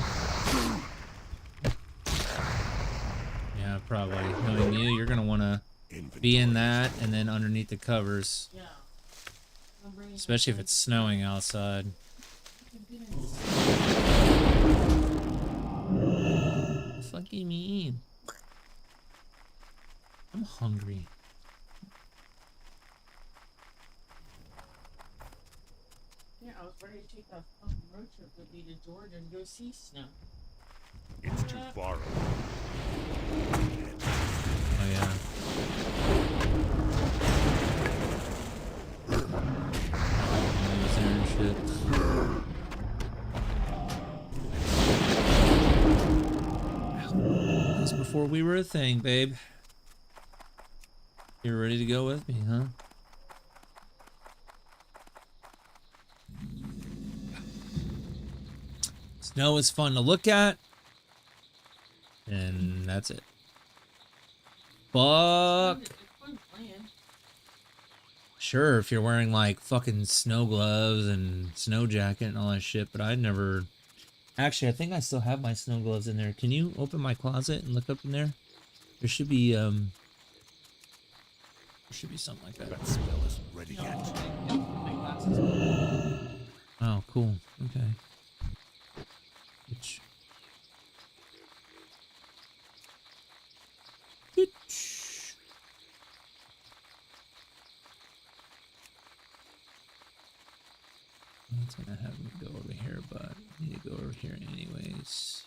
Speaker 2: Yeah, probably. Knowing you, you're gonna want to be in that and then underneath the covers.
Speaker 7: Yeah.
Speaker 2: Especially if it's snowing outside. What the fuck do you mean? I'm hungry.
Speaker 7: Yeah, I was ready to take that fucking road trip with me to Georgia and go see snow.
Speaker 18: It's too far.
Speaker 2: Oh yeah. And shit. That was before we were a thing, babe. You're ready to go with me, huh? Snow is fun to look at, and that's it. Fuck. Sure, if you're wearing like fucking snow gloves and snow jacket and all that shit, but I'd never. Actually, I think I still have my snow gloves in there. Can you open my closet and look up in there? There should be something like that.
Speaker 18: That spell isn't ready yet.
Speaker 2: Oh, cool. Okay. Bitch. Bitch. It's gonna have me go over here, but I need to go over here anyways.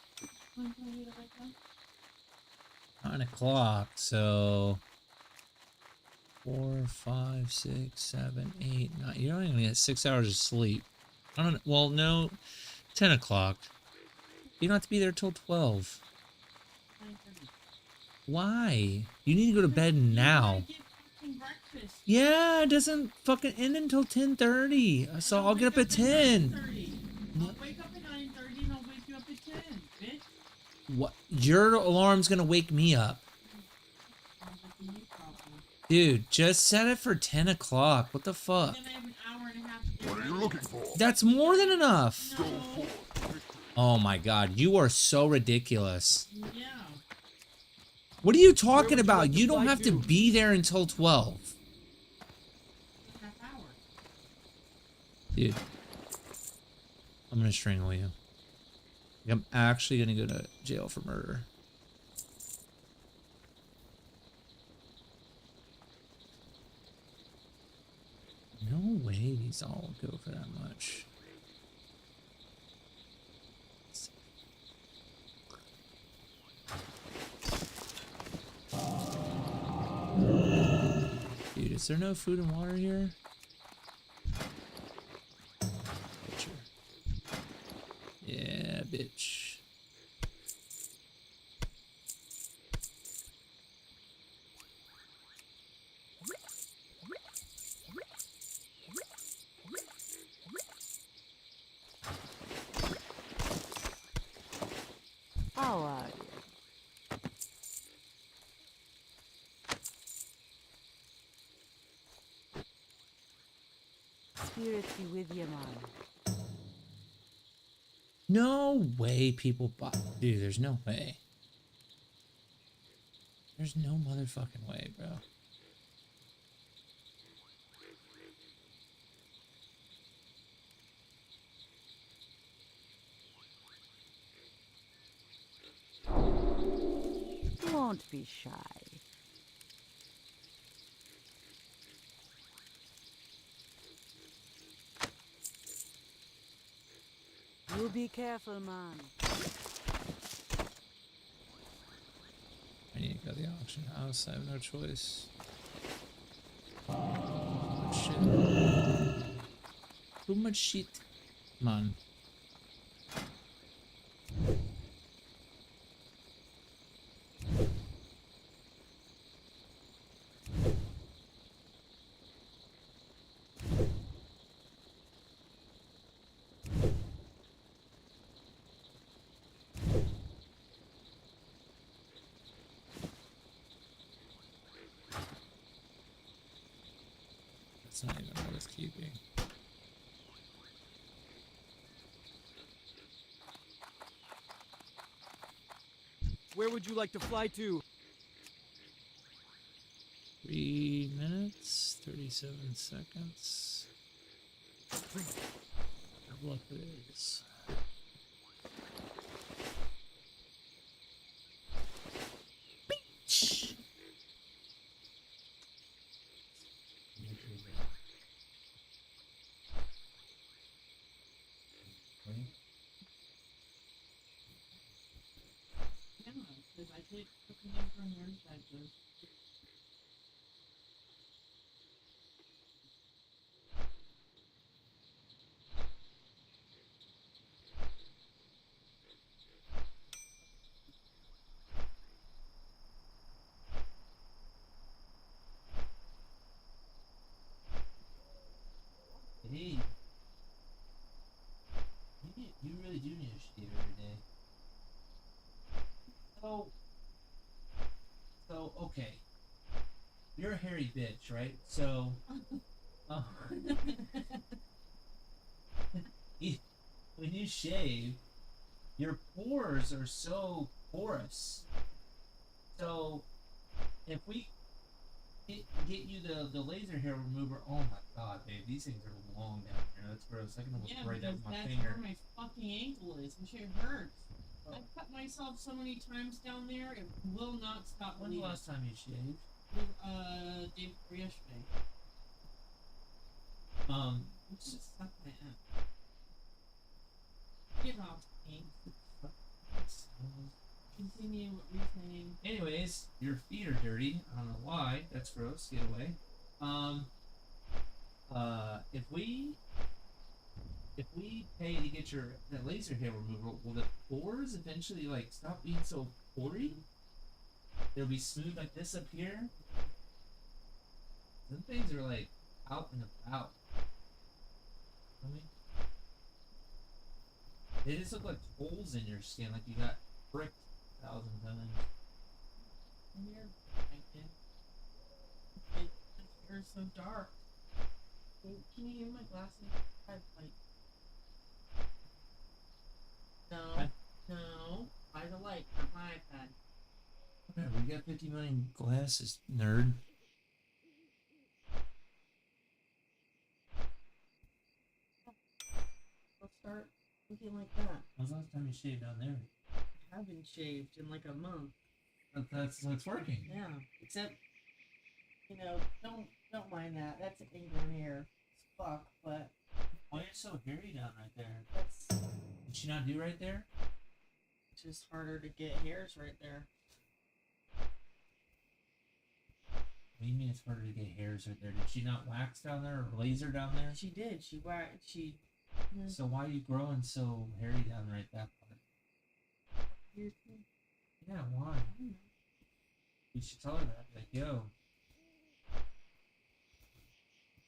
Speaker 2: 9 o'clock, so 4, 5, 6, 7, 8, 9. You're only gonna get 6 hours of sleep. I don't know. Well, no, 10 o'clock. You don't have to be there till 12. Why? You need to go to bed now. Yeah, it doesn't fucking end until 10:30. So I'll get up at 10.
Speaker 7: I'll wake up at 9:30 and I'll wake you up at 10, bitch.
Speaker 2: What? Your alarm's gonna wake me up. Dude, just set it for 10 o'clock. What the fuck?
Speaker 18: What are you looking for?
Speaker 2: That's more than enough. Oh my god, you are so ridiculous.
Speaker 7: Yeah.
Speaker 2: What are you talking about? You don't have to be there until 12. Dude, I'm gonna strangle you. I'm actually gonna go to jail for murder. No way these all go for that much. Dude, is there no food and water here? Butcher. Yeah, bitch.
Speaker 10: How are you? Spirit be with you, man.
Speaker 2: No way people buy. Dude, there's no way. There's no motherfucking way, bro.
Speaker 10: Won't be shy. You be careful, man.
Speaker 2: I need to go to the auction house. I have no choice. Oh, shit. Too much shit, man. It's not even worth keeping.
Speaker 9: Where would you like to fly to?
Speaker 2: 3 minutes, 37 seconds. Double up it is. Beach.
Speaker 7: Yeah, because I did cooking in from your side, though.
Speaker 2: Hey. You really do need to shave every day. So, okay. You're a hairy bitch, right? So, when you shave, your pores are so porous. So, if we get you the laser hair remover, oh my god, babe, these things are long down here. That's gross. I can almost break that with my
Speaker 7: that's
Speaker 2: finger.
Speaker 7: where my fucking ankle is, and shit hurts. I've cut myself so many times down there, it will not stop
Speaker 2: When's the
Speaker 7: bleeding.
Speaker 2: last time you shaved?
Speaker 7: Day before yesterday. It just sucked my ass. Get off me. Continue what you're saying.
Speaker 2: Anyways, your feet are dirty. I don't know why. That's gross. Get away. If we pay to get that laser hair removal, will the pores eventually like stop being so pory? It'll be smooth like this up here. Some things are like out and about. I mean, they just look like holes in your skin, like you got pricked 1,000 times.
Speaker 7: And you're connected. You're so dark. Can you hear my glasses? No. No. By the light, not my iPad.
Speaker 2: Okay, we got 50 million glasses, nerd.
Speaker 7: Let's start looking like that.
Speaker 2: When's the last time you shaved down there?
Speaker 7: I haven't shaved in like a month.
Speaker 2: That's working.
Speaker 7: Yeah. Except, don't mind that. That's ingrown hair. It's fuck, but
Speaker 2: Why are you so hairy down right there?
Speaker 7: that's
Speaker 2: Did she not do right there?
Speaker 7: just harder to get hairs right there.
Speaker 2: What do you mean it's harder to get hairs right there? Did she not wax down there or laser down there?
Speaker 7: She did.
Speaker 2: So why are you growing so hairy down right that part? Yeah, why? You should tell her that. Like, yo.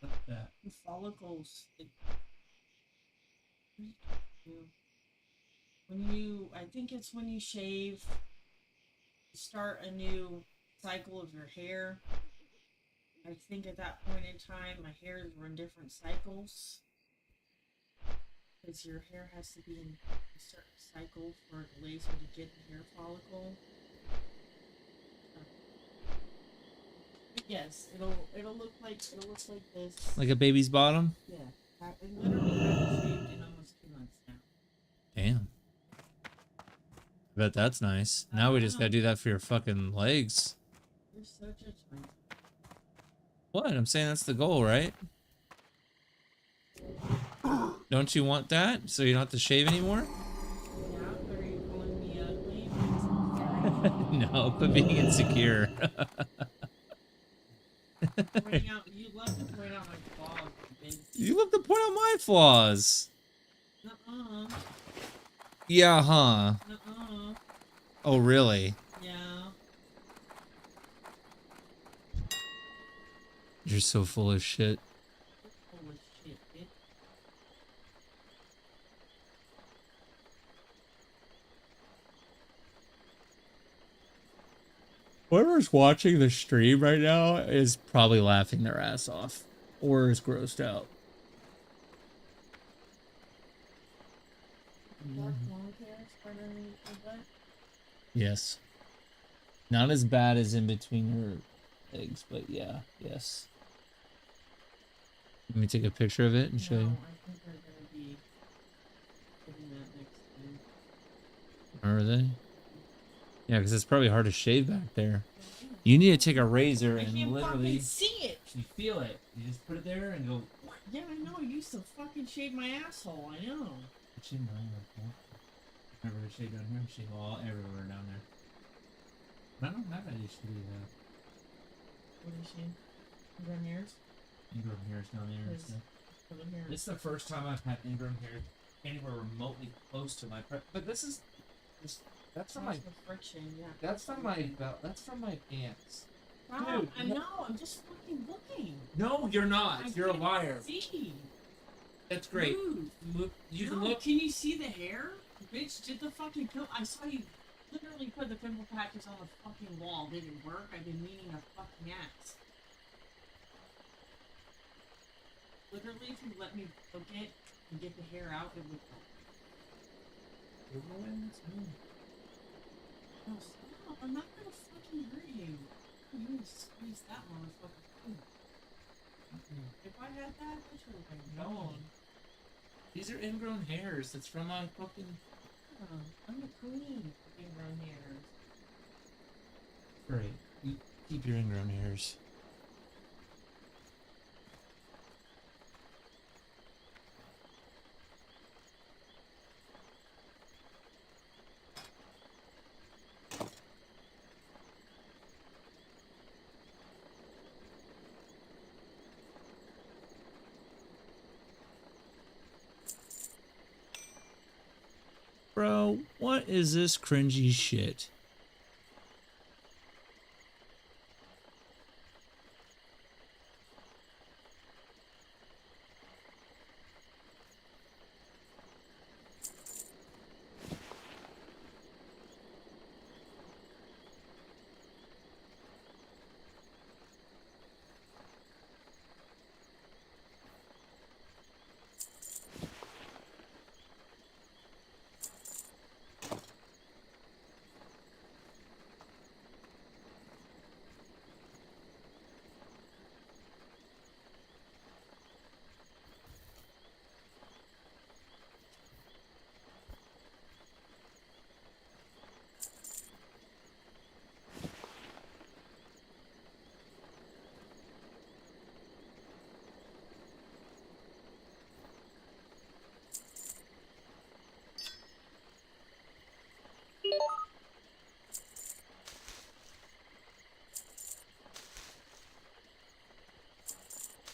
Speaker 2: Look at that.
Speaker 7: The follicles. I think it's when you shave, you start a new cycle of your hair. I think at that point in time, my hairs were in different cycles. Because your hair has to be in a certain cycle for the laser to get the hair follicle. But yes, it'll look like this.
Speaker 2: Like a baby's bottom?
Speaker 7: Yeah. I literally haven't shaved in almost 2 months now.
Speaker 2: Damn. I bet that's nice. Now we just gotta do that for your fucking legs.
Speaker 7: You're so judgmental.
Speaker 2: What? I'm saying that's the goal, right? Don't you want that? So you don't have to shave anymore?
Speaker 7: Yeah, but are you calling me ugly?
Speaker 2: No, quit being insecure.
Speaker 7: You love to point out my flaws.
Speaker 2: You love to point out my flaws.
Speaker 7: Nuh-uh.
Speaker 2: Yeah, huh?
Speaker 7: Nuh-uh.
Speaker 2: Oh, really?
Speaker 7: Yeah.
Speaker 2: You're so full of shit.
Speaker 7: Full of shit, bitch.
Speaker 2: Whoever's watching the stream right now is probably laughing their ass off. or is grossed out.
Speaker 7: Dark long hair spread underneath her butt.
Speaker 2: Yes. Not as bad as in between her legs, but yeah, yes. Let me take a picture of it and show you.
Speaker 7: I think they're gonna be putting that next to.
Speaker 2: Are they? Yeah, because it's probably hard to shave back there. You need to take a razor and literally
Speaker 7: See it.
Speaker 2: you feel it. You just put it there and go.
Speaker 7: Yeah, I know. I used to fucking shave my asshole. I know.
Speaker 2: Never shave down here. Shave all everywhere down there. I don't have that issue though.
Speaker 7: What is she? Ingrown hairs?
Speaker 2: Ingrown hairs down there and stuff. This is the first time I've had ingrown hair anywhere remotely close to my but that's from my
Speaker 7: friction, yeah.
Speaker 2: That's from my belt. That's from my pants.
Speaker 7: Wow,
Speaker 2: Dude,
Speaker 7: I know. I'm just fucking looking.
Speaker 2: No, you're not. You're a liar.
Speaker 7: See.
Speaker 2: That's great.
Speaker 7: Dude.
Speaker 2: You can
Speaker 7: No,
Speaker 2: look.
Speaker 7: Can you see the hair? Bitch, did the fucking I saw you literally put the pimple patches on the fucking wall. Did it work? I've been meaning a fucking ass. Literally, if you let me look it and get the hair out, it would help. No, stop. I'm not gonna fucking hurt you. You need to squeeze that motherfucker too. If I had that, I should have been gone.
Speaker 2: These are ingrown hairs. That's from my fucking.
Speaker 7: I'm the queen of ingrown hairs.
Speaker 2: Great. You keep your ingrown hairs. Bro, what is this cringy shit?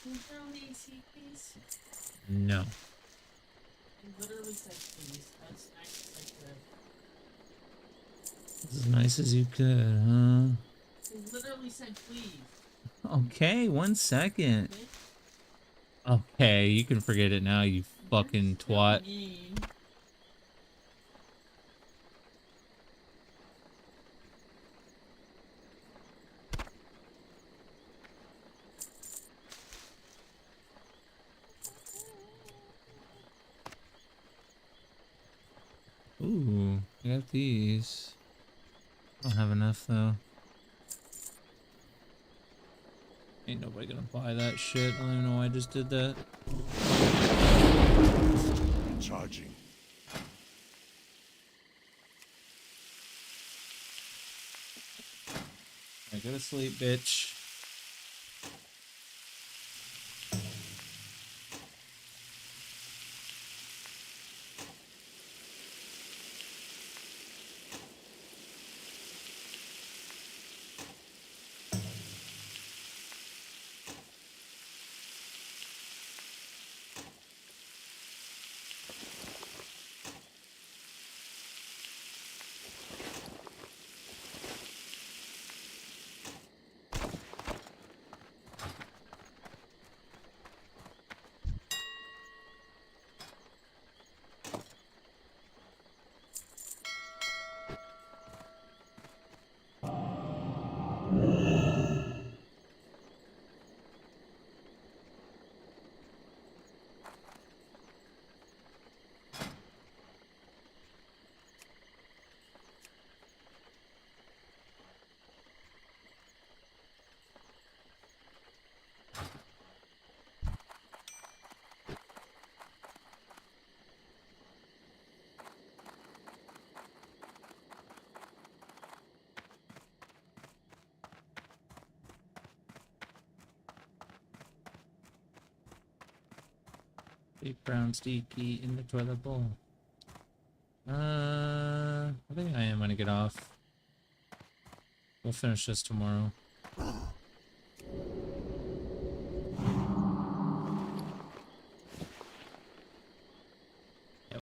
Speaker 7: Can you turn on the AC, please?
Speaker 2: No.
Speaker 7: You literally said please. That's nice as I could.
Speaker 2: As nice as you could, huh?
Speaker 7: You literally said please.
Speaker 2: Okay, 1 second. Okay, you can forget it now, you fucking twat. Ooh, I got these. I don't have enough though. Ain't nobody gonna buy that shit. I don't even know why I just did that.
Speaker 13: Charging.
Speaker 2: I go to sleep, bitch. Big brown sticky in the toilet bowl. I think I am gonna get off. We'll finish this tomorrow.